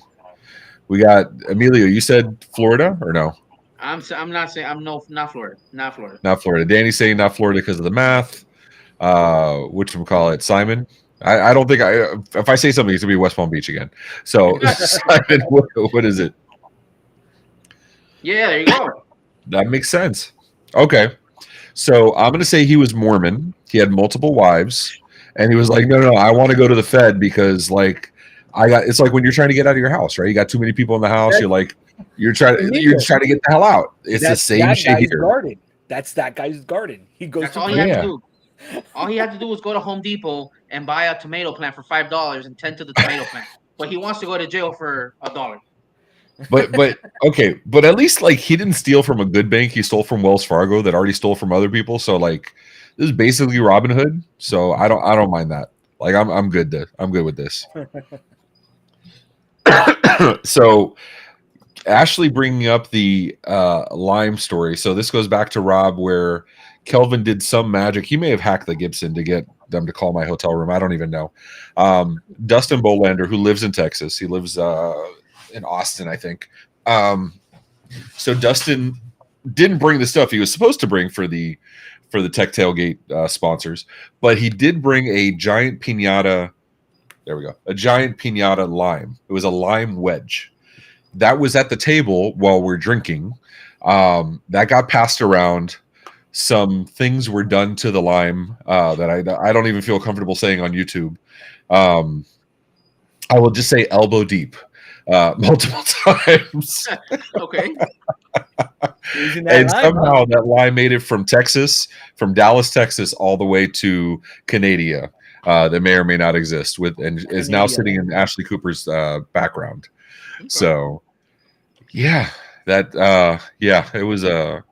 [SPEAKER 3] we got Emilio. You said Florida or no?
[SPEAKER 2] I'm not saying not Florida. Not Florida.
[SPEAKER 3] Not Florida. Danny's saying not Florida because of the math. Whatchamacallit, Simon? I don't think if I say something, it's gonna be West Palm Beach again. So Simon, what is it?
[SPEAKER 2] Yeah, there you go.
[SPEAKER 3] That makes sense. Okay. So I'm gonna say he was Mormon. He had multiple wives, and he was like, no, I want to go to the Fed because like it's like when you're trying to get out of your house, right? You got too many people in the house, you're trying to get the hell out. It's the same shit here.
[SPEAKER 4] Garden. That's that guy's garden. He goes
[SPEAKER 2] That's all you have to do. All he had to do was go to Home Depot and buy a tomato plant for $5 and tend to the tomato plant. But he wants to go to jail for $1.
[SPEAKER 3] But okay, but at least like he didn't steal from a good bank. He stole from Wells Fargo that already stole from other people. So like this is basically Robin Hood. So I don't mind that. Like I'm good with this. So Ashley bringing up the Lime story. So this goes back to Rob where Kelvin did some magic. He may have hacked the Gibson to get them to call my hotel room. I don't even know. Dustin Bolander, who lives in Texas. He lives in Austin, I think. So Dustin didn't bring the stuff he was supposed to bring for the Tech Tailgate sponsors, but he did bring a giant piñata. There we go. A giant piñata lime. It was a lime wedge. That was at the table while we're drinking. That got passed around. Some things were done to the lime that I don't even feel comfortable saying on YouTube. I will just say elbow deep multiple times.
[SPEAKER 2] Okay.
[SPEAKER 3] And somehow that lime made it from Dallas, Texas, all the way to Canada. That may or may not exist and is now sitting in Ashley Cooper's background. Okay. So, yeah, that it was a.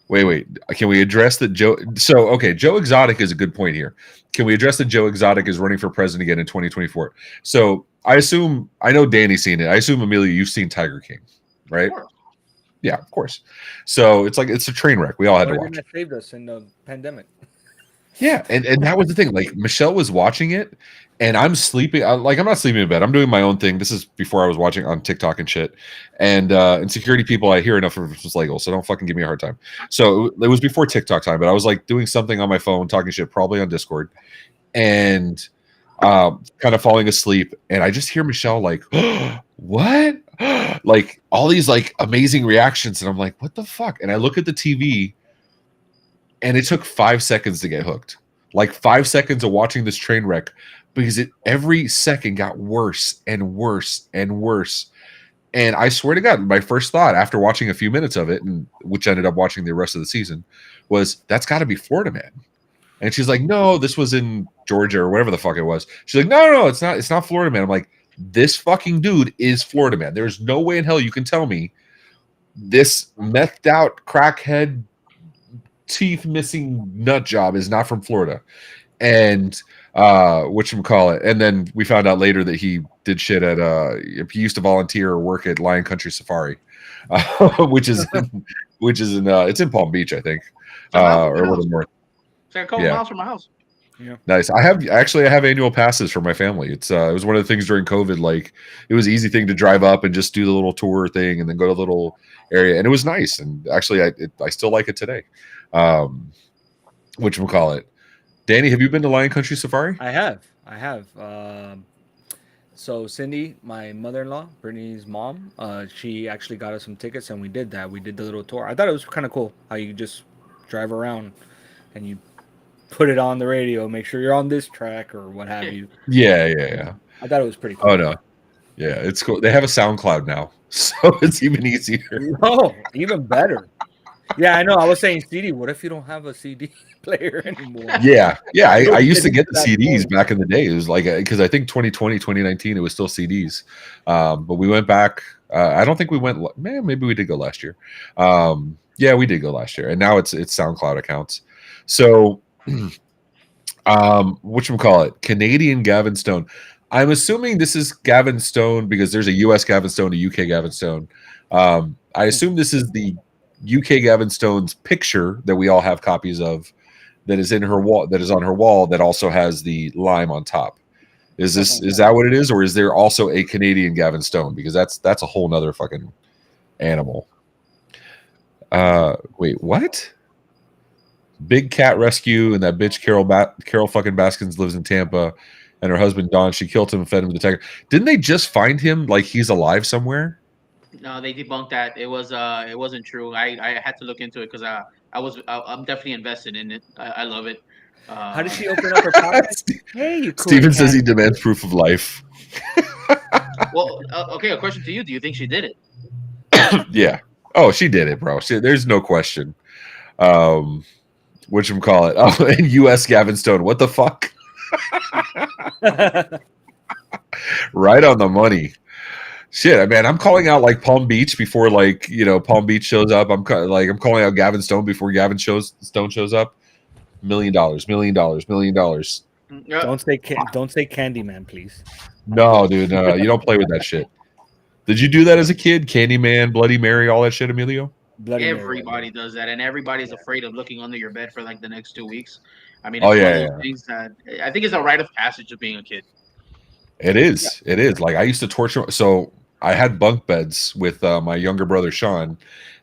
[SPEAKER 3] Wait. Can we address that Joe? So, okay, Joe Exotic is a good point here. Can we address that Joe Exotic is running for president again in 2024? So, I know Danny's seen it. I assume, Emilio, you've seen Tiger King, right? Yeah, of course. So it's a train wreck. We all had to watch.
[SPEAKER 4] That saved us in the pandemic.
[SPEAKER 3] Yeah, and that was the thing. Like Michelle was watching it, and I'm sleeping. I'm not sleeping in bed. I'm doing my own thing. This is before I was watching on TikTok and shit. And security people, I hear enough of it was legal, so don't fucking give me a hard time. So it was before TikTok time, but I was like doing something on my phone, talking shit, probably on Discord, and kind of falling asleep. And I just hear Michelle like, what? Like all these like amazing reactions, and I'm like, what the fuck? And I look at the TV. And it took 5 seconds to get hooked. Like 5 seconds of watching this train wreck because every second got worse and worse and worse. And I swear to God, my first thought after watching a few minutes of it, and which ended up watching the rest of the season, was that's got to be Florida Man. And she's like, no, this was in Georgia or whatever the fuck it was. She's like, no, it's not. It's not Florida Man. I'm like, this fucking dude is Florida Man. There's no way in hell you can tell me this methed out crackhead teeth missing nut job is not from Florida. And whatchamacallit. And then we found out later that he did shit at he used to volunteer or work at Lion Country Safari, which is it's in Palm Beach, I think. Or a little north.
[SPEAKER 2] It's like a couple miles from my house.
[SPEAKER 3] Yeah. Nice. I have annual passes for my family. It was one of the things during COVID. Like it was an easy thing to drive up and just do the little tour thing and then go to the little area. And it was nice. And actually I still like it today. Whatchamacallit. Danny, have you been to Lion Country Safari?
[SPEAKER 4] I have. So Cindy, my mother-in-law, Brittany's mom, she actually got us some tickets and we did that. We did the little tour. I thought it was kind of cool how you just drive around and you put it on the radio, make sure you're on this track or what have you.
[SPEAKER 3] Yeah.
[SPEAKER 4] I thought it was pretty cool.
[SPEAKER 3] Oh no. Yeah, it's cool. They have a SoundCloud now, so it's even easier.
[SPEAKER 4] Oh, even better. Yeah, I know. I was saying CD. What if you don't have a CD player anymore?
[SPEAKER 3] Yeah. I used to get the CDs back in the day. It was like because I think 2020, 2019, it was still CDs. But we went back. I don't think we went. Man, maybe we did go last year. Yeah, we did go last year, and now it's SoundCloud accounts. So, whatchamacallit? Canadian Gavin Stone. I'm assuming this is Gavin Stone because there's a US Gavin Stone, a UK Gavin Stone. I assume this is the UK Gavin Stone's picture that we all have copies of that is in her wall, that is on her wall, that also has the lime on top. Is that what it is? Or is there also a Canadian Gavin Stone? Because that's a whole nother fucking animal. Wait, what? Big cat rescue and that bitch Carol fucking Baskins lives in Tampa and her husband Don, she killed him and fed him to the tiger. Didn't they just find him like he's alive somewhere?
[SPEAKER 2] No, they debunked that. It wasn't true. I had to look into it because I'm definitely invested in it. I love it.
[SPEAKER 4] How did she open up her pocket? Hey, you cool
[SPEAKER 3] Steven
[SPEAKER 4] cat.
[SPEAKER 3] says he demands proof of life.
[SPEAKER 2] Well, okay. A question to you: do you think she did it?
[SPEAKER 3] Yeah. Oh, she did it, bro. There's no question. Whatchamacallit? Oh, and U.S. Gavin Stone. What the fuck? Right on the money. Shit, man, I'm calling out like Palm Beach before like Palm Beach shows up. I'm calling out Gavin Stone before Stone shows up. $1 million, $1 million, $1 million.
[SPEAKER 4] Don't say Candyman, please.
[SPEAKER 3] No, dude, no, you don't play with that shit. Did you do that as a kid? Candyman, Bloody Mary, all that shit, Emilio?
[SPEAKER 2] Everybody does that, and everybody's afraid of looking under your bed for like the next 2 weeks. I mean,
[SPEAKER 3] it's
[SPEAKER 2] one of those things that I think is a rite of passage of being a kid.
[SPEAKER 3] It is. Yeah. It is. Like I used to torture. So I had bunk beds with my younger brother Sean,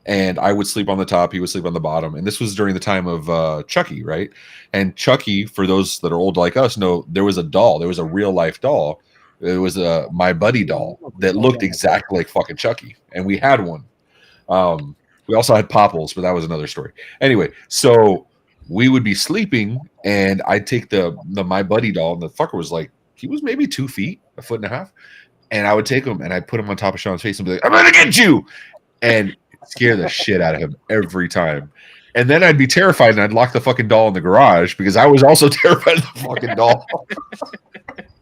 [SPEAKER 3] and I would sleep on the top. He would sleep on the bottom. And this was during the time of Chucky, right? And Chucky, for those that are old like us, know there was a doll. There was a real life doll. It was a My Buddy doll that looked exactly like fucking Chucky, and we had one. We also had Popples, but that was another story. Anyway, so we would be sleeping, and I'd take the My Buddy doll, and the fucker was like, he was maybe 2 feet, 1.5 feet, and I would take him and I'd put him on top of Sean's face and be like, "I'm gonna get you," and scare the shit out of him every time. And then I'd be terrified, and I'd lock the fucking doll in the garage because I was also terrified of the fucking doll.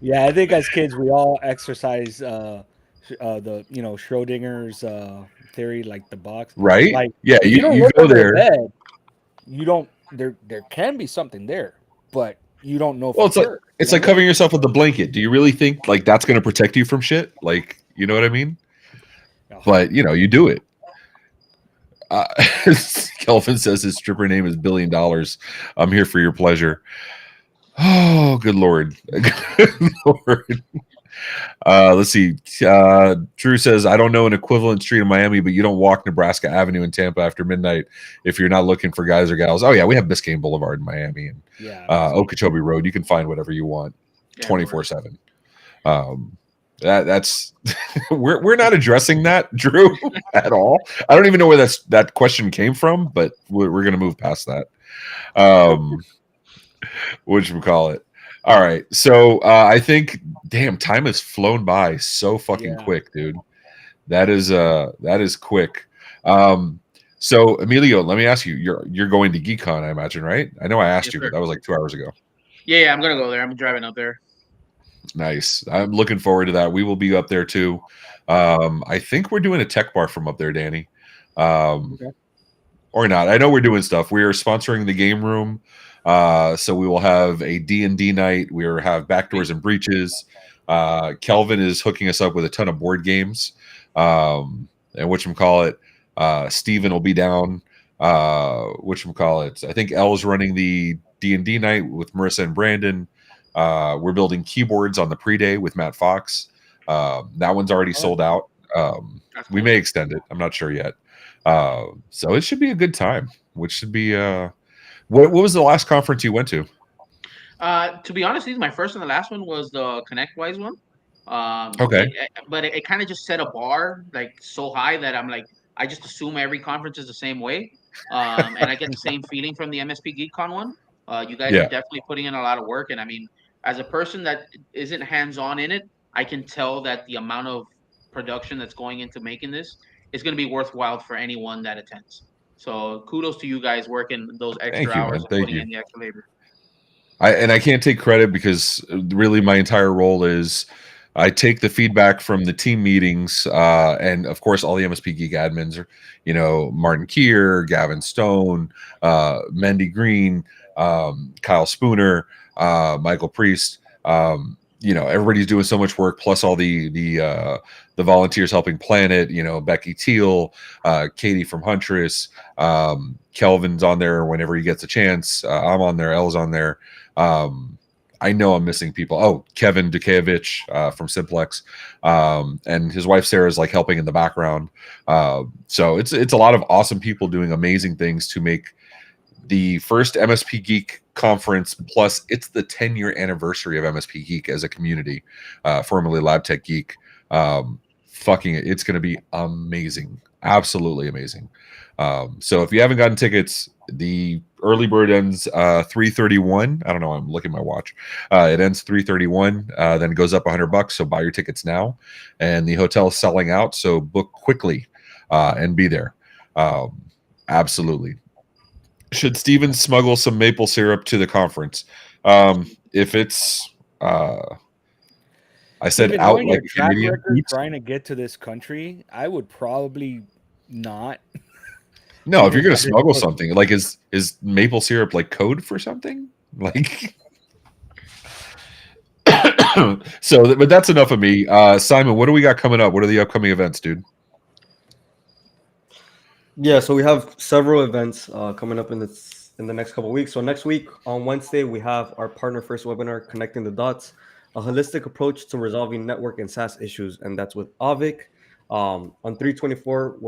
[SPEAKER 4] Yeah, I think as kids we all exercise the Schrodinger's theory, like the box,
[SPEAKER 3] right?
[SPEAKER 4] Like,
[SPEAKER 3] yeah, you go there.
[SPEAKER 4] Bed, you don't. There can be something there, but you don't know.
[SPEAKER 3] Well, it's like covering yourself with a blanket. Do you really think like that's going to protect you from shit? Like, you know what I mean? Oh. But you do it. Kelvin says his stripper name is $1 billion. I'm here for your pleasure. Oh, good Lord. Good Lord. Let's see. Drew says, I don't know an equivalent street in Miami, but you don't walk Nebraska Avenue in Tampa after midnight if you're not looking for guys or gals. Oh, yeah, we have Biscayne Boulevard in Miami and Okeechobee Road. You can find whatever you want 24/7. That's we're not addressing that, Drew, at all. I don't even know where that question came from, but we're going to move past that. Whatchamacallit? All right, so I think, damn, time has flown by so fucking quick, dude. That is quick. So Emilio, let me ask you, you're going to GeekCon, I imagine, right? I know I asked you, but that was like 2 hours ago.
[SPEAKER 2] Yeah, I'm gonna go there. I'm driving up there.
[SPEAKER 3] Nice. I'm looking forward to that. We will be up there too. I think we're doing a tech bar from up there, Danny. Okay. Or not. I know we're doing stuff. We are sponsoring the game room. So we will have a D&D night. We will have Backdoors and Breaches. Kelvin is hooking us up with a ton of board games. And whatchamacallit, Steven will be down. Whatchamacallit, I think Elle's running the D&D night with Marissa and Brandon. We're building keyboards on the pre-day with Matt Fox. That one's already sold out. We may extend it. I'm not sure yet. So it should be a good time, which should be what was the last conference you went to?
[SPEAKER 2] To be honest, my first and the last one was the ConnectWise one.
[SPEAKER 3] Okay.
[SPEAKER 2] But it kind of just set a bar like so high that I'm like, I just assume every conference is the same way. And I get the same feeling from the MSP GeekCon one. You guys are definitely putting in a lot of work. And I mean, as a person that isn't hands-on in it, I can tell that the amount of production that's going into making this is going to be worthwhile for anyone that attends. So kudos to you guys working those extra hours and putting in the extra labor.
[SPEAKER 3] I can't take credit because really my entire role is I take the feedback from the team meetings and of course all the MSP Geek admins are, Martin Keir, Gavin Stone, Mendy Green, Kyle Spooner, Michael Priest. Everybody's doing so much work, plus all the volunteers helping plan it. Becky Teal, Katie from Huntress, Kelvin's on there whenever he gets a chance. I'm on there. Elle's on there. I know I'm missing people. Oh, Kevin Dukevich from Simplex, and his wife Sarah is like helping in the background. So it's a lot of awesome people doing amazing things to make the first MSP Geek conference, plus it's the 10-year anniversary of MSP Geek as a community, formerly Lab Tech Geek. It's going to be amazing, absolutely amazing. So if you haven't gotten tickets, the early bird ends 3/31. I don't know. I'm looking at my watch. It ends 3/31. Then it goes up $100. So buy your tickets now. And the hotel is selling out. So book quickly and be there. Absolutely. Should Steven smuggle some maple syrup to the conference? If it's, I said
[SPEAKER 4] Steven,
[SPEAKER 3] out
[SPEAKER 4] knowing
[SPEAKER 3] like
[SPEAKER 4] your track
[SPEAKER 3] Canadian
[SPEAKER 4] record
[SPEAKER 3] heat.
[SPEAKER 4] trying to get to this country, I would probably not.
[SPEAKER 3] No, if you're gonna smuggle something, like is maple syrup like code for something? Like, so, but that's enough of me. Simon, what do we got coming up? What are the upcoming events, dude?
[SPEAKER 1] Yeah, so we have several events coming up in the next couple of weeks. So next week on Wednesday, we have our partner first webinar, Connecting the Dots, a holistic approach to resolving network and SaaS issues, and that's with Avik. On 324,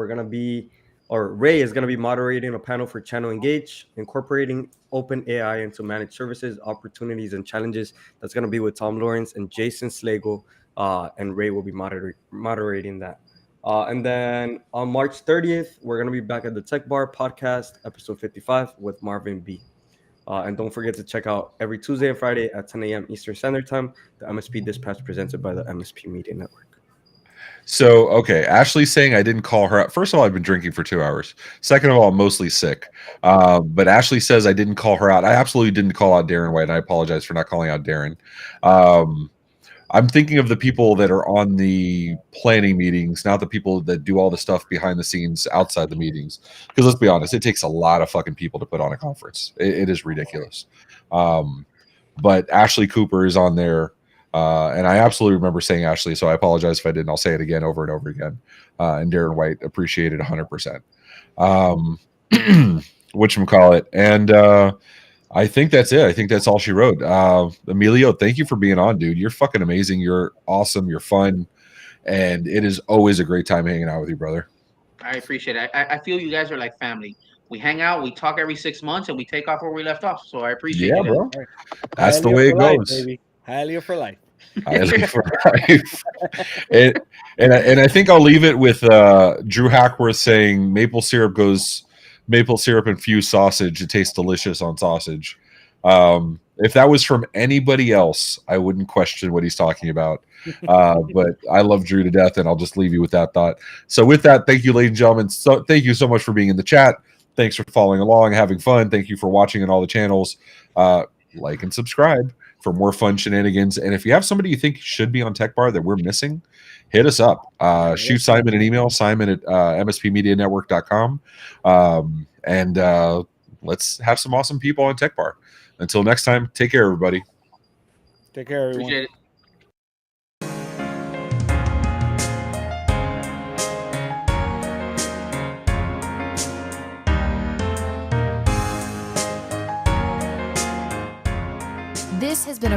[SPEAKER 1] Ray is going to be moderating a panel for Channel Engage, incorporating open AI into managed services, opportunities, and challenges. That's going to be with Tom Lawrence and Jason Slagle, and Ray will be moderating that. And then on March 30th, we're going to be back at the Tech Bar podcast, episode 55 with Marvin B. And don't forget to check out every Tuesday and Friday at 10 a.m. Eastern Standard Time, the MSP Dispatch presented by the MSP Media Network.
[SPEAKER 3] So, okay, Ashley's saying I didn't call her out. First of all, I've been drinking for 2 hours. Second of all, I'm mostly sick. But Ashley says I didn't call her out. I absolutely didn't call out Darren White, and I apologize for not calling out Darren. I'm thinking of the people that are on the planning meetings, not the people that do all the stuff behind the scenes outside the meetings. Because let's be honest, it takes a lot of fucking people to put on a conference. It is ridiculous. But Ashley Cooper is on there. And I absolutely remember saying Ashley, so I apologize if I didn't. I'll say it again over and over again. And Darren White appreciated 100%. Whatchamacallit. And I think that's it. I think that's all she wrote. Emilio, thank you for being on, dude. You're fucking amazing. You're awesome. You're fun. And it is always a great time hanging out with you, brother.
[SPEAKER 2] I appreciate it. I feel you guys are like family. We hang out, we talk every 6 months, and we take off where we left off. So I appreciate you guys.
[SPEAKER 3] Bro. That's the way it goes.
[SPEAKER 4] Baby. Hialeah for life.
[SPEAKER 3] Hialeah for life. And I think I'll leave it with Drew Hackworth saying maple syrup infused sausage. It tastes delicious on sausage. If that was from anybody else, I wouldn't question what he's talking about. But I love Drew to death, and I'll just leave you with that thought. So with that, thank you, ladies and gentlemen. So thank you so much for being in the chat. Thanks for following along, having fun. Thank you for watching on all the channels. Like and subscribe for more fun shenanigans. And if you have somebody you think should be on Tech Bar that we're missing, hit us up. Shoot Simon an email, simon@mspmedianetwork.com. And let's have some awesome people on Tech Bar. Until next time, take care, everybody.
[SPEAKER 4] Take care, everyone.
[SPEAKER 2] Appreciate it.
[SPEAKER 10] This has been a